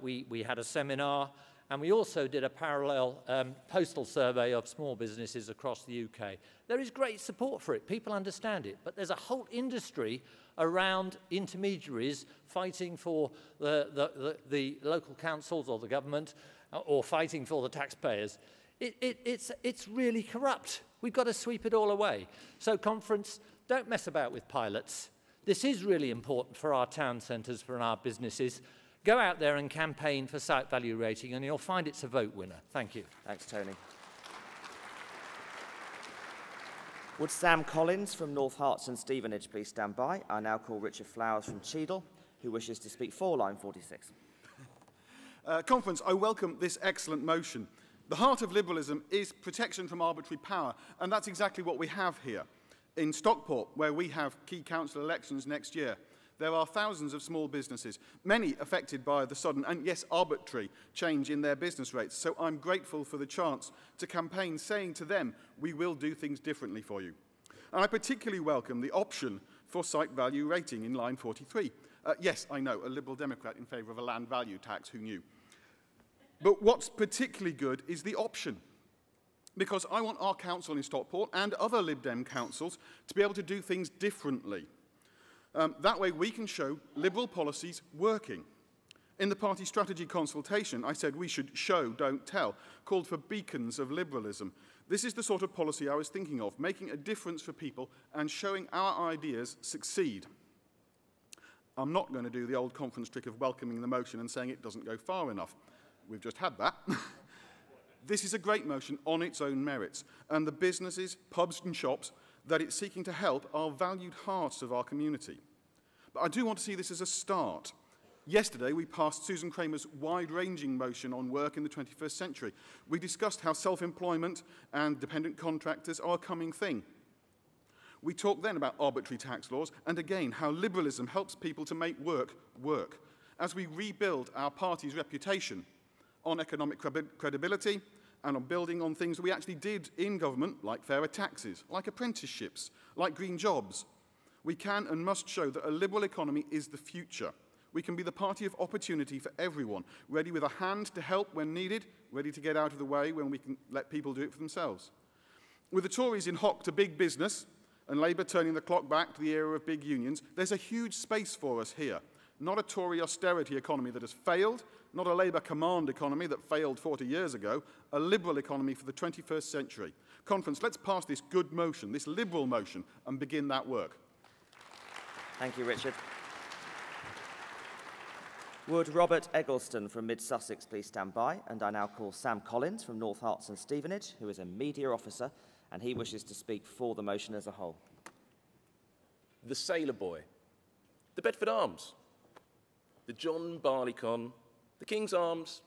We had a seminar, and we also did a parallel postal survey of small businesses across the UK. There is great support for it. People understand it. But there's a whole industry around intermediaries fighting for the local councils or the government or fighting for the taxpayers. It's really corrupt. We've got to sweep it all away. So, conference, don't mess about with pilots. This is really important for our town centres, for our businesses. Go out there and campaign for site value rating, and you'll find it's a vote winner. Thank you. Thanks, Tony. Would Sam Collins from North Herts and Stevenage please stand by? I now call Richard Flowers from Cheadle, who wishes to speak for line 46. Conference, I welcome this excellent motion. The heart of liberalism is protection from arbitrary power, and that's exactly what we have here. In Stockport, where we have key council elections next year, there are thousands of small businesses, many affected by the sudden and, yes, arbitrary change in their business rates. So I'm grateful for the chance to campaign saying to them, we will do things differently for you. And I particularly welcome the option for site value rating in line 43. Yes, I know, a Liberal Democrat in favour of a land value tax, who knew? But what's particularly good is the option, because I want our council in Stockport and other Lib Dem councils to be able to do things differently. That way we can show Liberal policies working. In the party strategy consultation, I said we should show, don't tell, called for beacons of liberalism. This is the sort of policy I was thinking of, making a difference for people and showing our ideas succeed. I'm not going to do the old conference trick of welcoming the motion and saying it doesn't go far enough. We've just had that. This is a great motion on its own merits, and the businesses, pubs and shops that it's seeking to help are valued hearts of our community. But I do want to see this as a start. Yesterday, we passed Susan Kramer's wide-ranging motion on work in the 21st century. We discussed how self-employment and dependent contractors are a coming thing. We talked then about arbitrary tax laws, and again, how liberalism helps people to make work work. as we rebuild our party's reputation on economic credibility and on building on things that we actually did in government, like fairer taxes, like apprenticeships, like green jobs. We can and must show that a liberal economy is the future. We can be the party of opportunity for everyone, ready with a hand to help when needed, ready to get out of the way when we can let people do it for themselves. With the Tories in hock to big business and Labour turning the clock back to the era of big unions, there's a huge space for us here. Not a Tory austerity economy that has failed, not a Labour command economy that failed 40 years ago, a liberal economy for the 21st century. Conference, let's pass this good motion, this liberal motion, and begin that work. Thank you, Richard. Would Robert Eggleston from Mid-Sussex please stand by? And I now call Sam Collins from North Herts and Stevenage, who is a media officer, and he wishes to speak for the motion as a whole. The Sailor Boy, the Bedford Arms, the John Barleycorn, the King's Arms,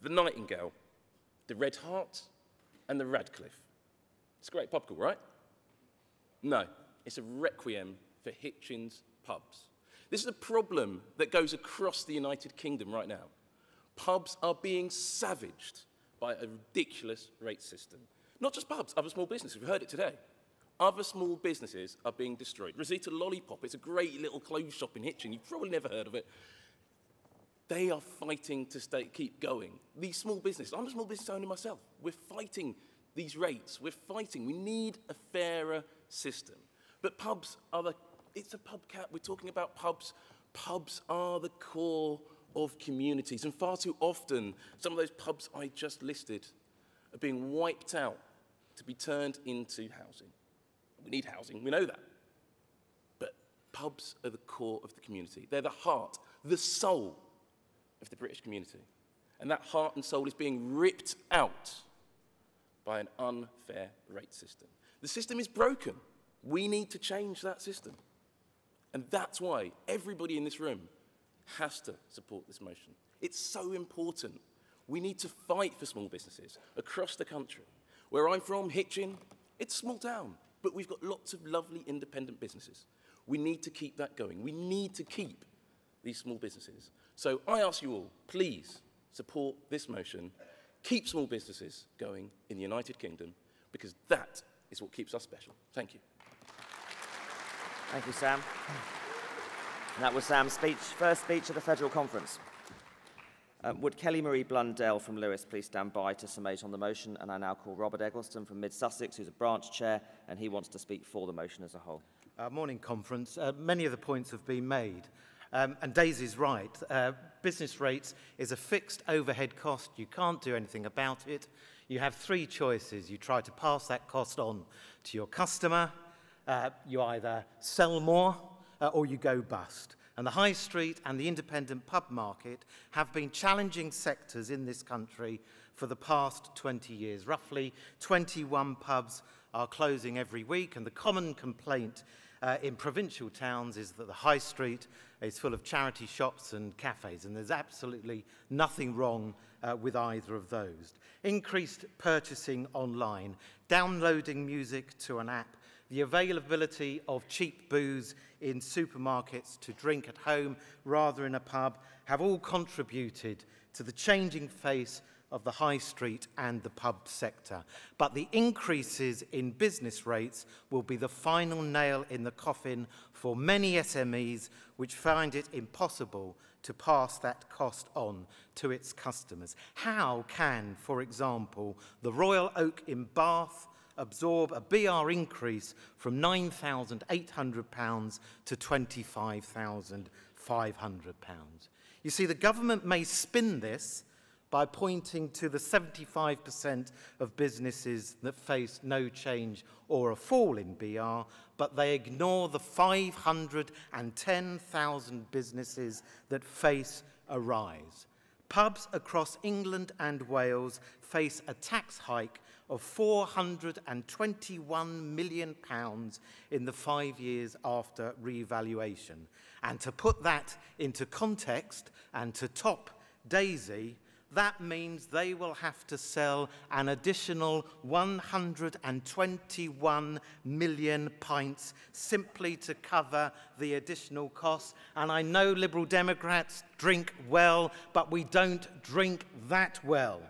the Nightingale, the Red Hart, and the Radcliffe. It's a great pub call, right? No, it's a requiem for Hitchin's pubs. This is a problem that goes across the United Kingdom right now. Pubs are being savaged by a ridiculous rate system. Not just pubs, other small businesses. We've heard it today. Other small businesses are being destroyed. Rosita Lollipop, it's a great little clothes shop in Hitchin. You've probably never heard of it. They are fighting to keep going. These small businesses, I'm a small business owner myself. We're fighting these rates. We're fighting. We need a fairer system. But pubs are it's a pub cap. We're talking about pubs. Pubs are the core of communities. And far too often, some of those pubs I just listed are being wiped out to be turned into housing. We need housing, we know that. But pubs are the core of the community. They're the heart, the soul of the British community. And that heart and soul is being ripped out by an unfair rate system. The system is broken. We need to change that system. And that's why everybody in this room has to support this motion. It's so important. We need to fight for small businesses across the country. Where I'm from, Hitchin, it's a small town, but we've got lots of lovely independent businesses. We need to keep that going. We need to keep these small businesses. So I ask you all, please support this motion. Keep small businesses going in the United Kingdom, because that is what keeps us special. Thank you. Thank you, Sam. And that was Sam's speech, first speech at the Federal Conference. Would Kelly Marie Blundell from Lewis please stand by to summate on the motion? And I now call Robert Eggleston from Mid-Sussex, who's a branch chair, and he wants to speak for the motion as a whole. Morning, Conference. Many of the points have been made. And Daisy's right. Business rates is a fixed overhead cost. You can't do anything about it. You have three choices. You try to pass that cost on to your customer. You either sell more or you go bust. And the high street and the independent pub market have been challenging sectors in this country for the past 20 years. Roughly 21 pubs are closing every week, and the common complaint in provincial towns is that the high street is full of charity shops and cafes, and there's absolutely nothing wrong with either of those. Increased purchasing online, downloading music to an app, the availability of cheap booze in supermarkets to drink at home rather in a pub have all contributed to the changing face of the high street and the pub sector. But the increases in business rates will be the final nail in the coffin for many SMEs which find it impossible to pass that cost on to its customers. How can, for example, the Royal Oak in Bath absorb a BR increase from £9,800 to £25,500? You see, the government may spin this by pointing to the 75% of businesses that face no change or a fall in BR, but they ignore the 510,000 businesses that face a rise. Pubs across England and Wales face a tax hike of £421 million in the 5 years after revaluation. And to put that into context and to top Daisy, that means they will have to sell an additional 121 million pints simply to cover the additional costs. And I know Liberal Democrats drink well, but we don't drink that well.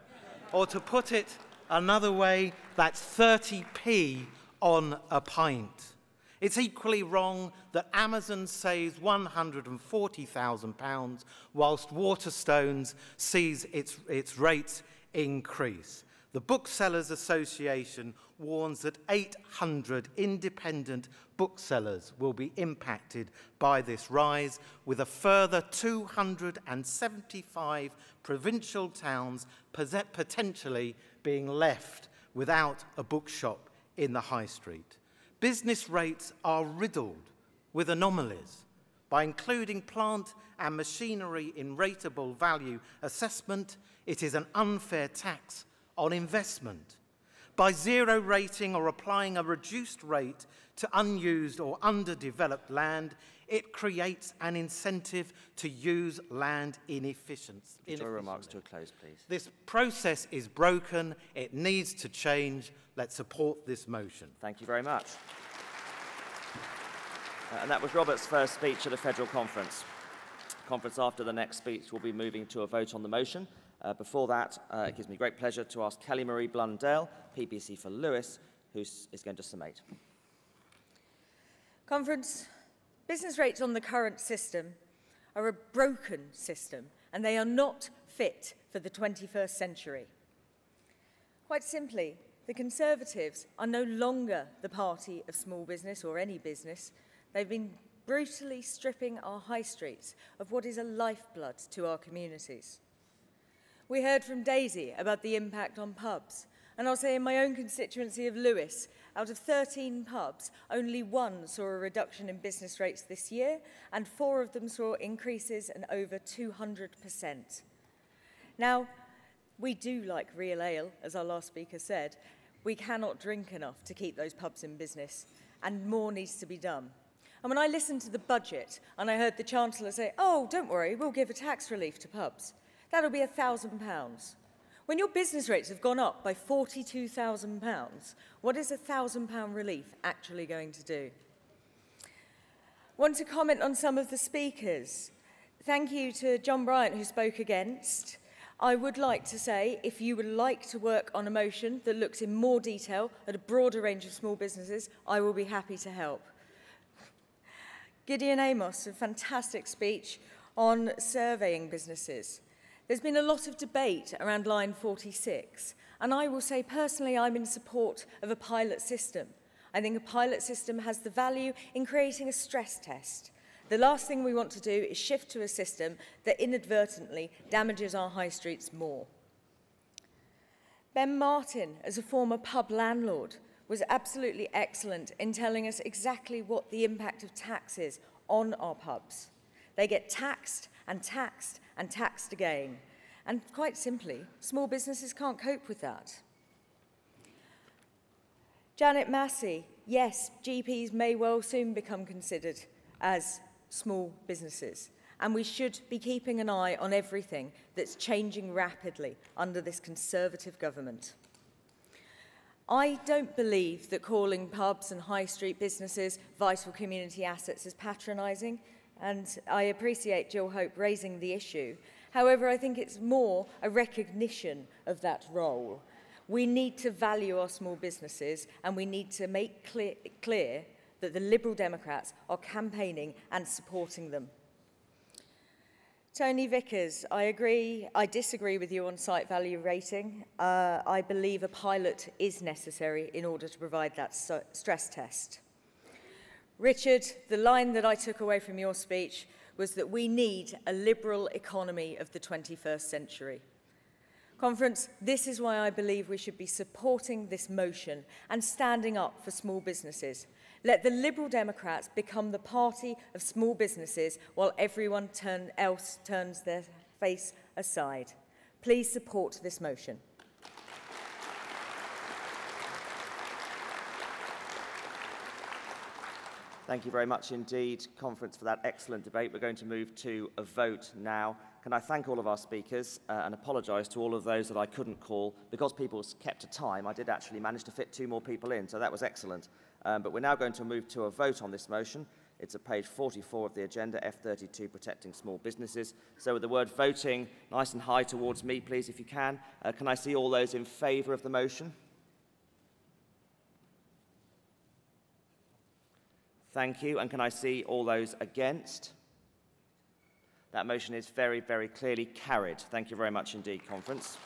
Or to put it another way, that's 30p on a pint. It's equally wrong that Amazon saves £140,000 whilst Waterstones sees its rates increase. The Booksellers Association warns that 800 independent booksellers will be impacted by this rise, with a further 275 provincial towns potentially being left without a bookshop in the high street. Business rates are riddled with anomalies. By including plant and machinery in rateable value assessment, it is an unfair tax on investment. By zero rating or applying a reduced rate to unused or underdeveloped land, it creates an incentive to use land inefficiently. Draw remarks to a close, please. This process is broken. It needs to change. Let's support this motion. Thank you very much. And that was Robert's first speech at a federal conference. Conference after the next speech will be moving to a vote on the motion. Before that, it gives me great pleasure to ask Kelly Marie Blundell, PPC for Lewis, who is going to summate. Conference, business rates on the current system are a broken system, and they are not fit for the 21st century. Quite simply, the Conservatives are no longer the party of small business or any business. They've been brutally stripping our high streets of what is a lifeblood to our communities. We heard from Daisy about the impact on pubs, and I'll say in my own constituency of Lewis, out of 13 pubs, only one saw a reduction in business rates this year, and 4 of them saw increases in over 200%. Now, we do like real ale, as our last speaker said. We cannot drink enough to keep those pubs in business, and more needs to be done. And when I listened to the budget and I heard the Chancellor say, oh, don't worry, we'll give a tax relief to pubs, that'll be £1,000. When your business rates have gone up by £42,000, what is a £1,000 relief actually going to do? Want to comment on some of the speakers. Thank you to John Bryant, who spoke against. I would like to say, if you would like to work on a motion that looks in more detail at a broader range of small businesses, I will be happy to help. Gideon Amos, a fantastic speech on surveying businesses. There's been a lot of debate around line 46, and I will say personally I'm in support of a pilot system. I think a pilot system has the value in creating a stress test. The last thing we want to do is shift to a system that inadvertently damages our high streets more. Ben Martin, as a former pub landlord, was absolutely excellent in telling us exactly what the impact of tax is on our pubs. They get taxed and taxed and taxed again. And quite simply, small businesses can't cope with that. Janet Massey, yes, GPs may well soon become considered as small businesses, and we should be keeping an eye on everything that's changing rapidly under this Conservative government. I don't believe that calling pubs and high street businesses vital community assets is patronising, and I appreciate Jill Hope raising the issue. However, I think it's more a recognition of that role. We need to value our small businesses, and we need to make clear that the Liberal Democrats are campaigning and supporting them. Tony Vickers, I disagree with you on site value rating. I believe a pilot is necessary in order to provide that stress test. Richard, the line that I took away from your speech was that we need a liberal economy of the 21st century. Conference, this is why I believe we should be supporting this motion and standing up for small businesses. Let the Liberal Democrats become the party of small businesses while everyone else turns their face aside. Please support this motion. Thank you very much indeed, Conference, for that excellent debate. We're going to move to a vote now. Can I thank all of our speakers and apologise to all of those that I couldn't call. Because people kept to time, I did actually manage to fit 2 more people in, so that was excellent. But we're now going to move to a vote on this motion. It's at page 44 of the agenda, F32, Protecting Small Businesses. So with the word voting nice and high towards me, please, if you can. Can I see all those in favour of the motion? Thank you. And can I see all those against? That motion is very, very clearly carried. Thank you very much indeed, Conference.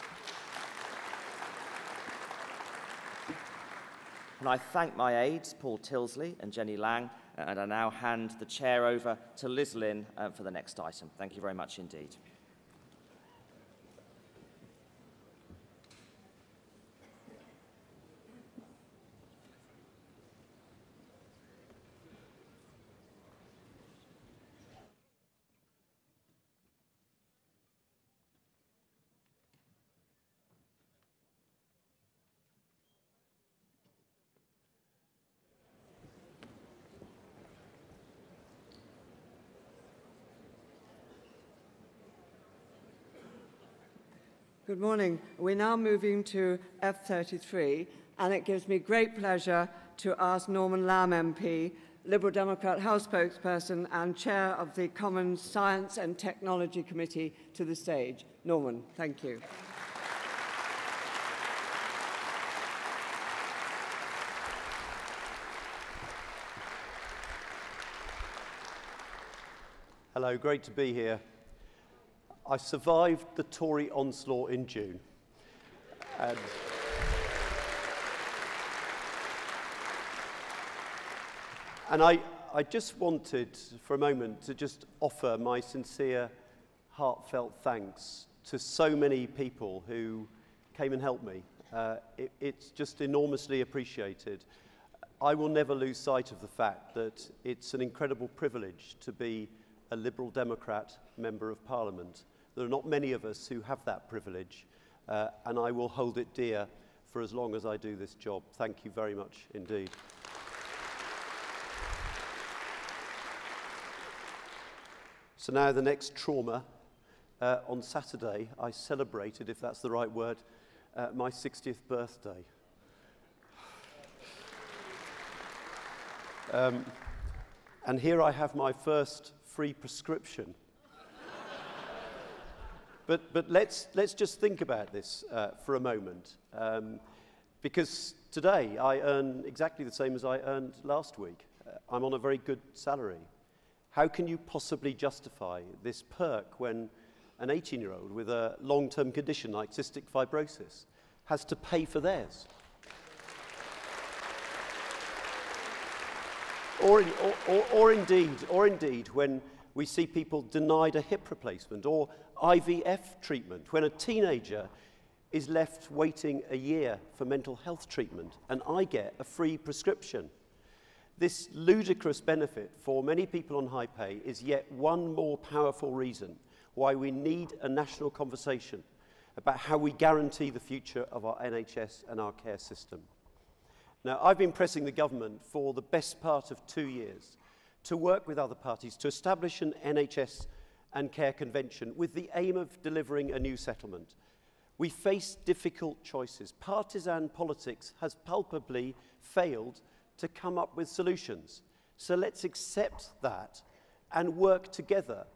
And I thank my aides, Paul Tilsley and Jenny Lang, and I now hand the chair over to Liz Lynn for the next item. Thank you very much indeed. Good morning. We're now moving to F33, and it gives me great pleasure to ask Norman Lamb MP, Liberal Democrat House spokesperson and chair of the Commons Science and Technology Committee, to the stage. Norman, thank you. Hello, great to be here. I survived the Tory onslaught in June. And I just wanted, for a moment, to just offer my sincere, heartfelt thanks to so many people who came and helped me. It's just enormously appreciated. I will never lose sight of the fact that it's an incredible privilege to be a Liberal Democrat Member of Parliament. There are not many of us who have that privilege, and I will hold it dear for as long as I do this job. Thank you very much indeed. So now the next trauma. On Saturday, I celebrated, if that's the right word, my 60th birthday. And here I have my first free prescription. But let's just think about this for a moment, because today I earn exactly the same as I earned last week. I'm on a very good salary. How can you possibly justify this perk when an 18-year-old with a long-term condition like cystic fibrosis has to pay for theirs? Or indeed, when we see people denied a hip replacement or IVF treatment, when a teenager is left waiting a year for mental health treatment and I get a free prescription. This ludicrous benefit for many people on high pay is yet one more powerful reason why we need a national conversation about how we guarantee the future of our NHS and our care system. Now, I've been pressing the government for the best part of 2 years to work with other parties to establish an NHS and care convention with the aim of delivering a new settlement. We face difficult choices. Partisan politics has palpably failed to come up with solutions. So let's accept that and work together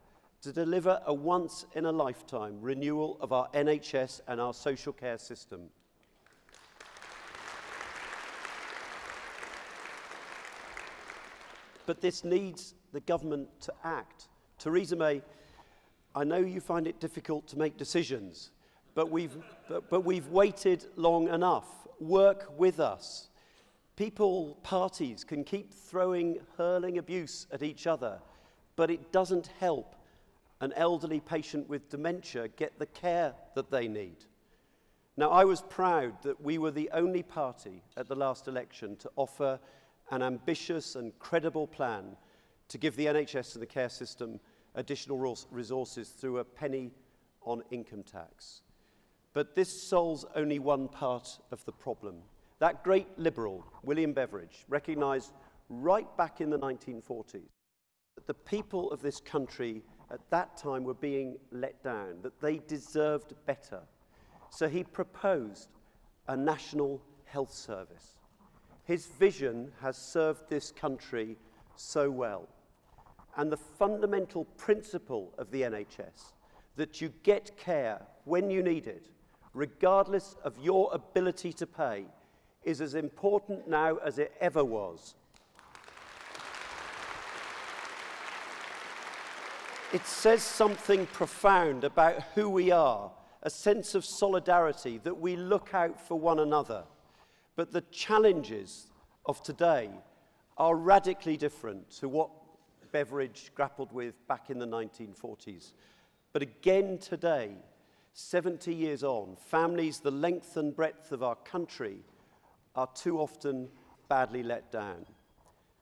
to deliver a once-in-a-lifetime renewal of our NHS and our social care system. But this needs the government to act. Theresa May, I know you find it difficult to make decisions, but we've waited long enough. Work with us. People, parties can keep hurling abuse at each other, but it doesn't help an elderly patient with dementia get the care that they need. Now, I was proud that we were the only party at the last election to offer an ambitious and credible plan to give the NHS and the care system additional resources through a penny on income tax. But this solves only one part of the problem. That great Liberal, William Beveridge, recognised right back in the 1940s, that the people of this country at that time were being let down, that they deserved better. So he proposed a national health service. His vision has served this country so well. And the fundamental principle of the NHS, that you get care when you need it, regardless of your ability to pay, is as important now as it ever was. It says something profound about who we are, a sense of solidarity, that we look out for one another. But the challenges of today are radically different to what Beveridge grappled with back in the 1940s. But again today, 70 years on, families the length and breadth of our country are too often badly let down.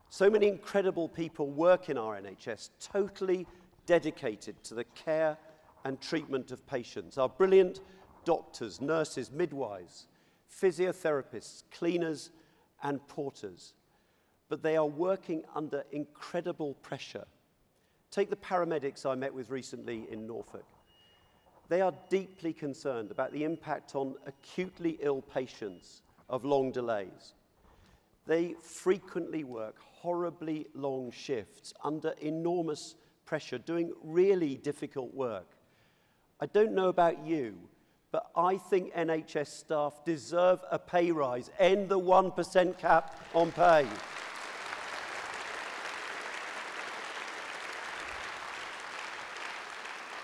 So many incredible people work in our NHS, totally dedicated to the care and treatment of patients. Our brilliant doctors, nurses, midwives, physiotherapists, cleaners, and porters. But they are working under incredible pressure. Take the paramedics I met with recently in Norfolk. They are deeply concerned about the impact on acutely ill patients of long delays. They frequently work horribly long shifts under enormous pressure, doing really difficult work. I don't know about you, but I think NHS staff deserve a pay rise. End the 1% cap on pay.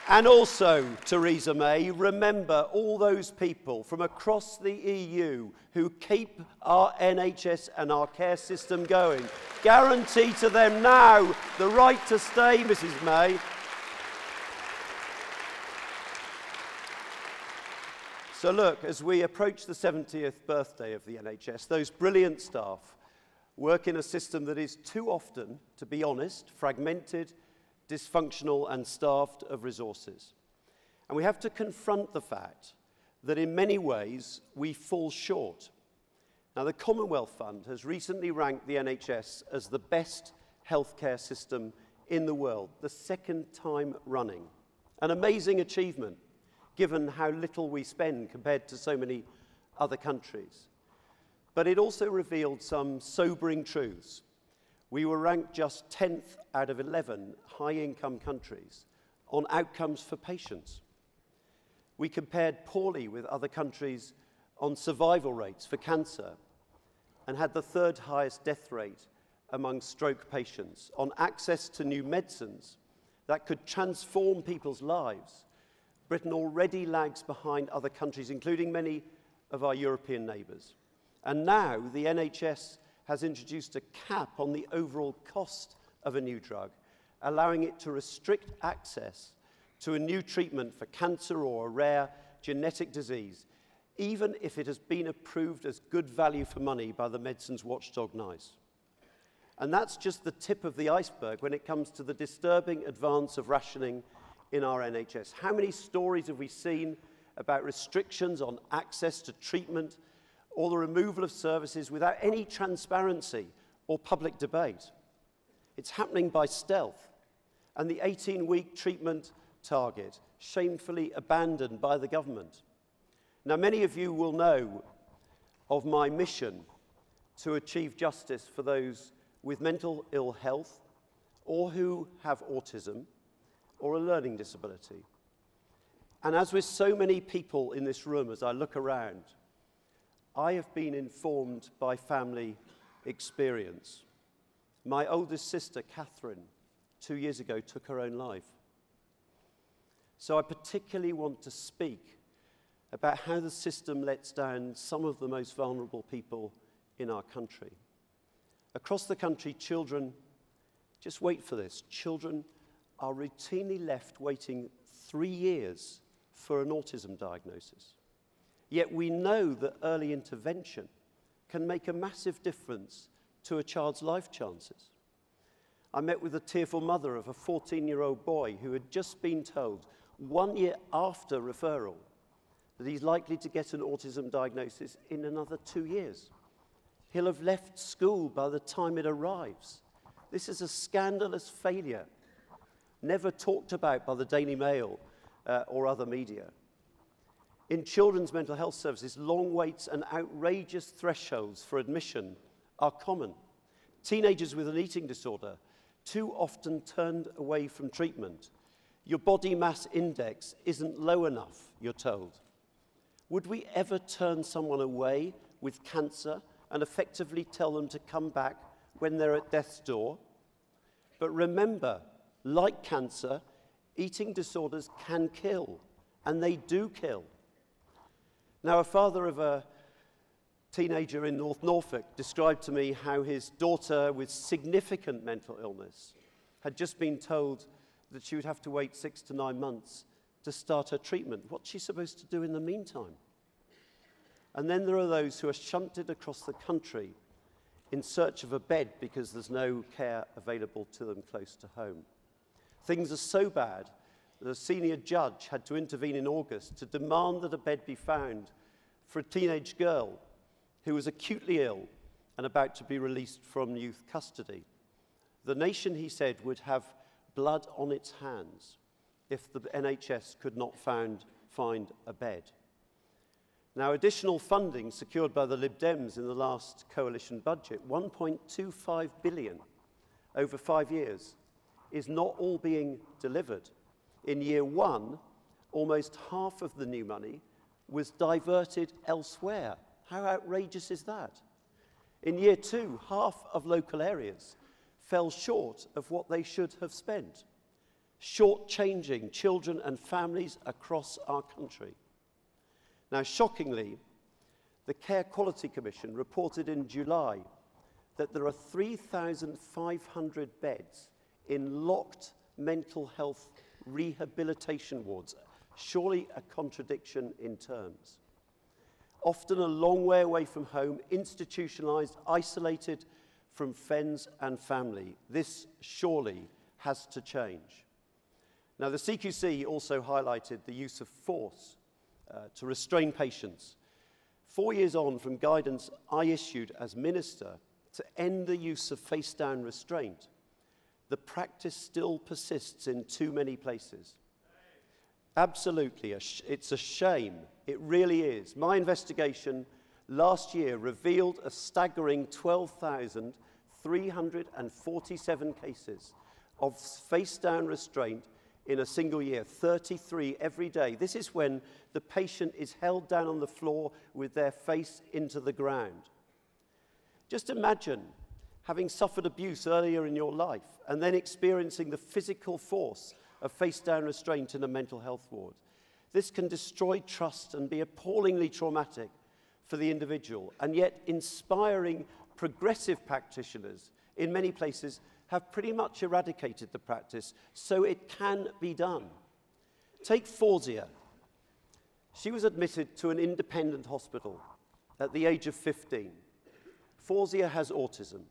And also, Theresa May, remember all those people from across the EU who keep our NHS and our care system going. Guarantee to them now the right to stay, Mrs May. So look, as we approach the 70th birthday of the NHS, those brilliant staff work in a system that is too often, to be honest, fragmented, dysfunctional and starved of resources. And we have to confront the fact that in many ways we fall short. Now, the Commonwealth Fund has recently ranked the NHS as the best healthcare system in the world, the second time running. An amazing achievement, given how little we spend compared to so many other countries. But it also revealed some sobering truths. We were ranked just 10th out of 11 high-income countries on outcomes for patients. We compared poorly with other countries on survival rates for cancer and had the third highest death rate among stroke patients. On access to new medicines that could transform people's lives, Britain already lags behind other countries, including many of our European neighbours. And now the NHS has introduced a cap on the overall cost of a new drug, allowing it to restrict access to a new treatment for cancer or a rare genetic disease, even if it has been approved as good value for money by the medicines watchdog NICE. And that's just the tip of the iceberg when it comes to the disturbing advance of rationing in our NHS. How many stories have we seen about restrictions on access to treatment or the removal of services without any transparency or public debate? It's happening by stealth. And the 18-week treatment target, shamefully abandoned by the government. Now, many of you will know of my mission to achieve justice for those with mental ill health or who have autism or a learning disability. And as with so many people in this room, as I look around, I have been informed by family experience. My oldest sister, Catherine, 2 years ago, took her own life. So I particularly want to speak about how the system lets down some of the most vulnerable people in our country. Across the country, children, just wait for this, children are routinely left waiting 3 years for an autism diagnosis. Yet we know that early intervention can make a massive difference to a child's life chances. I met with a tearful mother of a 14-year-old boy who had just been told 1 year after referral that he's likely to get an autism diagnosis in another 2 years. He'll have left school by the time it arrives. This is a scandalous failure, never talked about by the Daily Mail or other media. In children's mental health services, long waits and outrageous thresholds for admission are common. Teenagers with an eating disorder too often turned away from treatment. Your body mass index isn't low enough, you're told. Would we ever turn someone away with cancer and effectively tell them to come back when they're at death's door? But remember, like cancer, eating disorders can kill, and they do kill. Now, a father of a teenager in North Norfolk described to me how his daughter with significant mental illness had just been told that she would have to wait 6 to 9 months to start her treatment. What's she supposed to do in the meantime? And then there are those who are shunted across the country in search of a bed because there's no care available to them close to home. Things are so bad that a senior judge had to intervene in August to demand that a bed be found for a teenage girl who was acutely ill and about to be released from youth custody. The nation, he said, would have blood on its hands if the NHS could not find a bed. Now, additional funding secured by the Lib Dems in the last coalition budget, 1.25 billion over 5 years, is not all being delivered. In year one, almost half of the new money was diverted elsewhere. How outrageous is that? In year two, half of local areas fell short of what they should have spent, shortchanging children and families across our country. Now, shockingly, the Care Quality Commission reported in July that there are 3,500 beds in locked mental health rehabilitation wards. Surely a contradiction in terms. Often a long way away from home, institutionalized, isolated from friends and family. This surely has to change. Now, the CQC also highlighted the use of force to restrain patients. 4 years on from guidance I issued as minister to end the use of face-down restraint, the practice still persists in too many places. Absolutely, it's a shame. It really is. My investigation last year revealed a staggering 12,347 cases of face-down restraint in a single year, 33 every day. This is when the patient is held down on the floor with their face into the ground. Just imagine having suffered abuse earlier in your life and then experiencing the physical force of face-down restraint in a mental health ward. This can destroy trust and be appallingly traumatic for the individual, and yet inspiring progressive practitioners in many places have pretty much eradicated the practice, so it can be done. Take Fawzia. She was admitted to an independent hospital at the age of 15. Fawzia has autism.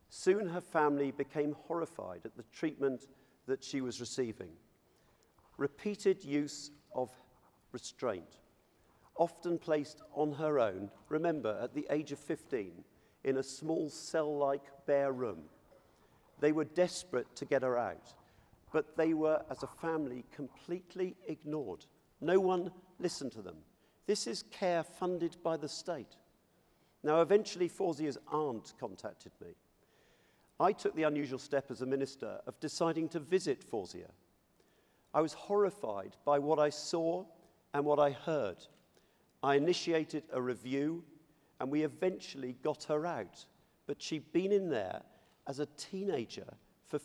Soon her family became horrified at the treatment that she was receiving. Repeated use of restraint, often placed on her own, remember, at the age of 15, in a small cell-like bare room. They were desperate to get her out, but they were, as a family, completely ignored. No one listened to them. This is care funded by the state. Now, eventually, Fawzia's aunt contacted me. I took the unusual step as a minister of deciding to visit Fawzia. I was horrified by what I saw and what I heard. I initiated a review, and we eventually got her out. But she'd been in there as a teenager for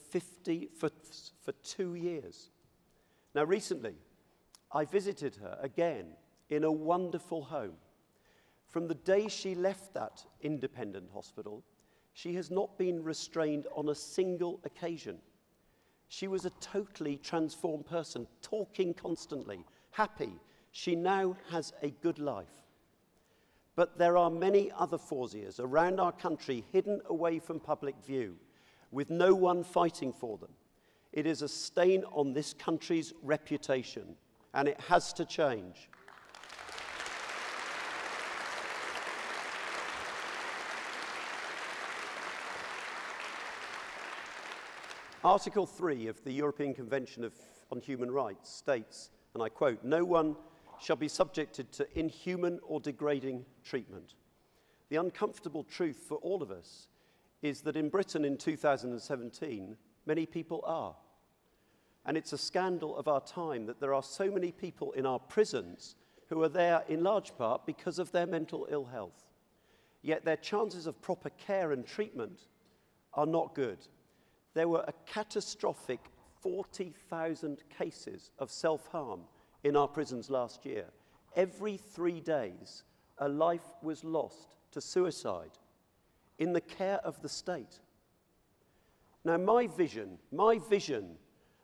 2 years. Now, recently, I visited her again in a wonderful home. From the day she left that independent hospital, she has not been restrained on a single occasion. She was a totally transformed person, talking constantly, happy. She now has a good life. But there are many other Fawzias around our country hidden away from public view, with no one fighting for them. It is a stain on this country's reputation, and it has to change. Article 3 of the European Convention on Human Rights states, and I quote, "No one shall be subjected to inhuman or degrading treatment." The uncomfortable truth for all of us is that in Britain in 2017, many people are. And it's a scandal of our time that there are so many people in our prisons who are there in large part because of their mental ill health. Yet their chances of proper care and treatment are not good. There were a catastrophic 40,000 cases of self-harm in our prisons last year. Every 3 days, a life was lost to suicide in the care of the state. Now, my vision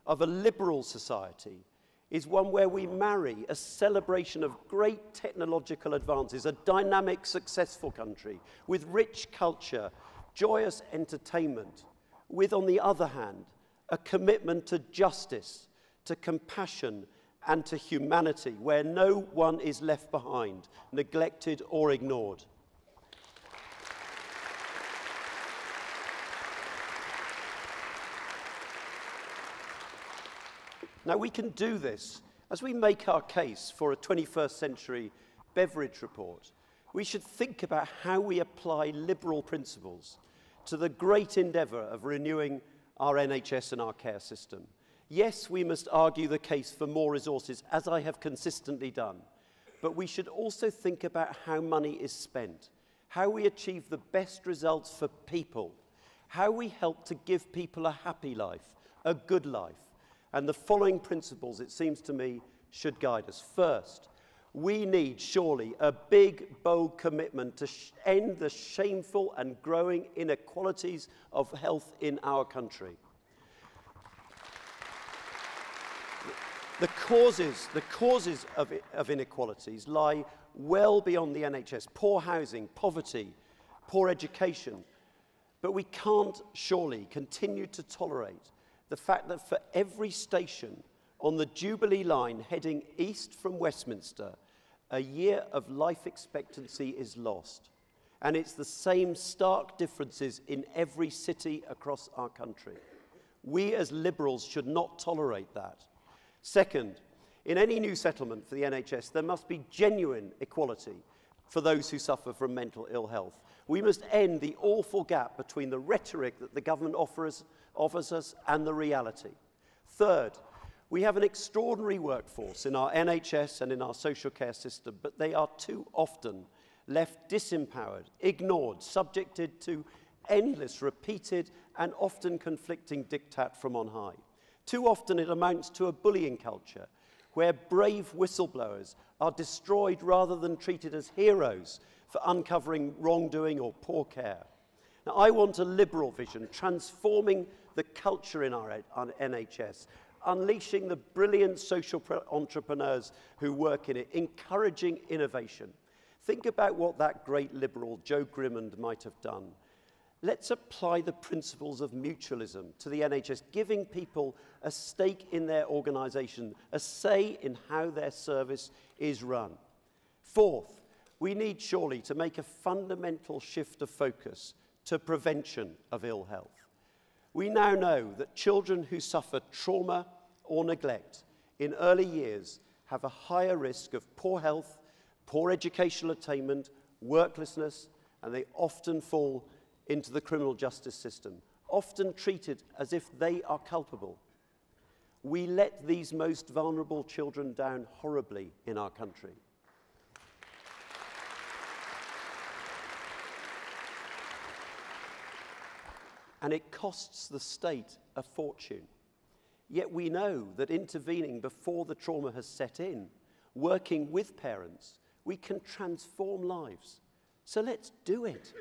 of a liberal society is one where we marry a celebration of great technological advances, a dynamic, successful country with rich culture, joyous entertainment, with, on the other hand, a commitment to justice, to compassion, and to humanity, where no one is left behind, neglected or ignored. Now, we can do this as we make our case for a 21st century beverage report. We should think about how we apply liberal principles to the great endeavour of renewing our NHS and our care system. Yes, we must argue the case for more resources, as I have consistently done, but we should also think about how money is spent, how we achieve the best results for people, how we help to give people a happy life, a good life. And the following principles, it seems to me, should guide us. First, we need surely a big, bold commitment to end the shameful and growing inequalities of health in our country. The causes of inequalities lie well beyond the NHS: poor housing, poverty, poor education. But we can't surely continue to tolerate the fact that for every station on the Jubilee line heading east from Westminster, a year of life expectancy is lost. And it's the same stark differences in every city across our country. We as Liberals should not tolerate that. Second, in any new settlement for the NHS, there must be genuine equality for those who suffer from mental ill health. We must end the awful gap between the rhetoric that the government offers us and the reality. Third, we have an extraordinary workforce in our NHS and in our social care system, but they are too often left disempowered, ignored, subjected to endless, repeated, and often conflicting diktat from on high. Too often it amounts to a bullying culture where brave whistleblowers are destroyed rather than treated as heroes for uncovering wrongdoing or poor care. Now, I want a liberal vision, transforming the culture in our NHS, unleashing the brilliant social entrepreneurs who work in it, encouraging innovation. Think about what that great liberal Joe Grimmond might have done. Let's apply the principles of mutualism to the NHS, giving people a stake in their organisation, a say in how their service is run. Fourth, we need surely to make a fundamental shift of focus to prevention of ill health. We now know that children who suffer trauma or neglect in early years have a higher risk of poor health, poor educational attainment, worklessness, and they often fall into the criminal justice system, often treated as if they are culpable. We let these most vulnerable children down horribly in our country. And it costs the state a fortune. Yet we know that intervening before the trauma has set in, working with parents, we can transform lives. So let's do it.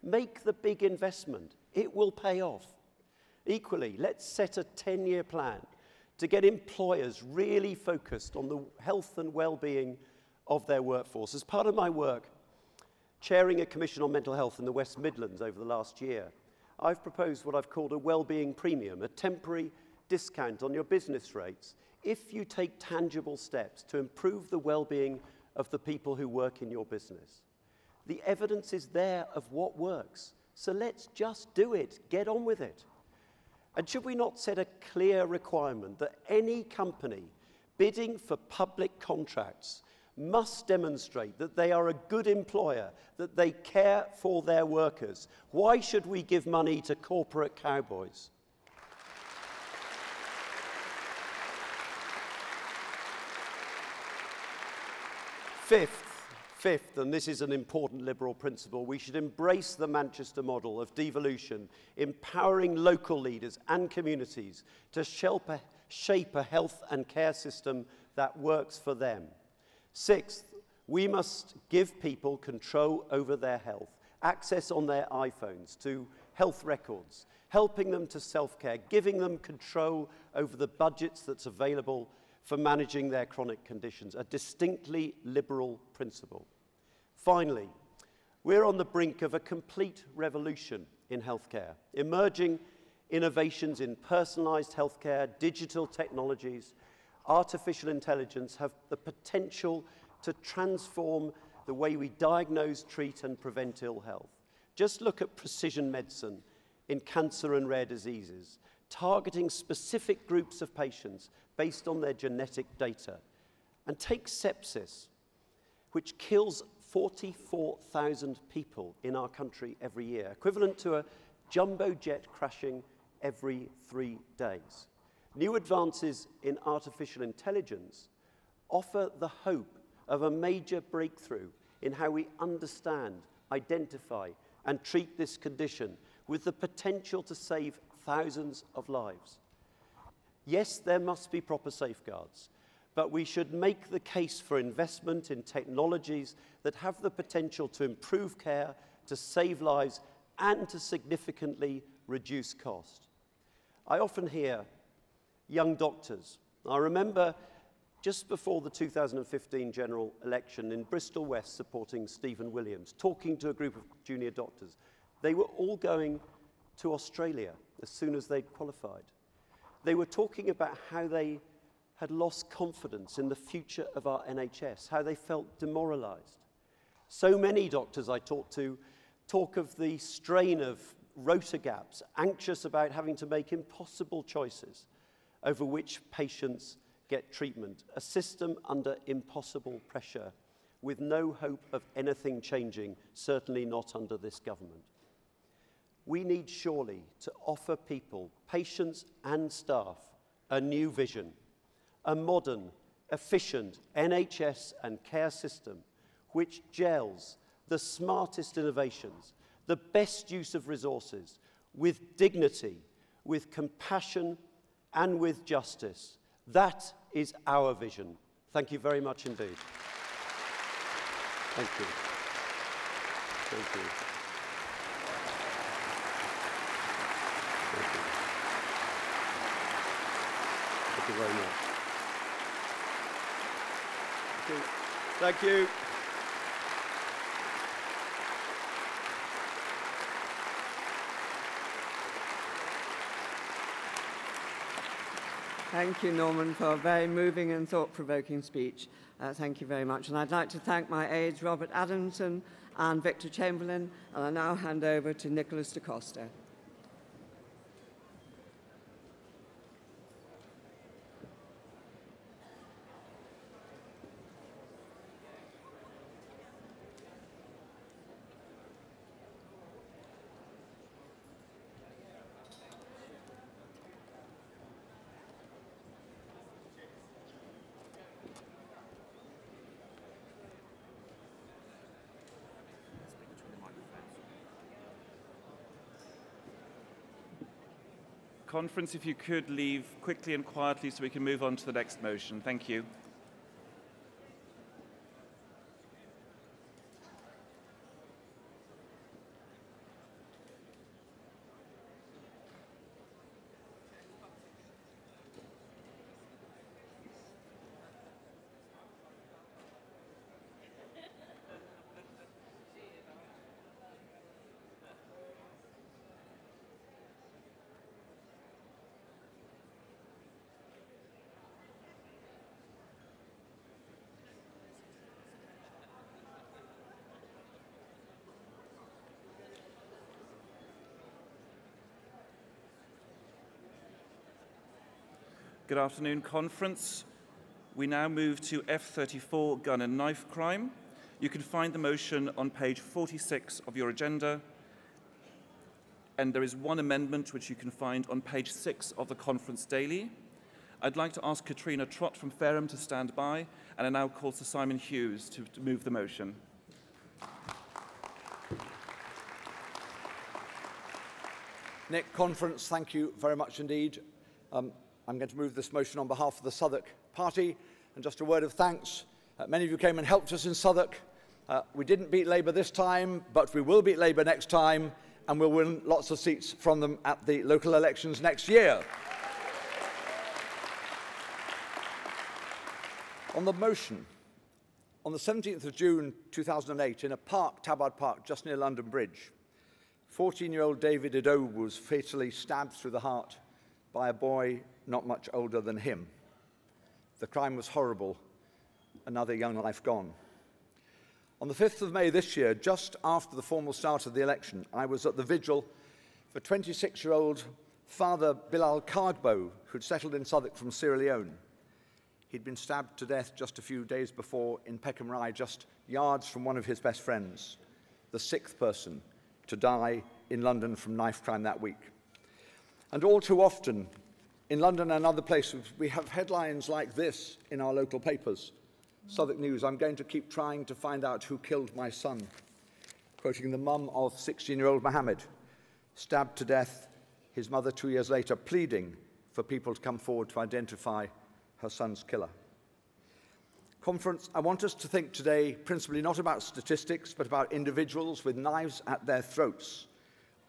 Make the big investment. It will pay off. Equally, let's set a 10-year plan to get employers really focused on the health and well-being of their workforce. As part of my work, chairing a commission on mental health in the West Midlands over the last year, I've proposed what I've called a well-being premium, a temporary discount on your business rates if you take tangible steps to improve the well-being of the people who work in your business. The evidence is there of what works, so let's just do it. Get on with it. And should we not set a clear requirement that any company bidding for public contracts must demonstrate that they are a good employer, that they care for their workers? Why should we give money to corporate cowboys? Fifth, and this is an important Liberal principle, we should embrace the Manchester model of devolution, empowering local leaders and communities to shape a health and care system that works for them. Sixth, we must give people control over their health, access on their iPhones to health records, helping them to self-care, giving them control over the budgets that's available for managing their chronic conditions, a distinctly Liberal principle. Finally, we're on the brink of a complete revolution in healthcare. Emerging innovations in personalised healthcare, digital technologies, artificial intelligence have the potential to transform the way we diagnose, treat and prevent ill health. Just look at precision medicine in cancer and rare diseases, targeting specific groups of patients based on their genetic data. And take sepsis, which kills 44,000 people in our country every year, equivalent to a jumbo jet crashing every 3 days. New advances in artificial intelligence offer the hope of a major breakthrough in how we understand, identify, and treat this condition, with the potential to save thousands of lives. Yes, there must be proper safeguards, but we should make the case for investment in technologies that have the potential to improve care, to save lives, and to significantly reduce cost. I often hear young doctors. I remember just before the 2015 general election in Bristol West supporting Stephen Williams, talking to a group of junior doctors. They were all going to Australia as soon as they'd qualified. They were talking about how they had lost confidence in the future of our NHS, how they felt demoralised. So many doctors I talked to talk of the strain of rota gaps, anxious about having to make impossible choices over which patients get treatment, a system under impossible pressure, with no hope of anything changing, certainly not under this government. We need surely to offer people, patients and staff, a new vision, a modern, efficient NHS and care system which gels the smartest innovations, the best use of resources, with dignity, with compassion and with justice. That is our vision. Thank you very much indeed. Thank you. Thank you. Thank you. Thank you very much. Thank you. Thank you. Thank you, Norman, for a very moving and thought-provoking speech. Thank you very much. And I'd like to thank my aides, Robert Adamson and Victor Chamberlain, and I now hand over to Nicholas da Costa. Conference, if you could leave quickly and quietly so we can move on to the next motion. Thank you. Good afternoon, conference. We now move to F34, gun and knife crime. You can find the motion on page 46 of your agenda, and there is one amendment which you can find on page 6 of the conference daily. I'd like to ask Katrina Trott from Fareham to stand by, and I now call Sir Simon Hughes to move the motion. Nick, conference, thank you very much indeed. I'm going to move this motion on behalf of the Southwark Party. And just a word of thanks. Many of you came and helped us in Southwark. We didn't beat Labour this time, but we will beat Labour next time, and we'll win lots of seats from them at the local elections next year. On the motion, on the 17th of June 2008, in a park, Tabard Park, just near London Bridge, 14-year-old David Idowu was fatally stabbed through the heart by a boy not much older than him. The crime was horrible. Another young life gone. On the 5th of May this year, just after the formal start of the election, I was at the vigil for 26-year-old Father Bilal Kagbo, who'd settled in Southwark from Sierra Leone. He'd been stabbed to death just a few days before in Peckham Rye, just yards from one of his best friends, the 6th person to die in London from knife crime that week. And all too often, in London and other places, we have headlines like this in our local papers. Southwark News, I'm going to keep trying to find out who killed my son. Quoting the mum of 16-year-old Mohammed, stabbed to death, his mother 2 years later pleading for people to come forward to identify her son's killer. Conference, I want us to think today principally not about statistics, but about individuals with knives at their throats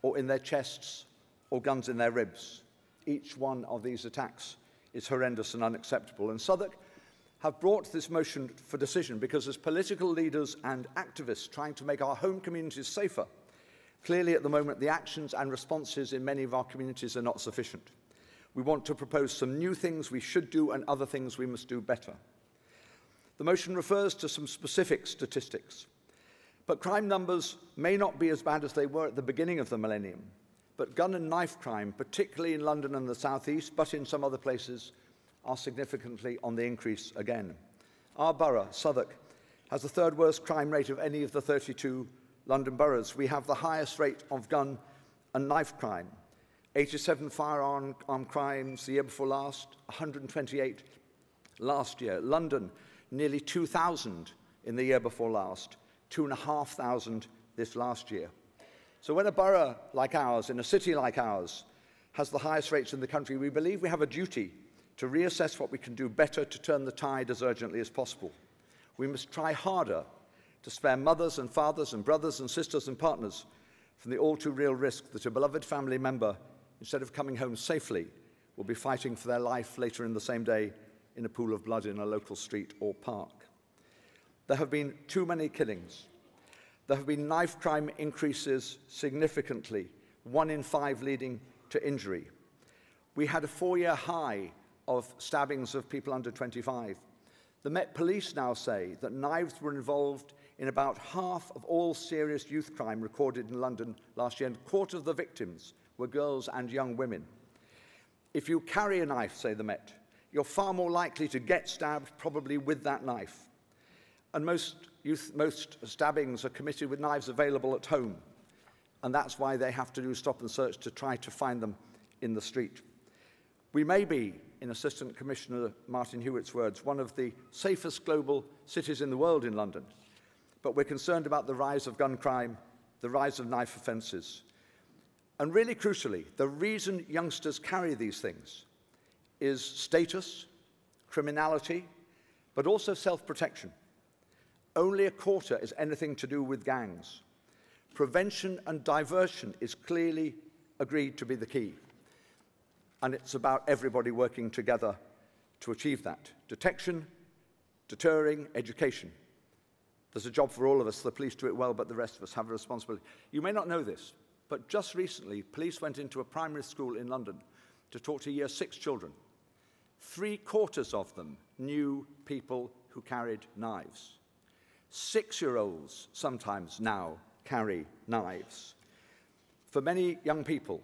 or in their chests or guns in their ribs. Each one of these attacks is horrendous and unacceptable. And Southwark have brought this motion for decision because as political leaders and activists trying to make our home communities safer, clearly at the moment the actions and responses in many of our communities are not sufficient. We want to propose some new things we should do and other things we must do better. The motion refers to some specific statistics, but crime numbers may not be as bad as they were at the beginning of the millennium. But gun and knife crime, particularly in London and the South East, but in some other places, are significantly on the increase again. Our borough, Southwark, has the third worst crime rate of any of the 32 London boroughs. We have the highest rate of gun and knife crime. 87 firearm crimes the year before last, 128 last year. London, nearly 2,000 in the year before last, 2,500 this last year. So when a borough like ours, in a city like ours, has the highest rates in the country, we believe we have a duty to reassess what we can do better to turn the tide as urgently as possible. We must try harder to spare mothers and fathers and brothers and sisters and partners from the all-too-real risk that a beloved family member, instead of coming home safely, will be fighting for their life later in the same day in a pool of blood in a local street or park. There have been too many killings. There have been knife crime increases significantly, 1 in 5 leading to injury. We had a 4-year high of stabbings of people under 25. The Met Police now say that knives were involved in about half of all serious youth crime recorded in London last year, and a quarter of the victims were girls and young women. If you carry a knife, say the Met, you're far more likely to get stabbed, probably with that knife. And most stabbings are committed with knives available at home, and that's why they have to do stop and search to try to find them in the street. We may be, in Assistant Commissioner Martin Hewitt's words, one of the safest global cities in the world in London, but we're concerned about the rise of gun crime, the rise of knife offences. And really crucially, the reason youngsters carry these things is status, criminality, but also self-protection. Only a quarter is anything to do with gangs. Prevention and diversion is clearly agreed to be the key. And it's about everybody working together to achieve that. Detection, deterring, education. There's a job for all of us. The police do it well, but the rest of us have a responsibility. You may not know this, but just recently, police went into a primary school in London to talk to Year 6 children. 3/4 of them knew people who carried knives. 6-year-olds sometimes now carry knives. For many young people,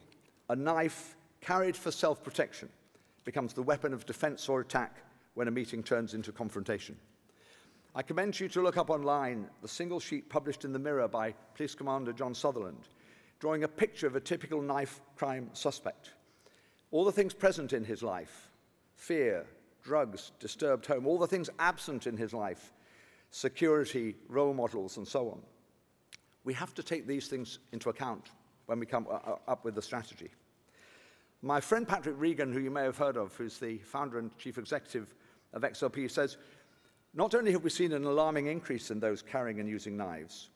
a knife carried for self-protection becomes the weapon of defence or attack when a meeting turns into confrontation. I commend you to look up online the single sheet published in the Mirror by Police Commander John Sutherland, drawing a picture of a typical knife crime suspect. All the things present in his life, fear, drugs, disturbed home, all the things absent in his life, security, role models, and so on. We have to take these things into account when we come up with the strategy. My friend Patrick Regan, who you may have heard of, who's the founder and chief executive of XLP, says, not only have we seen an alarming increase in those carrying and using knives,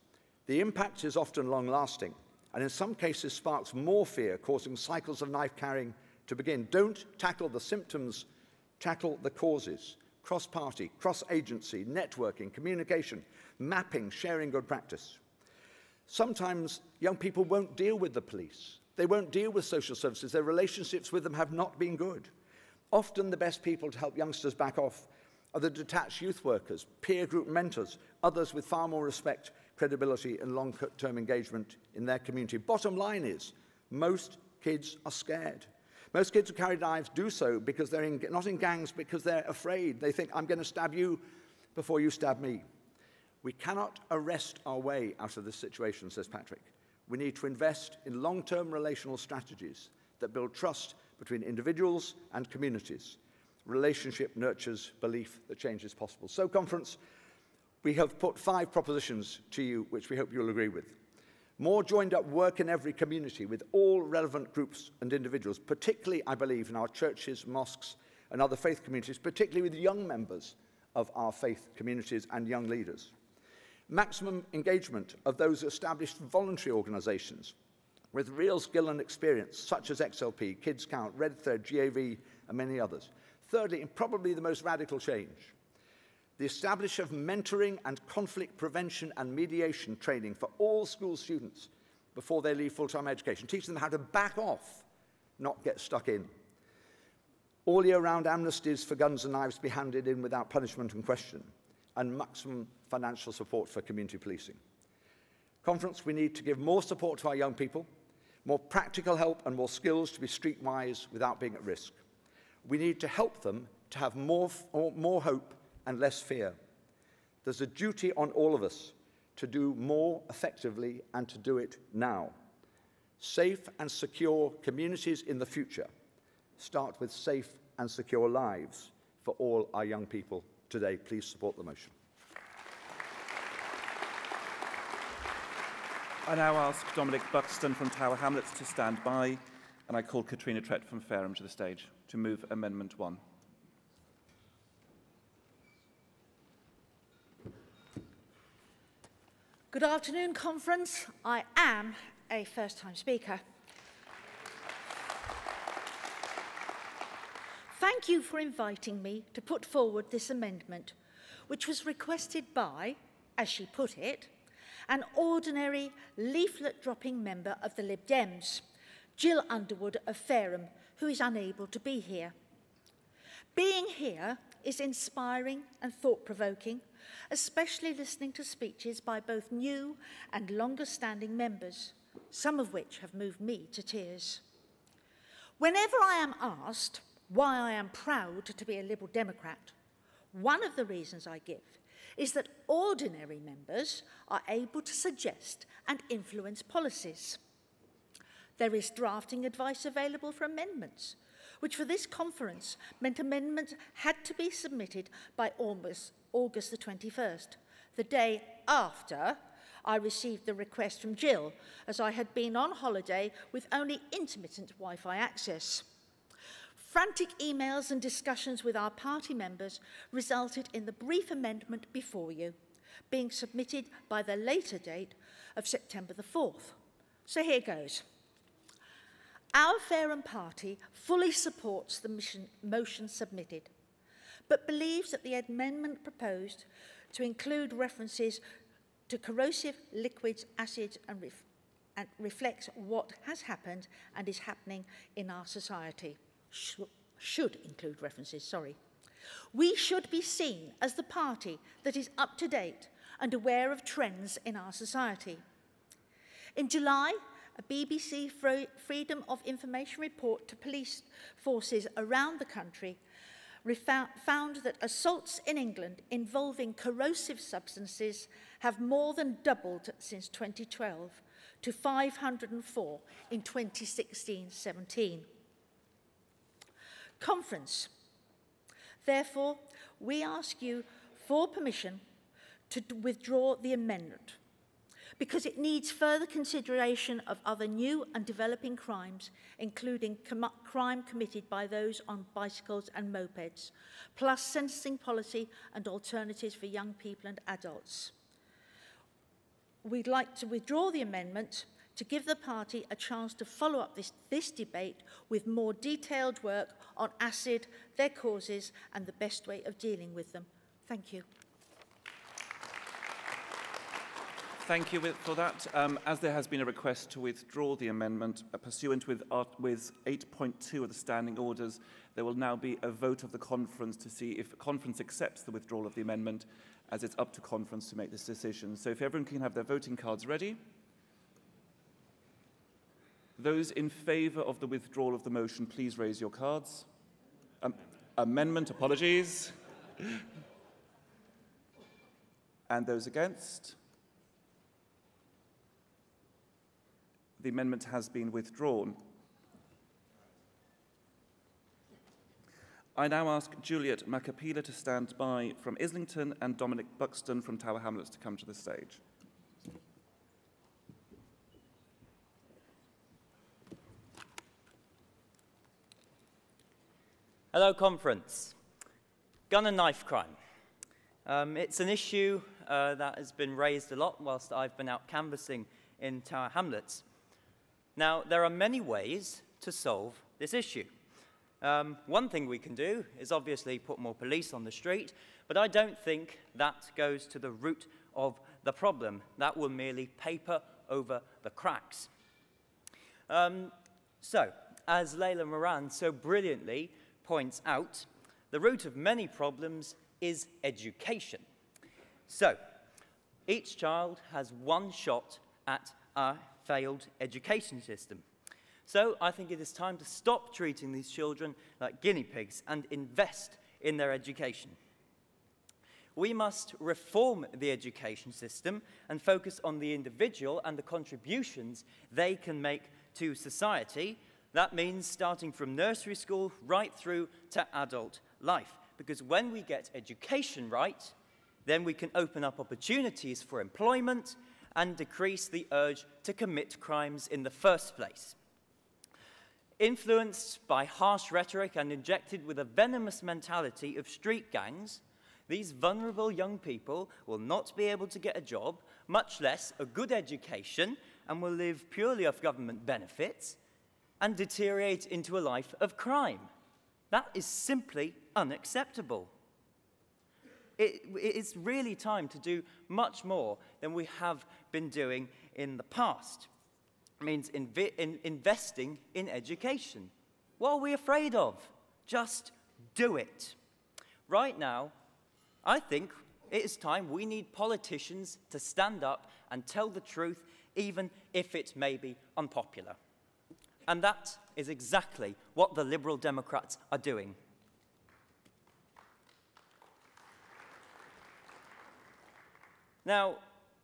the impact is often long-lasting, and in some cases sparks more fear, causing cycles of knife carrying to begin. Don't tackle the symptoms, tackle the causes. Cross-party, cross-agency, networking, communication, mapping, sharing good practice. Sometimes young people won't deal with the police. They won't deal with social services. Their relationships with them have not been good. Often the best people to help youngsters back off are the detached youth workers, peer group mentors, others with far more respect, credibility, and long-term engagement in their community. Bottom line is, most kids are scared. Most kids who carry knives do so because they're not in gangs, because they're afraid. They think, I'm going to stab you before you stab me. We cannot arrest our way out of this situation, says Patrick. We need to invest in long-term relational strategies that build trust between individuals and communities. Relationship nurtures belief that change is possible. So, conference, we have put 5 propositions to you, which we hope you'll agree with. More joined-up work in every community with all relevant groups and individuals, particularly, I believe, in our churches, mosques, and other faith communities, particularly with young members of our faith communities and young leaders. Maximum engagement of those established voluntary organisations with real skill and experience, such as XLP, Kids Count, Red Thread, GAV, and many others. Thirdly, and probably the most radical change, the establishment of mentoring and conflict prevention and mediation training for all school students before they leave full-time education. Teach them how to back off, not get stuck in. All year-round amnesties for guns and knives be handed in without punishment and question, and maximum financial support for community policing. Conference, we need to give more support to our young people, more practical help and more skills to be streetwise without being at risk. We need to help them to have more hope and less fear. There's a duty on all of us to do more effectively and to do it now. Safe and secure communities in the future start with safe and secure lives for all our young people today. Please support the motion. I now ask Dominic Buxton from Tower Hamlets to stand by, and I call Katrina Trett from Fareham to the stage to move Amendment 1. Good afternoon, Conference. I am a first-time speaker. Thank you for inviting me to put forward this amendment, which was requested by, as she put it, an ordinary leaflet-dropping member of the Lib Dems, Jill Underwood of Fareham, who is unable to be here. Being here is inspiring and thought-provoking, especially listening to speeches by both new and longer-standing members, some of which have moved me to tears. Whenever I am asked why I am proud to be a Liberal Democrat, one of the reasons I give is that ordinary members are able to suggest and influence policies. There is drafting advice available for amendments, which for this conference meant amendments had to be submitted by August the 21st, the day after I received the request from Jill, as I had been on holiday with only intermittent Wi-Fi access. Frantic emails and discussions with our party members resulted in the brief amendment before you, being submitted by the later date of September the 4th. So here goes. Our Fareham party fully supports the motion submitted, but believes that the amendment proposed to include references to corrosive liquids, acids, and reflects what has happened and is happening in our society. Should include references, sorry. We should be seen as the party that is up to date and aware of trends in our society. In July, a BBC Freedom of Information report to police forces around the country found that assaults in England involving corrosive substances have more than doubled since 2012 to 504 in 2016-17. Conference. Therefore, we ask you for permission to withdraw the amendment because it needs further consideration of other new and developing crimes, including crime committed by those on bicycles and mopeds, plus sentencing policy and alternatives for young people and adults. We'd like to withdraw the amendment to give the party a chance to follow up this debate with more detailed work on acid, their causes, and the best way of dealing with them. Thank you. Thank you for that. As there has been a request to withdraw the amendment, pursuant with 8.2 of the standing orders, there will now be a vote of the conference to see if the conference accepts the withdrawal of the amendment, as it's up to conference to make this decision. So if everyone can have their voting cards ready. Those in favour of the withdrawal of the motion, please raise your cards. Amendment, apologies. And those against? The amendment has been withdrawn. I now ask Juliet Macapila to stand by from Islington and Dominic Buxton from Tower Hamlets to come to the stage. Hello, conference. Gun and knife crime. It's an issue that has been raised a lot whilst I've been out canvassing in Tower Hamlets. Now, there are many ways to solve this issue. One thing we can do is obviously put more police on the street, but I don't think that goes to the root of the problem. That will merely paper over the cracks. So, as Layla Moran so brilliantly points out, the root of many problems is education. So, each child has one shot at our failed education system. So I think it is time to stop treating these children like guinea pigs and invest in their education. We must reform the education system and focus on the individual and the contributions they can make to society. That means starting from nursery school right through to adult life. Because when we get education right, then we can open up opportunities for employment and decrease the urge to commit crimes in the first place. Influenced by harsh rhetoric and injected with a venomous mentality of street gangs, these vulnerable young people will not be able to get a job, much less a good education, and will live purely off government benefits and deteriorate into a life of crime. That is simply unacceptable. It is really time to do much more than we have been doing in the past. It means investing in education. What are we afraid of? Just do it. Right now, I think it is time we need politicians to stand up and tell the truth, even if it may be unpopular. And that is exactly what the Liberal Democrats are doing. Now,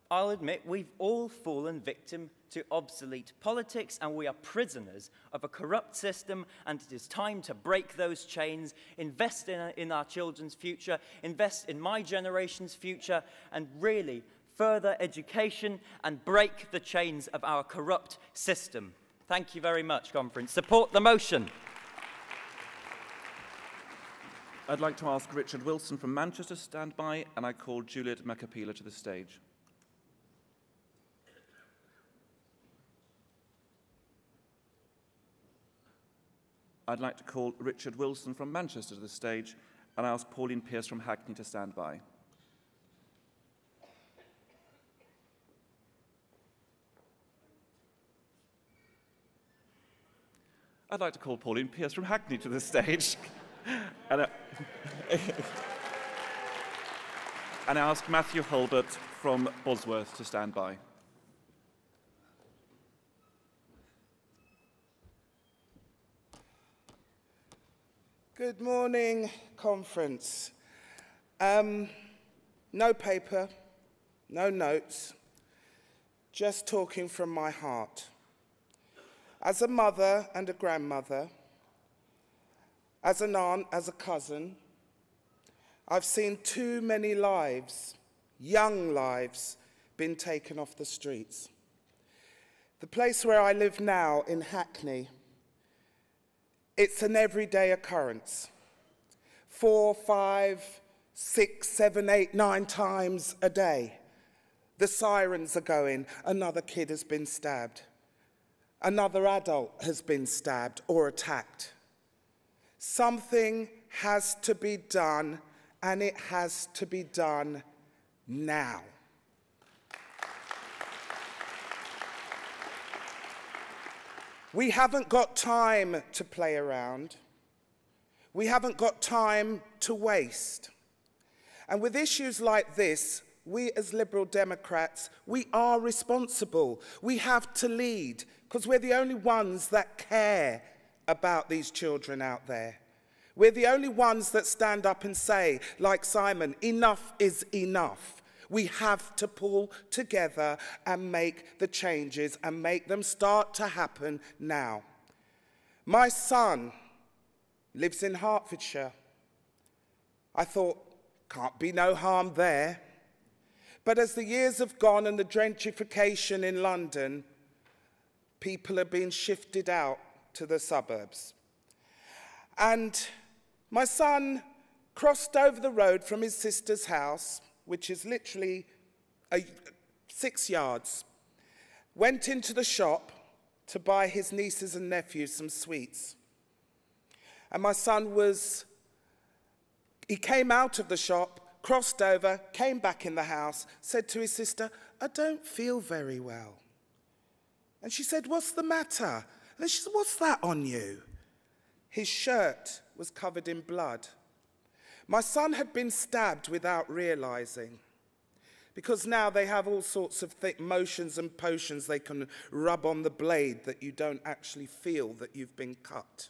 I'll admit we've all fallen victim to obsolete politics, and we are prisoners of a corrupt system, and it is time to break those chains, invest in our children's future, invest in my generation's future, and really further education and break the chains of our corrupt system. Thank you very much, conference. Support the motion. I'd like to ask Richard Wilson from Manchester to stand by, and I call Juliet Macapila to the stage. I'd like to call Richard Wilson from Manchester to the stage, and I ask Pauline Pierce from Hackney to stand by. I'd like to call Pauline Pierce from Hackney to the stage. And I ask Matthew Hulbert from Bosworth to stand by. Good morning, conference. No paper, no notes, just talking from my heart. As a mother and a grandmother, as an aunt, as a cousin, I've seen too many lives, young lives, been taken off the streets. The place where I live now, in Hackney, it's an everyday occurrence. 4, 5, 6, 7, 8, 9 times a day. The sirens are going, another kid has been stabbed. Another adult has been stabbed or attacked. Something has to be done, and it has to be done now. We haven't got time to play around. We haven't got time to waste. And with issues like this, we as Liberal Democrats, we are responsible. We have to lead, because we're the only ones that care about these children out there. We're the only ones that stand up and say, like Simon, enough is enough. We have to pull together and make the changes and make them start to happen now. My son lives in Hertfordshire. I thought, can't be no harm there. But as the years have gone and the gentrification in London, people are being shifted out to the suburbs. And my son crossed over the road from his sister's house, which is literally 6 yards, went into the shop to buy his nieces and nephews some sweets. And my son he came out of the shop, crossed over, came back in the house, said to his sister, I don't feel very well. And she said, what's the matter? And she said, what's that on you? His shirt was covered in blood. My son had been stabbed without realizing, because now they have all sorts of motions and potions they can rub on the blade that you don't actually feel that you've been cut.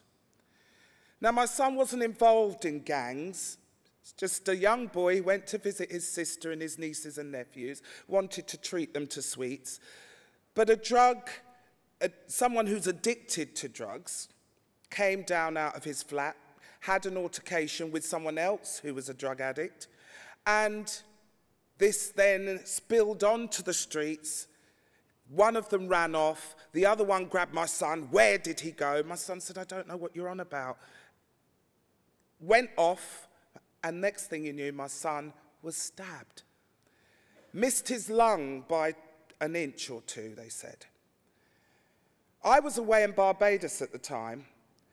Now, my son wasn't involved in gangs. It's just a young boy who went to visit his sister and his nieces and nephews, wanted to treat them to sweets. But someone who's addicted to drugs came down out of his flat, had an altercation with someone else who was a drug addict, and this then spilled onto the streets. One of them ran off, the other one grabbed my son. Where did he go? My son said, I don't know what you're on about. Went off, and next thing you knew, my son was stabbed. Missed his lung by an inch or two, they said. I was away in Barbados at the time.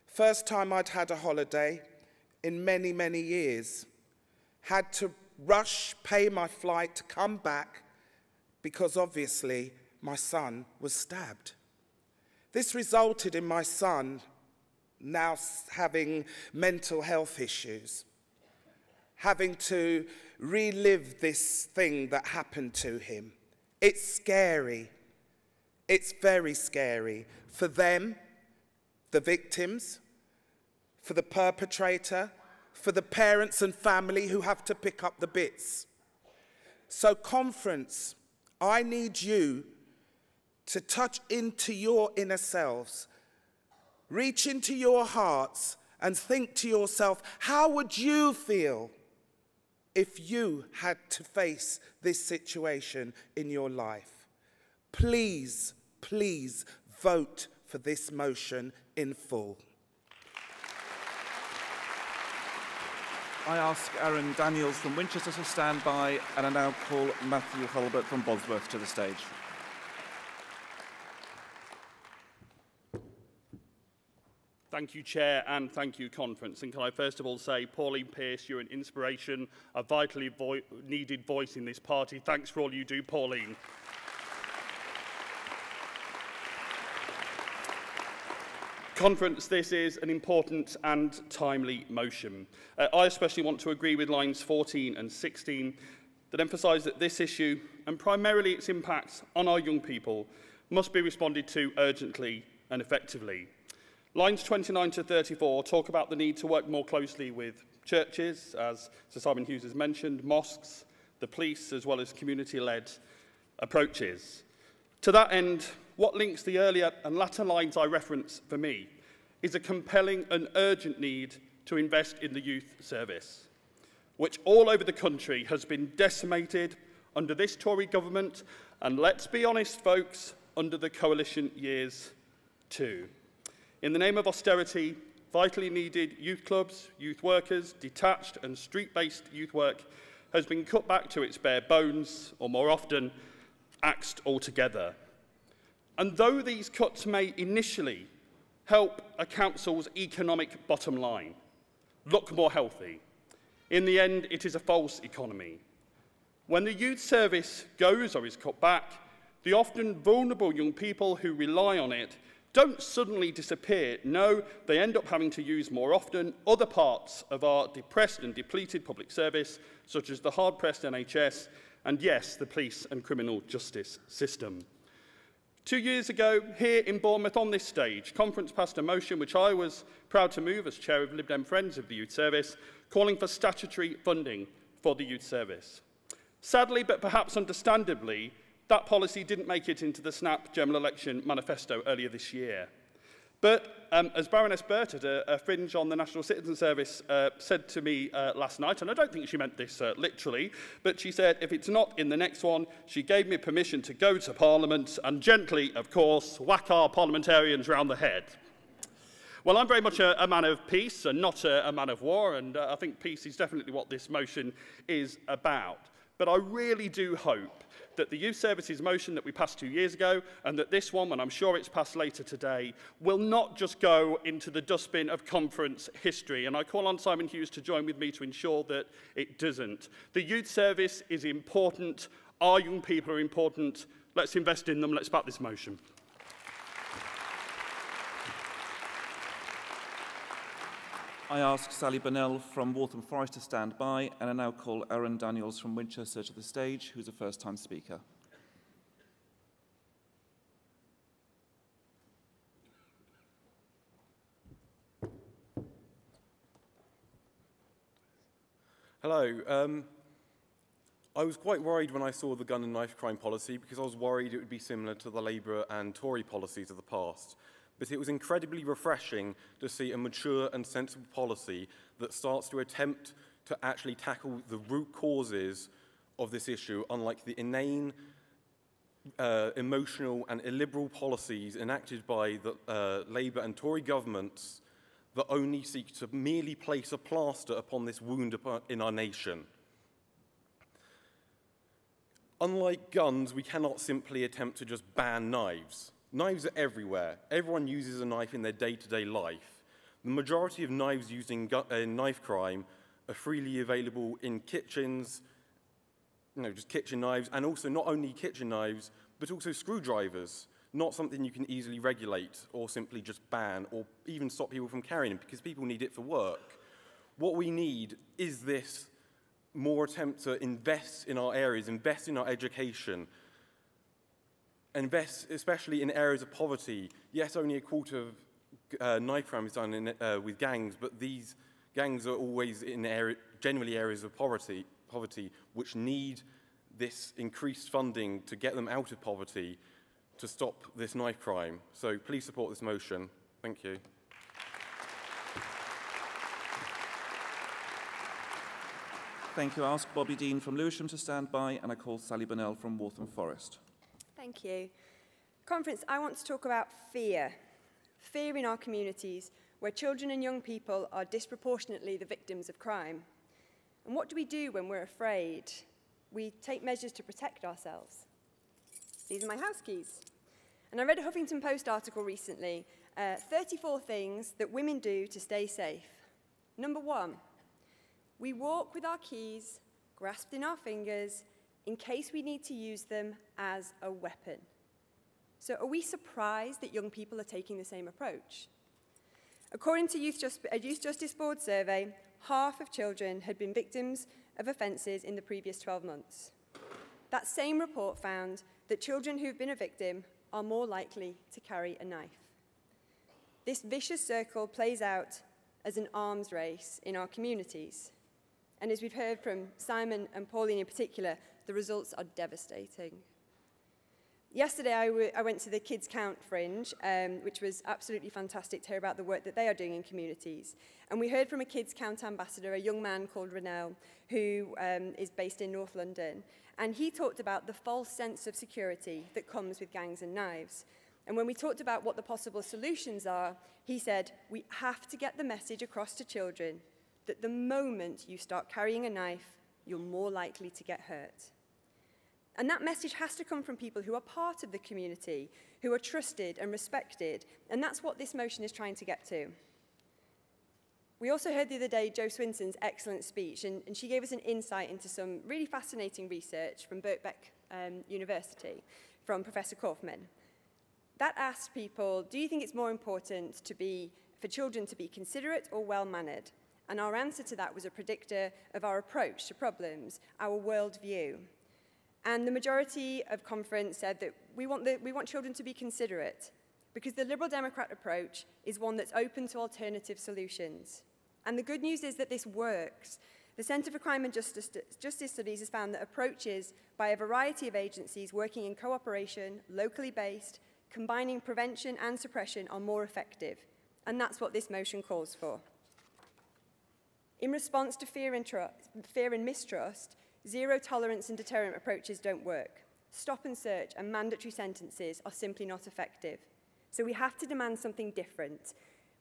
First time I'd had a holiday in many, many years. Had to rush, pay my flight to come back because obviously my son was stabbed. This resulted in my son now having mental health issues, having to relive this thing that happened to him. It's scary. It's very scary for them, the victims, for the perpetrator, for the parents and family who have to pick up the bits. So, conference, I need you to touch into your inner selves, reach into your hearts and think to yourself, how would you feel if you had to face this situation in your life? Please, please vote for this motion in full. I ask Aaron Daniels from Winchester to stand by, and I now call Matthew Hulbert from Bosworth to the stage. Thank you, Chair, and thank you, Conference. And can I first of all say, Pauline Pearce, you're an inspiration, a vitally needed voice in this party. Thanks for all you do, Pauline. Conference, this is an important and timely motion. I especially want to agree with lines 14 and 16 that emphasise that this issue, and primarily its impact on our young people, must be responded to urgently and effectively. Lines 29 to 34 talk about the need to work more closely with churches, as Sir Simon Hughes has mentioned, mosques, the police, as well as community-led approaches. To that end, what links the earlier and latter lines I reference for me is a compelling and urgent need to invest in the youth service, which all over the country has been decimated under this Tory government, and let's be honest, folks, under the coalition years too. In the name of austerity, vitally needed youth clubs, youth workers, detached and street-based youth work has been cut back to its bare bones, or more often, axed altogether. And though these cuts may initially help a council's economic bottom line look more healthy, in the end, it is a false economy. When the youth service goes or is cut back, the often vulnerable young people who rely on it don't suddenly disappear. No, they end up having to use more often other parts of our depressed and depleted public service, such as the hard-pressed NHS and, yes, the police and criminal justice system. 2 years ago, here in Bournemouth on this stage, Conference passed a motion which I was proud to move as chair of Lib Dem Friends of the Youth Service, calling for statutory funding for the youth service. Sadly, but perhaps understandably, that policy didn't make it into the Snap General Election Manifesto earlier this year. But as Baroness Burt at a fringe on the National Citizen Service said to me last night, and I don't think she meant this literally, but she said if it's not in the next one, she gave me permission to go to Parliament and gently, of course, whack our parliamentarians round the head. Well, I'm very much a man of peace and not a man of war, and I think peace is definitely what this motion is about. But I really do hope that the Youth Services motion that we passed 2 years ago and that this one, and I'm sure it's passed later today, will not just go into the dustbin of conference history. And I call on Simon Hughes to join with me to ensure that it doesn't. The Youth Service is important. Our young people are important. Let's invest in them. Let's back this motion. I ask Sally Burnell from Waltham Forest to stand by, and I now call Erin Daniels from Winchester to the stage, who's a first-time speaker. Hello. I was quite worried when I saw the gun and knife crime policy because I was worried it would be similar to the Labour and Tory policies of the past. But it was incredibly refreshing to see a mature and sensible policy that starts to attempt to actually tackle the root causes of this issue, unlike the inane, emotional and illiberal policies enacted by the Labour and Tory governments that only seek to merely place a plaster upon this wound in our nation. Unlike guns, we cannot simply attempt to just ban knives. Knives are everywhere. Everyone uses a knife in their day-to-day life. The majority of knives used in knife crime are freely available in kitchens, just kitchen knives, and also not only kitchen knives, but also screwdrivers, not something you can easily regulate or simply just ban or even stop people from carrying them because people need it for work. What we need is this more attempt to invest in our areas, invest in our education, invest especially in areas of poverty. Yes, only a quarter of knife crime is done with gangs, but these gangs are always in generally areas of poverty, which need this increased funding to get them out of poverty to stop this knife crime. So please support this motion. Thank you. Thank you. I ask Bobby Dean from Lewisham to stand by, and I call Sally Burnell from Waltham Forest. Thank you. Conference, I want to talk about fear. Fear in our communities, where children and young people are disproportionately the victims of crime. And what do we do when we're afraid? We take measures to protect ourselves. These are my house keys. And I read a Huffington Post article recently, 34 things that women do to stay safe. Number 1, we walk with our keys grasped in our fingers in case we need to use them as a weapon. So are we surprised that young people are taking the same approach? According to a Youth Justice Board survey, half of children had been victims of offences in the previous 12 months. That same report found that children who've been a victim are more likely to carry a knife. this vicious circle plays out as an arms race in our communities. And as we've heard from Simon and Pauline in particular, the results are devastating. Yesterday, I went to the Kids Count Fringe, which was absolutely fantastic to hear about the work that they are doing in communities. And we heard from a Kids Count ambassador, a young man called Renel, who is based in North London. And he talked about the false sense of security that comes with gangs and knives. And when we talked about what the possible solutions are, he said, we have to get the message across to children that the moment you start carrying a knife, you're more likely to get hurt. And that message has to come from people who are part of the community, who are trusted and respected. And that's what this motion is trying to get to. We also heard the other day Jo Swinson's excellent speech, and she gave us an insight into some really fascinating research from Birkbeck University, from Professor Kaufman. That asked people, do you think it's more important for children to be considerate or well-mannered? And our answer to that was a predictor of our approach to problems, our worldview. And the majority of conference said that we want children to be considerate, because the Liberal Democrat approach is one that's open to alternative solutions. And the good news is that this works. The Centre for Crime and Justice Studies has found that approaches by a variety of agencies working in cooperation, locally based, combining prevention and suppression are more effective. And that's what this motion calls for. In response to fear and mistrust, zero tolerance and deterrent approaches don't work. Stop and search and mandatory sentences are simply not effective. So we have to demand something different.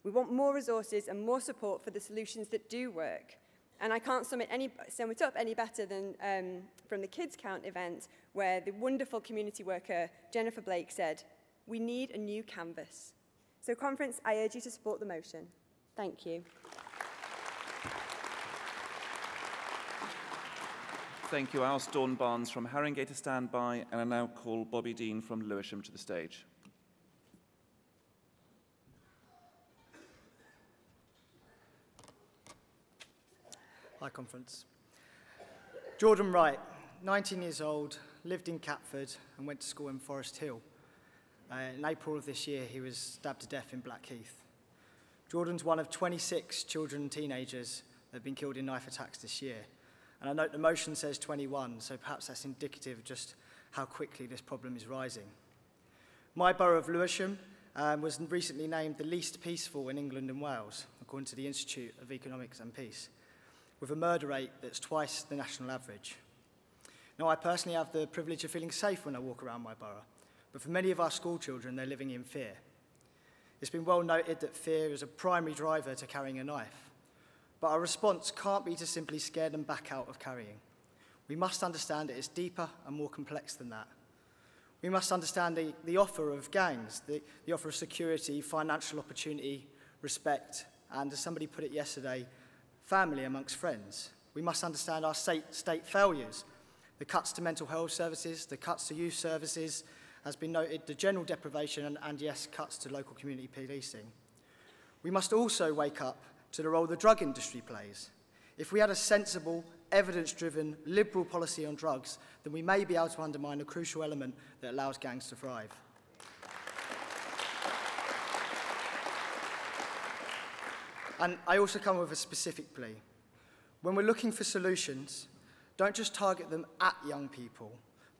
We want more resources and more support for the solutions that do work. And I can't sum it up any better than from the Kids Count event, where the wonderful community worker Jennifer Blake said, we need a new canvas. So conference, I urge you to support the motion. Thank you. Thank you. I ask Dawn Barnes from Haringey to stand by, and I now call Bobby Dean from Lewisham to the stage. Hi, conference. Jordan Wright, 19 years old, lived in Catford and went to school in Forest Hill. In April of this year, he was stabbed to death in Blackheath. Jordan's one of 26 children and teenagers that have been killed in knife attacks this year. And I note the motion says 21, so perhaps that's indicative of just how quickly this problem is rising. My borough of Lewisham was recently named the least peaceful in England and Wales, according to the Institute of Economics and Peace, with a murder rate that's twice the national average. Now, I personally have the privilege of feeling safe when I walk around my borough, but for many of our school children, they're living in fear. It's been well noted that fear is a primary driver to carrying a knife, but our response can't be to simply scare them back out of carrying. We must understand that it's deeper and more complex than that. We must understand the offer of gangs, the offer of security, financial opportunity, respect, and as somebody put it yesterday, family amongst friends. We must understand our state failures, the cuts to mental health services, the cuts to youth services, has been noted, the general deprivation and yes, cuts to local community policing. We must also wake up to the role the drug industry plays. If we had a sensible, evidence-driven, liberal policy on drugs, then we may be able to undermine a crucial element that allows gangs to thrive. And I also come with a specific plea. When we're looking for solutions, don't just target them at young people,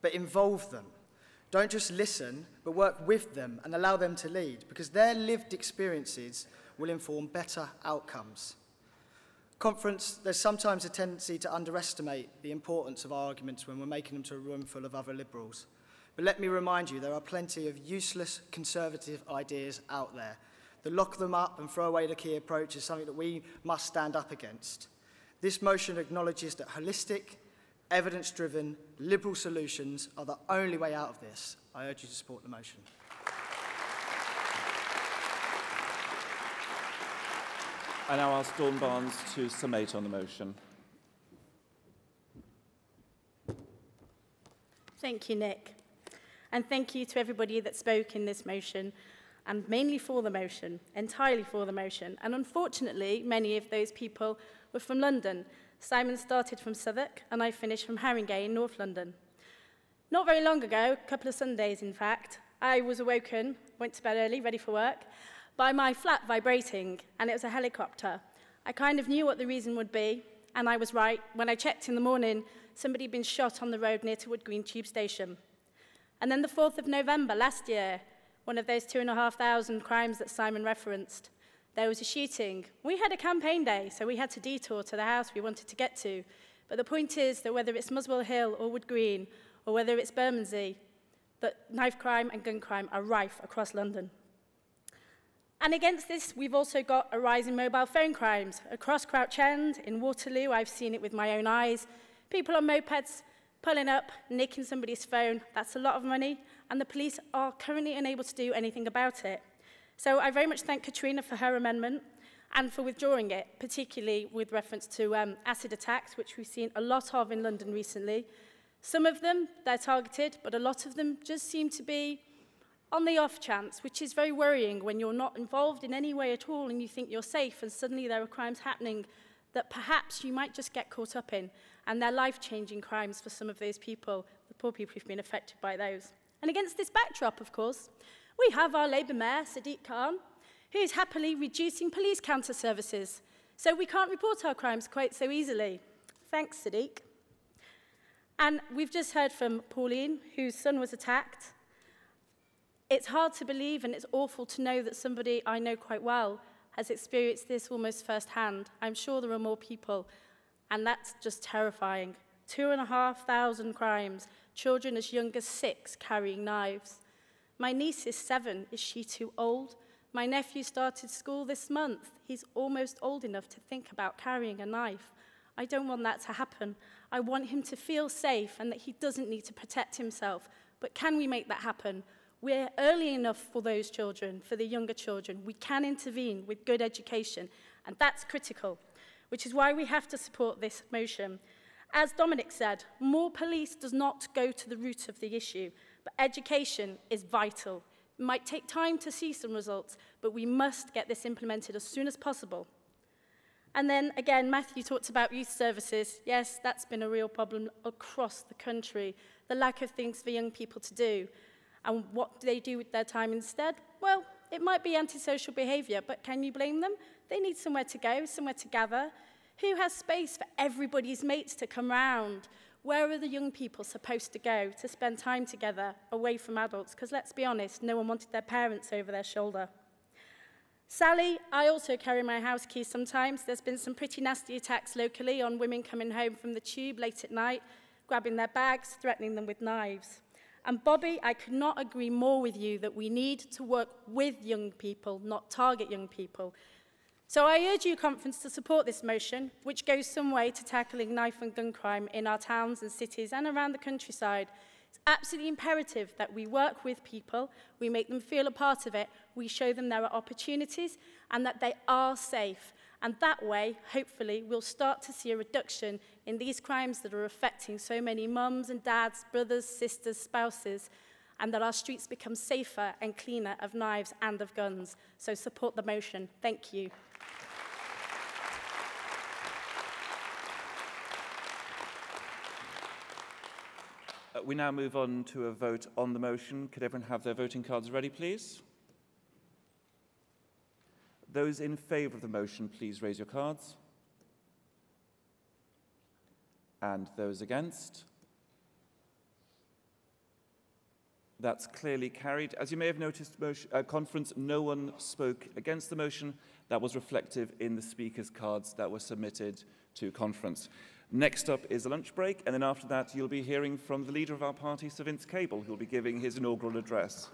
but involve them. Don't just listen, but work with them and allow them to lead, because their lived experiences will inform better outcomes. Conference, there's sometimes a tendency to underestimate the importance of our arguments when we're making them to a room full of other liberals. But let me remind you, there are plenty of useless conservative ideas out there. The lock them up and throw away the key approach is something that we must stand up against. This motion acknowledges that holistic, evidence-driven, liberal solutions are the only way out of this. I urge you to support the motion. I now ask Dawn Barnes to summate on the motion. Thank you, Nick. And thank you to everybody that spoke in this motion, and mainly for the motion, entirely for the motion. And unfortunately, many of those people were from London. Simon started from Southwark, and I finished from Haringey in North London. Not very long ago, a couple of Sundays in fact, I was awoken, went to bed early, ready for work, by my flat vibrating, and it was a helicopter. I kind of knew what the reason would be, and I was right. When I checked in the morning, somebody had been shot on the road near to Wood Green Tube Station. And then the 4th of November last year, one of those 2,500 crimes that Simon referenced, there was a shooting. We had a campaign day, so we had to detour to the house we wanted to get to. But the point is that whether it's Muswell Hill or Wood Green, or whether it's Bermondsey, that knife crime and gun crime are rife across London. And against this, we've also got a rise in mobile phone crimes. Across Crouch End, in Waterloo, I've seen it with my own eyes. People on mopeds pulling up, nicking somebody's phone. That's a lot of money, and the police are currently unable to do anything about it. So I very much thank Katrina for her amendment and for withdrawing it, particularly with reference to acid attacks, which we've seen a lot of in London recently. Some of them, they're targeted, but a lot of them just seem to be on the off chance, which is very worrying when you're not involved in any way at all and you think you're safe, and suddenly there are crimes happening that perhaps you might just get caught up in, and they're life-changing crimes for some of those people, the poor people who've been affected by those. And against this backdrop, of course, we have our Labour Mayor, Sadiq Khan, who's happily reducing police counter services, so we can't report our crimes quite so easily. Thanks, Sadiq. And we've just heard from Pauline, whose son was attacked. It's hard to believe, and it's awful to know that somebody I know quite well has experienced this almost firsthand. I'm sure there are more people, and that's just terrifying. 2,500 crimes, children as young as 6 carrying knives. My niece is 7. Is she too old? My nephew started school this month. He's almost old enough to think about carrying a knife. I don't want that to happen. I want him to feel safe and that he doesn't need to protect himself. But can we make that happen? We're early enough for those children, for the younger children. We can intervene with good education, and that's critical, which is why we have to support this motion. As Dominic said, more police does not go to the root of the issue, but education is vital. It might take time to see some results, but we must get this implemented as soon as possible. And then, again, Matthew talked about youth services. Yes, that's been a real problem across the country, the lack of things for young people to do. And what do they do with their time instead? Well, it might be antisocial behaviour, but can you blame them? They need somewhere to go, somewhere to gather. Who has space for everybody's mates to come round? Where are the young people supposed to go to spend time together away from adults? Because let's be honest, no one wanted their parents over their shoulder. Sally, I also carry my house keys sometimes. There's been some pretty nasty attacks locally on women coming home from the tube late at night, grabbing their bags, threatening them with knives. And Bobby, I could not agree more with you that we need to work with young people, not target young people. So I urge you, conference, to support this motion, which goes some way to tackling knife and gun crime in our towns and cities and around the countryside. It's absolutely imperative that we work with people, we make them feel a part of it, we show them there are opportunities and that they are safe. And that way, hopefully, we'll start to see a reduction in these crimes that are affecting so many mums and dads, brothers, sisters, spouses, and that our streets become safer and cleaner of knives and of guns. So support the motion. Thank you. We now move on to a vote on the motion. Could everyone have their voting cards ready, please? Those in favour of the motion, please raise your cards. And those against? That's clearly carried. As you may have noticed, conference, no one spoke against the motion. That was reflective in the speakers' cards that were submitted to conference. Next up is a lunch break, and then after that you'll be hearing from the leader of our party, Sir Vince Cable, who will be giving his inaugural address.